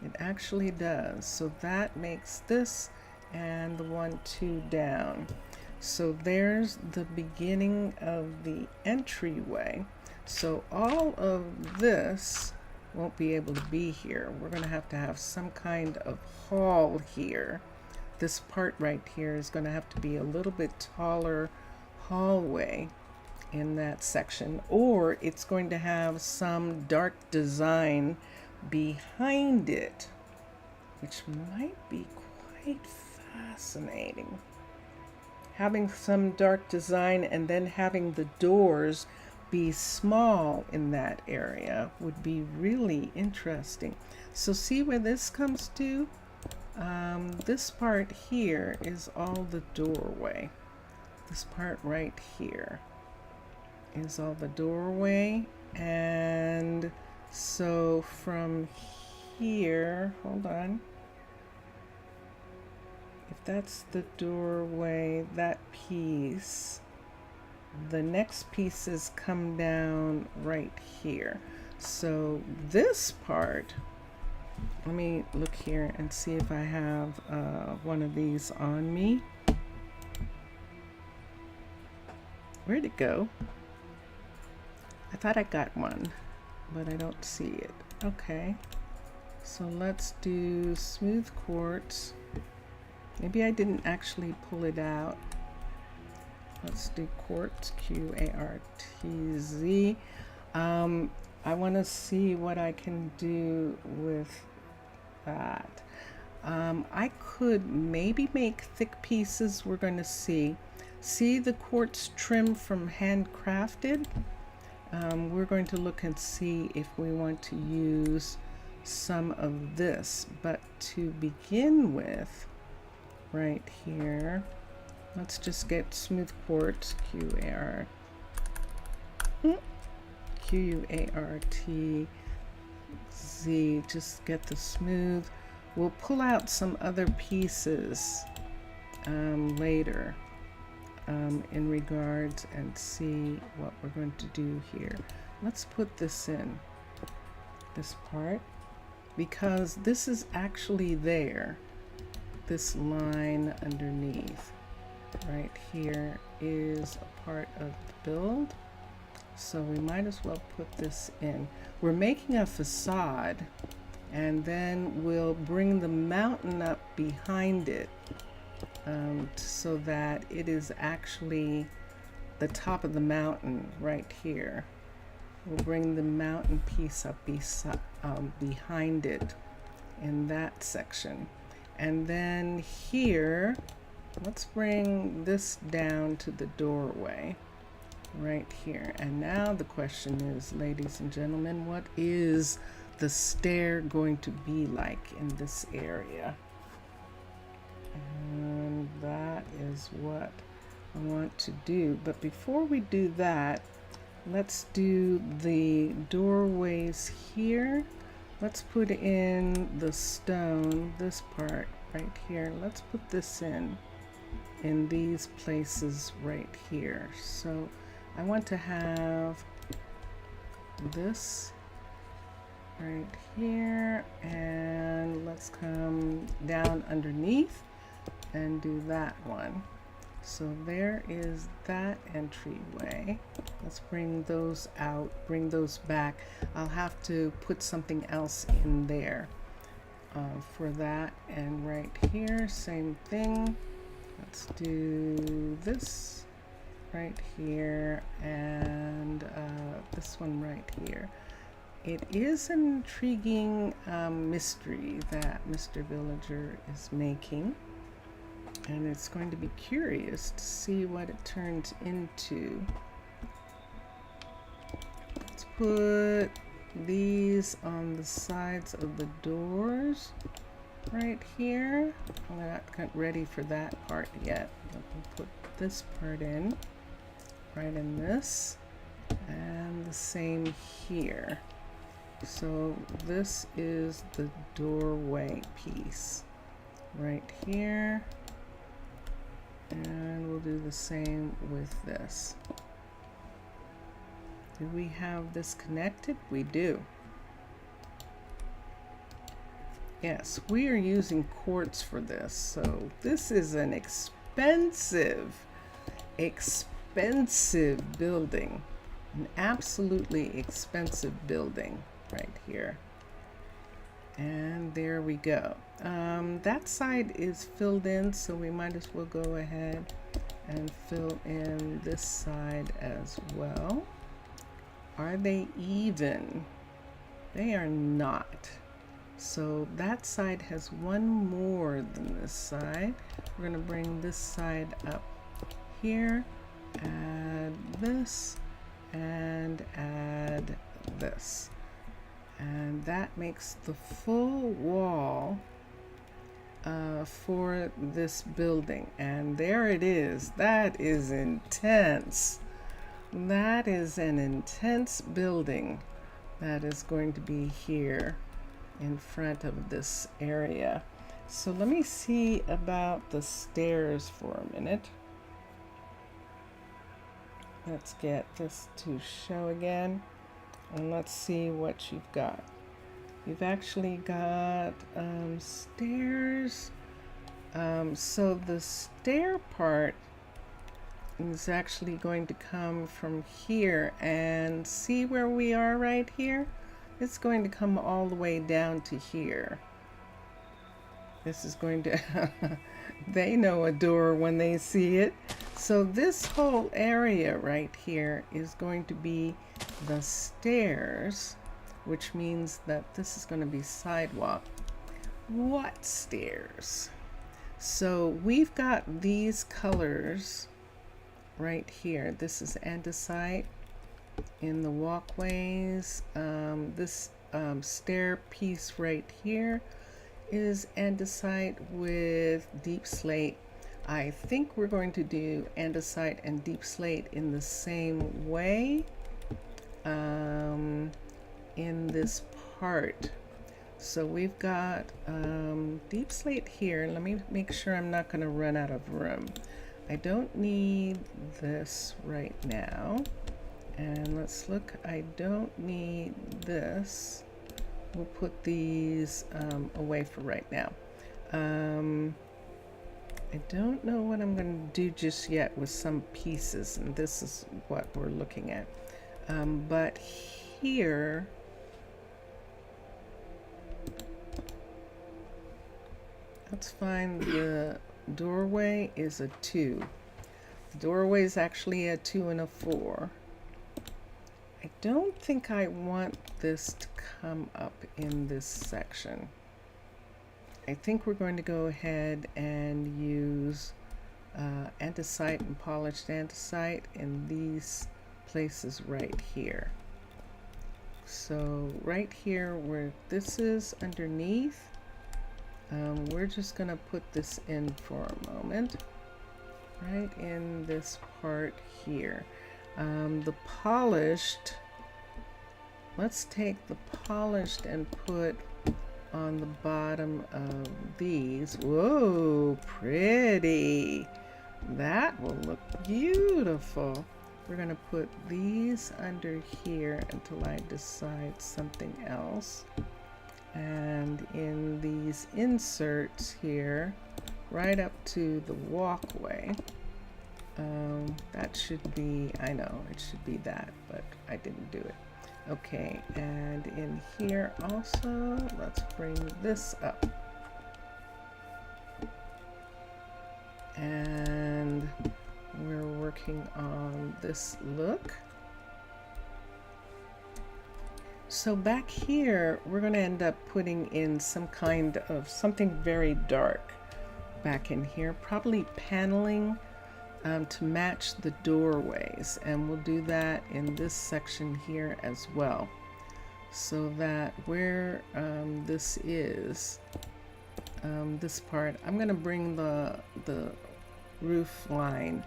It actually does. So that makes this and the 1, 2 down. So there's the beginning of the entryway. So all of this won't be able to be here. We're going to have some kind of hall here. This part right here is going to have to be a little bit taller hallway in that section, or it's going to have some dark design behind it, which might be quite fascinating. Having some dark design and then having the doors be small in that area would be really interesting. So see where this comes to? This part here is all the doorway. This part right here is all the doorway. And so from here, hold on. If that's the doorway, that piece, the next pieces come down right here. So this part, let me look here and see if I have one of these on me. Where'd it go? I thought I got one, but I don't see it. Okay, so let's do smooth quartz. Maybe I didn't actually pull it out. Let's do quartz, Q-A-R-T-Z. I want to see what I can do with that. I could maybe make thick pieces. We're going to see. See the quartz trim from Handcrafted? We're going to look and see if we want to use some of this. But to begin with, right here, let's just get smooth quartz, Q-U-A-R-T-Z, just get the smooth. We'll pull out some other pieces later in regards and see what we're going to do here. Let's put this in, this part, because this is actually there. This line underneath right here is a part of the build, so we might as well put this in. We're making a facade, and then we'll bring the mountain up behind it so that it is actually the top of the mountain right here. We'll bring the mountain piece up behind it in that section. And then here, let's bring this down to the doorway right here. And now the question is, ladies and gentlemen, what is the stair going to be like in this area? And that is what I want to do. But before we do that, let's do the doorways here. Let's put in the stone, this part right here. Let's put this in these places right here. So I want to have this right here, and let's come down underneath and do that one. So there is that entryway. Let's bring those out, bring those back. I'll have to put something else in there for that. And right here, same thing. Let's do this right here and this one right here. It is an intriguing mystery that Mr. Villager is making. And it's going to be curious to see what it turns into. Let's put these on the sides of the doors right here. I'm not ready for that part yet. Let me put this part in, right in this, and the same here. So this is the doorway piece right here. And we'll do the same with this. Do we have this connected? We do. Yes, we are using quartz for this. So this is an expensive building. An absolutely expensive building right here. And there we go. That side is filled in, so we might as well go ahead and fill in this side as well. Are they even? They are not. So that side has one more than this side. We're going to bring this side up here, add this, and add this. And that makes the full wall for this building. And there it is. That is intense. That is an intense building that is going to be here in front of this area. So let me see about the stairs for a minute. Let's get this to show again, and let's see what you've got. You've actually got stairs. So the stair part is actually going to come from here, and see where we are right here? It's going to come all the way down to here. This is going to, they know a door when they see it. So this whole area right here is going to be the stairs, which means that this is going to be sidewalk. What stairs? So we've got these colors right here. This is andesite in the walkways. This stair piece right here is andesite with deep slate. I think we're going to do andesite and deep slate in the same way in this part. So we've got deep slate here. Let me make sure I'm not going to run out of room. I don't need this right now. And let's look, I don't need this. We'll put these away for right now. I don't know what I'm going to do just yet with some pieces, and this is what we're looking at. But here, let's find the doorway is a 2. The doorway is actually a 2 and a 4. I don't think I want this to come up in this section. I think we're going to go ahead and use andesite and polished andesite in these places right here. So right here where this is underneath, we're just going to put this in for a moment, right in this part here. The polished, let's take the polished and put on the bottom of these. Whoa, pretty. That will look beautiful. We're going to put these under here until I decide something else. And in these inserts here, right up to the walkway, that should be, I know it should be that, but I didn't do it. Okay, and in here also, let's bring this up. And we're working on this look. So back here, we're going to end up putting in some kind of something very dark back in here, probably paneling to match the doorways, and we'll do that in this section here as well, so that where this is, this part, I'm going to bring the roof line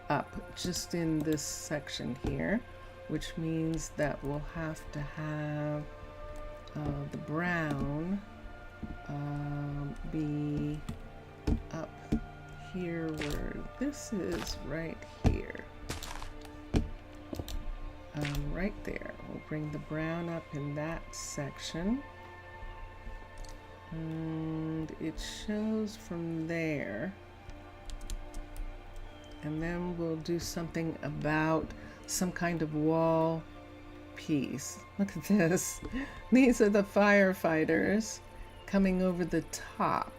up just in this section here, which means that we'll have to have the brown be up here where this is right here. Right there. We'll bring the brown up in that section. And it shows from there. And then we'll do something about some kind of wall piece. Look at this. These are the firefighters coming over the top,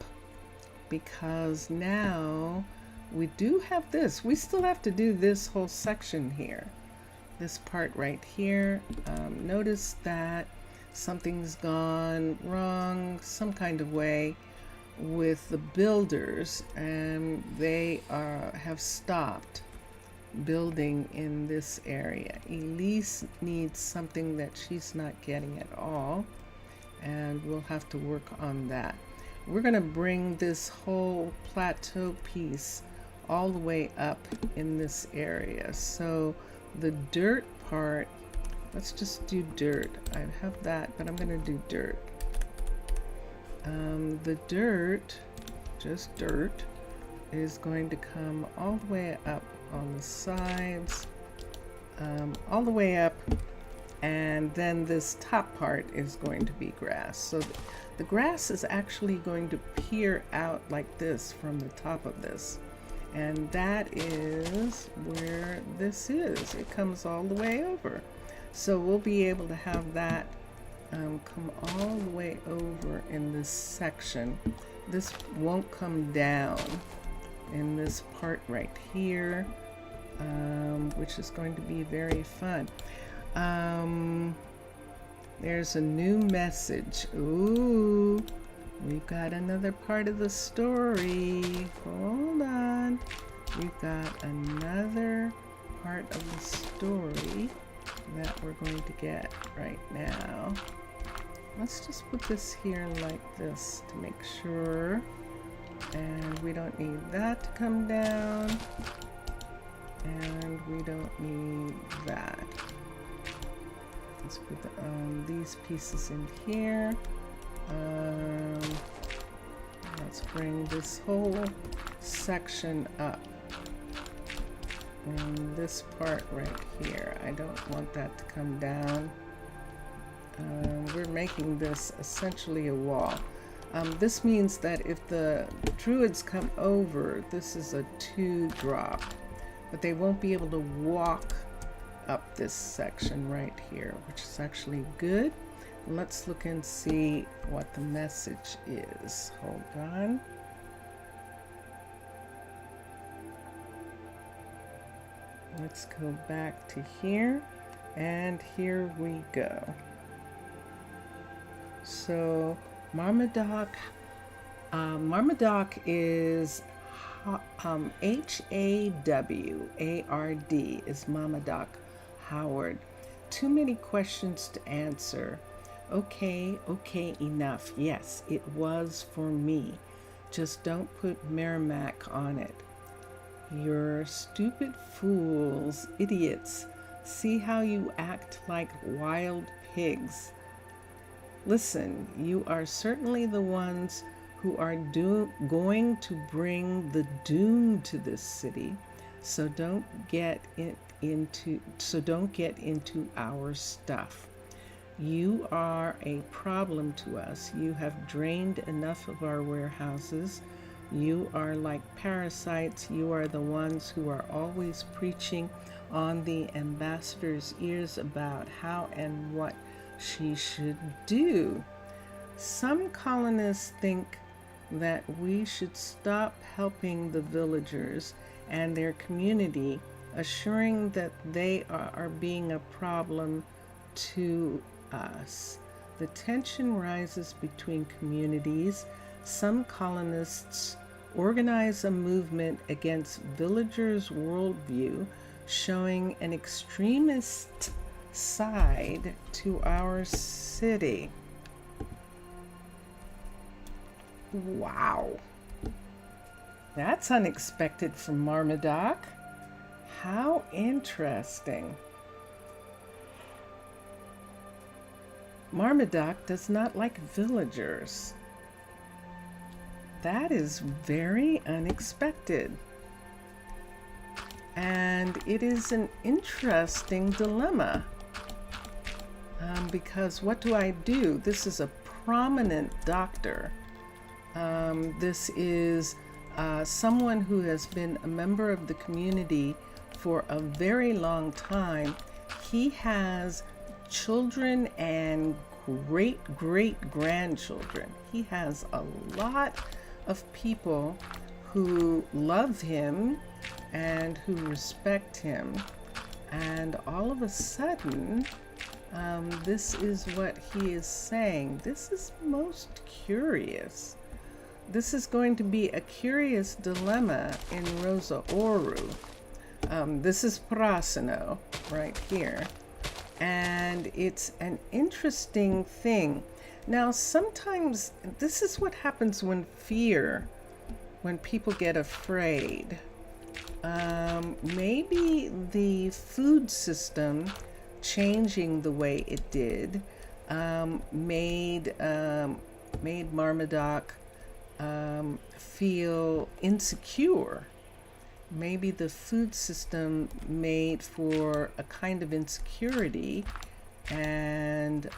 because now we do have this. We still have to do this whole section here. This part right here. Notice that something's gone wrong some kind of way with the builders, and they have stopped building in this area. Elise needs something that she's not getting at all, and we'll have to work on that. We're going to bring this whole plateau piece all the way up in this area. So the dirt part, let's just do dirt. I have that, but I'm going to do dirt. The dirt, just dirt, is going to come all the way up on the sides, all the way up, and then this top part is going to be grass. So the grass is actually going to peer out like this from the top of this, and that is where this is. It comes all the way over. So we'll be able to have that come all the way over in this section. This won't come down in this part right here, which is going to be very fun. There's a new message. Ooh, we've got another part of the story. Hold on. We've got another part of the story that we're going to get right now. Let's just put this here like this to make sure. And we don't need that to come down. And we don't need that. Let's put these pieces in here. Let's bring this whole section up. And this part right here, I don't want that to come down. We're making this essentially a wall. This means that if the druids come over, this is a 2 drop, but they won't be able to walk up this section right here, which is actually good. Let's look and see what the message is. Hold on. Let's go back to here, and here we go. So Marmaduke is Haward is Marmaduke Howard. Too many questions to answer. Okay, enough. Yes, it was for me. Just don't put Merrimack on it. You're stupid fools, idiots. See how you act like wild pigs. Listen, you are certainly the ones who are going to bring the doom to this city. So don't get into our stuff. You are a problem to us. You have drained enough of our warehouses. You are like parasites. You are the ones who are always preaching on the ambassador's ears about how and what she should do. Some colonists think that we should stop helping the villagers and their community, assuring that they are being a problem to us. The tension rises between communities. Some colonists organize a movement against villagers' worldview, showing an extremist side to our city. Wow. That's unexpected from Marmaduke. How interesting. Marmaduke does not like villagers. That is very unexpected. And it is an interesting dilemma. Because what do I do? This is a prominent doctor. This is someone who has been a member of the community for a very long time. He has children and great-great-grandchildren. He has a lot of people who love him and who respect him. And all of a sudden, this is what he is saying. This is most curious. This is going to be a curious dilemma in Rosa Ouro. This is Prasino right here. And it's an interesting thing. Now, sometimes this is what happens when people get afraid. Maybe the food system changing the way it did made Marmaduke feel insecure. Maybe the food system made for a kind of insecurity, and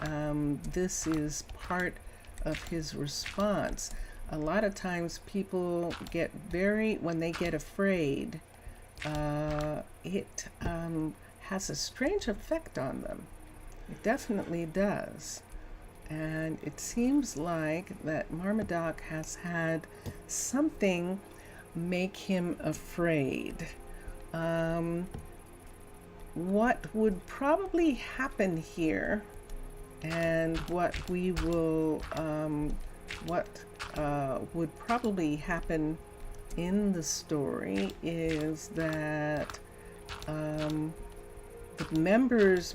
this is part of his response. A lot of times people when they get afraid, it has a strange effect on them. It definitely does. And it seems like that Marmaduke has had something make him afraid. What would probably happen here, and what would probably happen in the story is that the members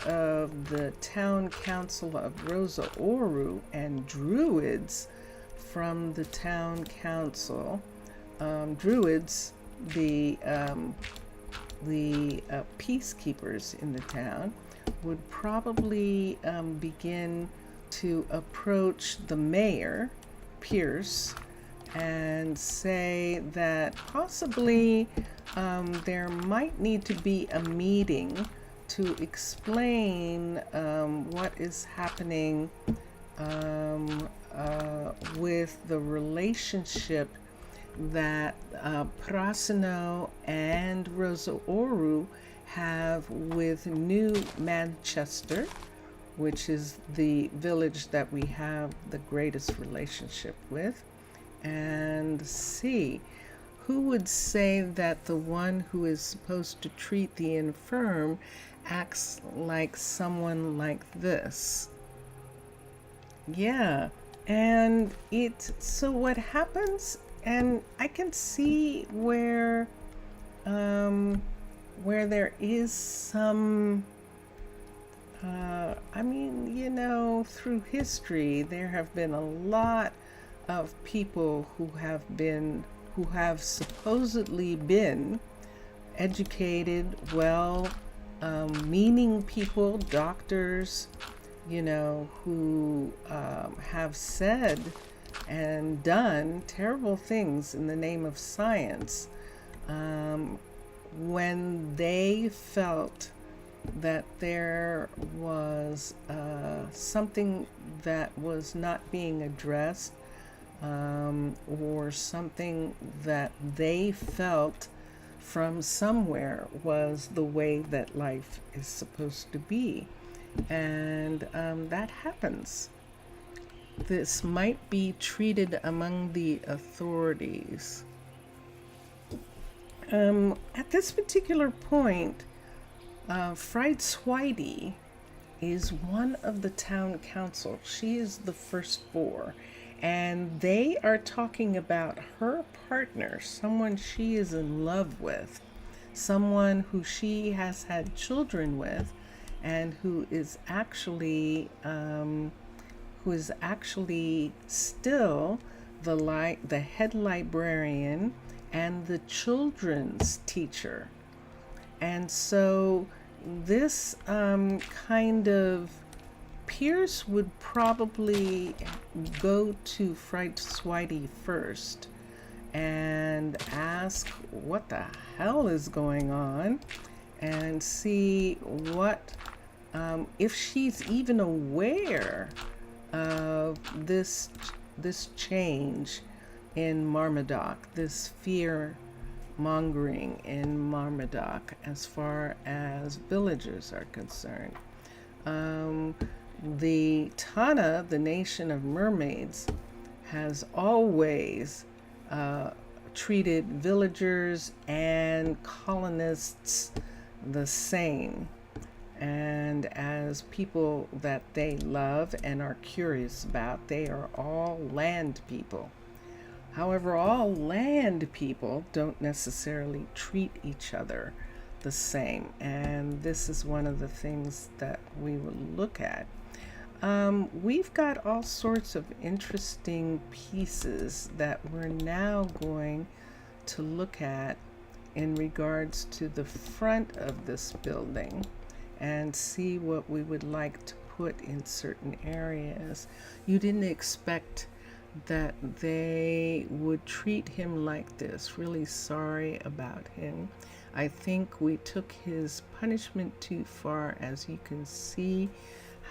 of the town council of Rosa Ouro and druids from the town council, druids, the peacekeepers in the town, would probably begin to approach the mayor, Pierce, and say that possibly there might need to be a meeting to explain what is happening with the relationship that Prasino and Rosa Ouro have with New Manchester, which is the village that we have the greatest relationship with, and see who would say that the one who is supposed to treat the infirm acts like someone like this. Yeah, and so what happens, and I can see where there is some through history there have been a lot of people who have supposedly been educated, meaning people, doctors, who have said and done terrible things in the name of science, when they felt that there was something that was not being addressed, or something that they felt from somewhere was the way that life is supposed to be. And that happens. This might be treated among the authorities. At this particular point, Fried Swidey is one of the town council. She is the first four, and they are talking about her partner, someone she is in love with, someone who she has had children with, and who is actually still the head librarian and the children's teacher. And so this kind of Pierce would probably go to Fright Swidey first and ask what the hell is going on, and see what if she's even aware of this change in Marmaduke, this fear mongering in Marmaduke as far as villagers are concerned. The Tana, the nation of mermaids, has always treated villagers and colonists the same, and as people that they love and are curious about. They are all land people. However, all land people don't necessarily treat each other the same, and this is one of the things that we will look at. We've got all sorts of interesting pieces that we're now going to look at in regards to the front of this building and see what we would like to put in certain areas. You didn't expect that they would treat him like this. Really sorry about him. I think we took his punishment too far, as you can see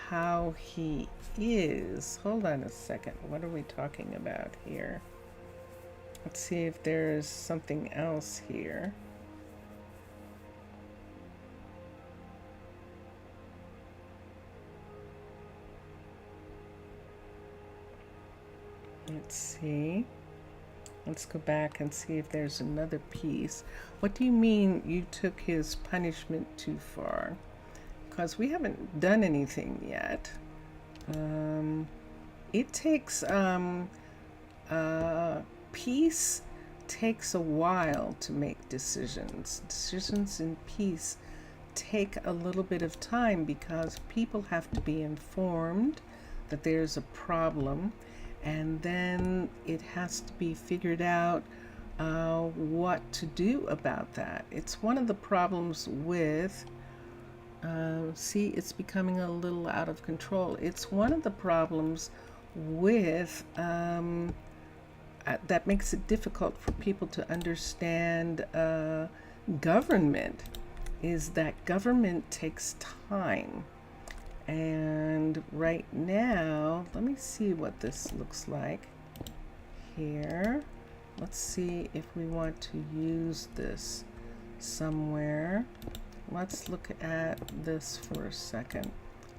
how he is. Hold on a second. What are we talking about here? Let's see if there's something else here. Let's see. Let's go back and see if there's another piece. What do you mean you took his punishment too far? Because we haven't done anything yet. It takes peace takes a while to make decisions. Decisions in peace take a little bit of time because people have to be informed that there's a problem, and then it has to be figured out what to do about that. It's one of the problems with, see, it's becoming a little out of control. It's one of the problems with that makes it difficult for people to understand government, is that government takes time. And right now, let me see what this looks like here. Let's see if we want to use this somewhere. Let's look at this for a second.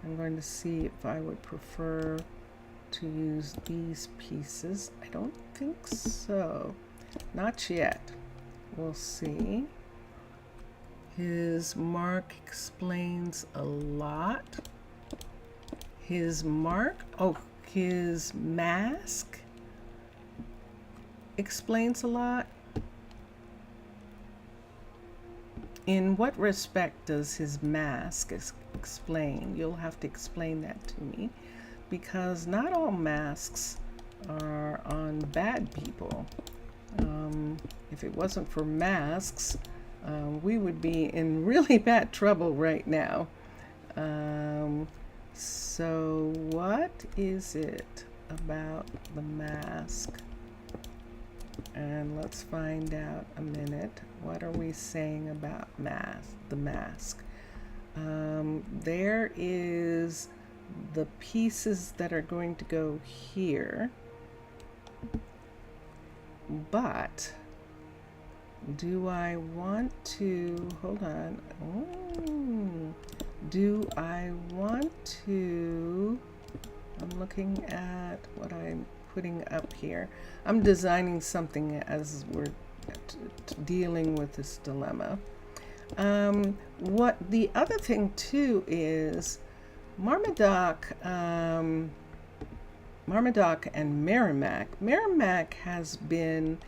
I'm going to see if I would prefer to use these pieces. I don't think so. Not yet. We'll see. His mark explains a lot. His mask explains a lot. In what respect does his mask explain? You'll have to explain that to me, because not all masks are on bad people. If it wasn't for masks, we would be in really bad trouble right now. So what is it about the mask? And let's find out a minute. What are we saying about the mask? There is the pieces that are going to go here. But do I want to, hold on. Do I want to, I'm looking at what I'm putting up here. I'm designing something as we're dealing with this dilemma. What the other thing too is Marmaduke and Merrimack. Merrimack has been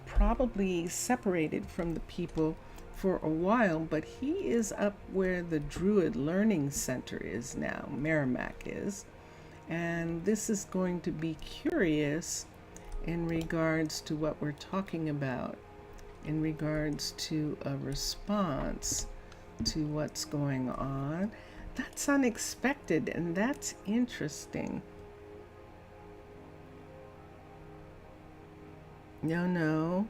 probably separated from the people for a while, but he is up where the Druid Learning Center is now. Merrimack is. And this is going to be curious in regards to what we're talking about, in regards to a response to what's going on. That's unexpected and that's interesting. No,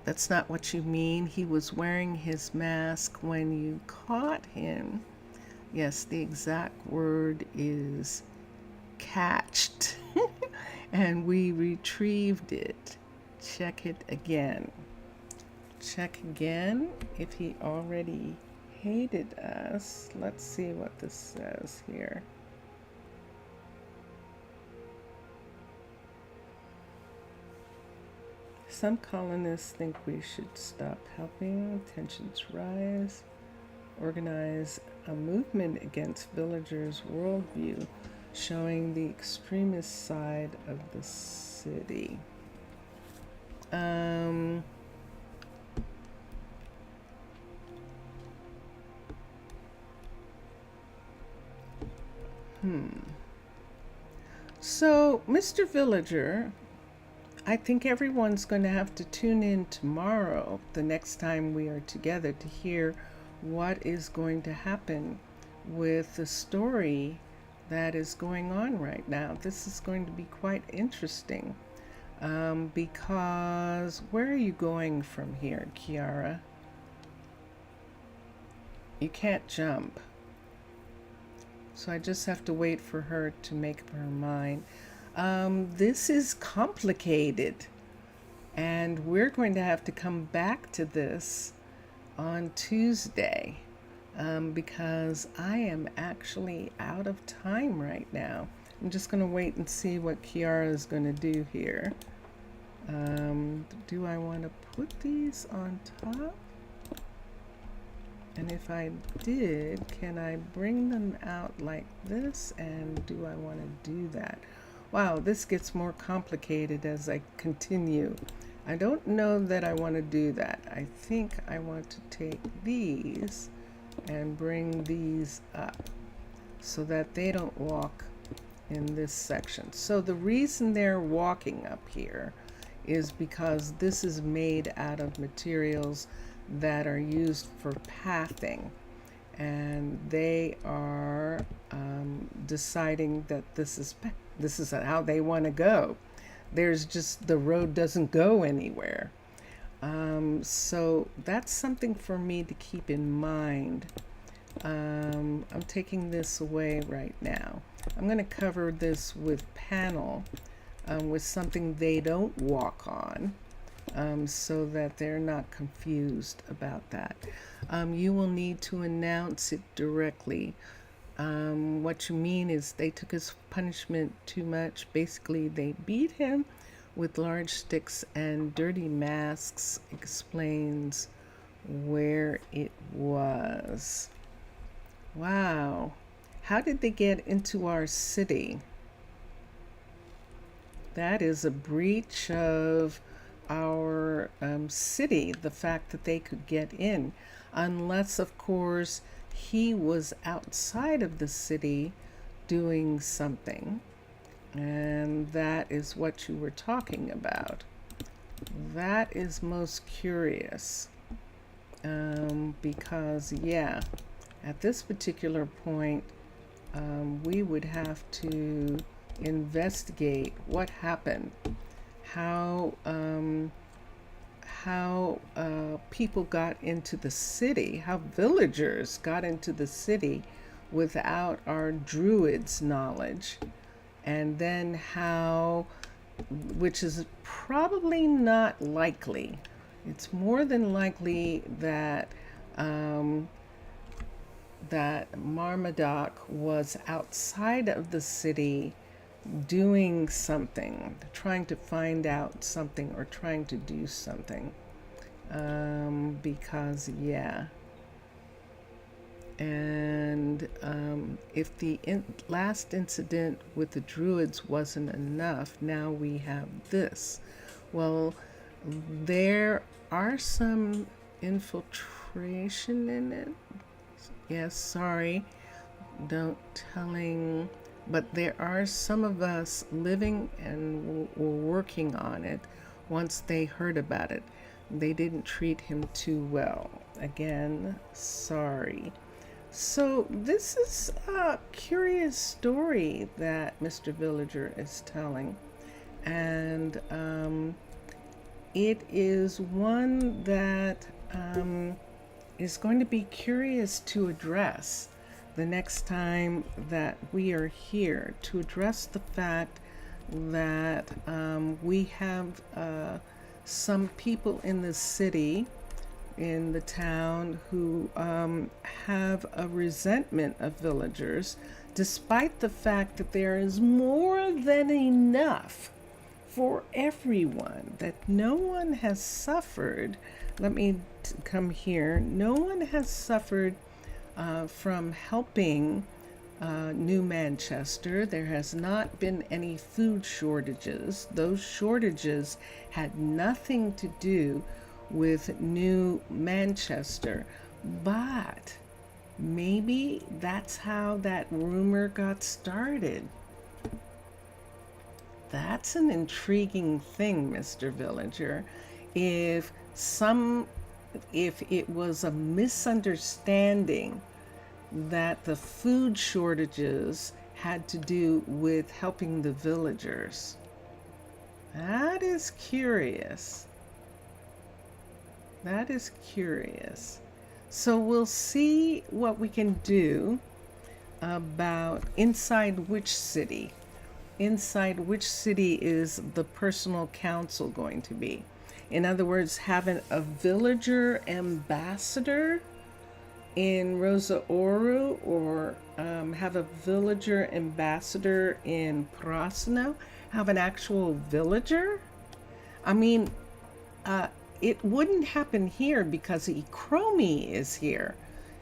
that's not what you mean. He was wearing his mask when you caught him. Yes, the exact word is catched. And we retrieved it. Check it again. Check again if he already hated us. Let's see what this says here. Some colonists think we should stop helping. Tensions rise. Organize a movement against villagers' worldview, showing the extremist side of the city. Um, so, Mr. Villager, I think everyone's going to have to tune in tomorrow, the next time we are together, to hear what is going to happen with the story that is going on right now. This is going to be quite interesting because where are you going from here, Kiara? You can't jump. So I just have to wait for her to make up her mind. This is complicated, and we're going to have to come back to this on Tuesday because I am actually out of time right now. I'm just going to wait and see what Kiara is going to do here. Do I want to put these on top? And if I did, can I bring them out like this? And do I want to do that? Wow, this gets more complicated as I continue. I don't know that I want to do that. I think I want to take these and bring these up so that they don't walk in this section. So the reason they're walking up here is because this is made out of materials that are used for pathing, and they are deciding that this is how they want to go. There's just, the road doesn't go anywhere. So that's something for me to keep in mind. I'm taking this away right now. I'm going to cover this with panel with something they don't walk on. So that they're not confused about that. You will need to announce it directly. What you mean is they took his punishment too much. Basically, they beat him with large sticks, and Dirty Masks explains where it was. Wow. How did they get into our city? That is a breach of our city, the fact that they could get in, unless, of course, he was outside of the city doing something. And that is what you were talking about. That is most curious because, yeah, at this particular point, we would have to investigate what happened, how people got into the city, how villagers got into the city without our druids' knowledge, and then how, which is probably not likely. It's more than likely that that Marmaduke was outside of the city doing something, trying to find out something or trying to do something. Because, yeah. And if the last incident with the druids wasn't enough, now we have this. Well, there are some infiltration in it. Yes, sorry, don't telling, but there are some of us living and were working on it once they heard about it. They didn't treat him too well. Again, sorry. So this is a curious story that Mr. Villager is telling, and it is one that is going to be curious to address the next time that we are here, to address the fact that we have some people in the city, in the town, who have a resentment of villagers, despite the fact that there is more than enough for everyone, that no one has suffered. Let me come here. No one has suffered from helping New Manchester, there has not been any food shortages. Those shortages had nothing to do with New Manchester, but maybe that's how that rumor got started. That's an intriguing thing, Mr. Villager. If some if it was a misunderstanding that the food shortages had to do with helping the villagers. That is curious. That is curious. So we'll see what we can do about inside which city. Inside which city is the personal council going to be? In other words, having a villager ambassador in Rosa Ouro, or have a villager ambassador in Prasino, have an actual villager. I mean, it wouldn't happen here because Ikromi is here,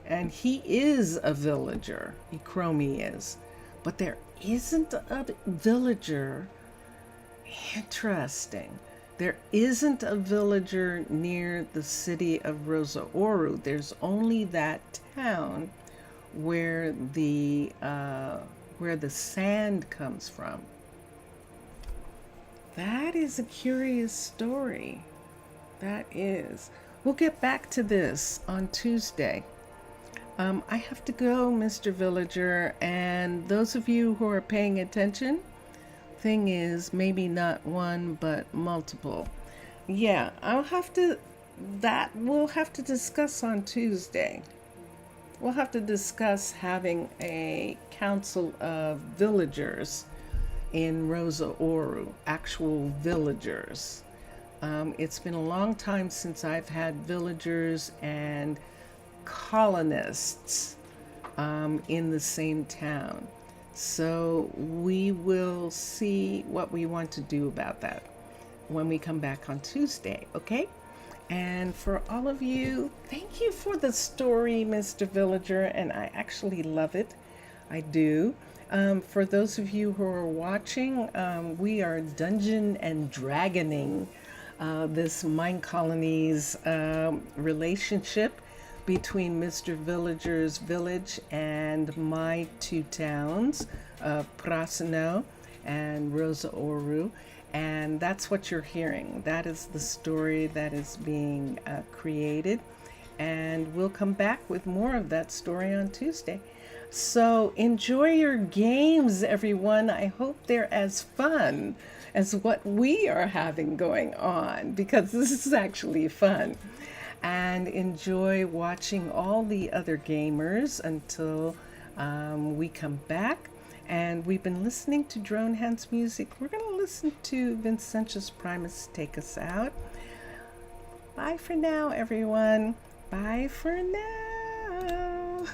and he is a villager. Ikromi is, but there isn't a villager. Interesting. There isn't a villager near the city of Rosa Ouro. There's only that town where the sand comes from. That is a curious story. That is. We'll get back to this on Tuesday. I have to go, Mr. Villager, and those of you who are paying attention, thing is maybe not one but multiple. Yeah, we'll have to discuss on Tuesday. We'll have to discuss having a council of villagers in Rosa Ouro, actual villagers. It's been a long time since I've had villagers and colonists in the same town. So we will see what we want to do about that when we come back on Tuesday, okay? And for all of you, thank you for the story, Mr. Villager, and I actually love it. I do. For those of you who are watching, we are Dungeon and Dragoning this Minecolonies relationship between Mr. Villager's village and my two towns, Prasino and Rosa Ouro. And that's what you're hearing. That is the story that is being created. And we'll come back with more of that story on Tuesday. So enjoy your games, everyone. I hope they're as fun as what we are having going on, because this is actually fun. And enjoy watching all the other gamers until we come back. And we've been listening to Drone Hands music. We're going to listen to Vincentius Primus take us out. Bye for now, everyone. Bye for now.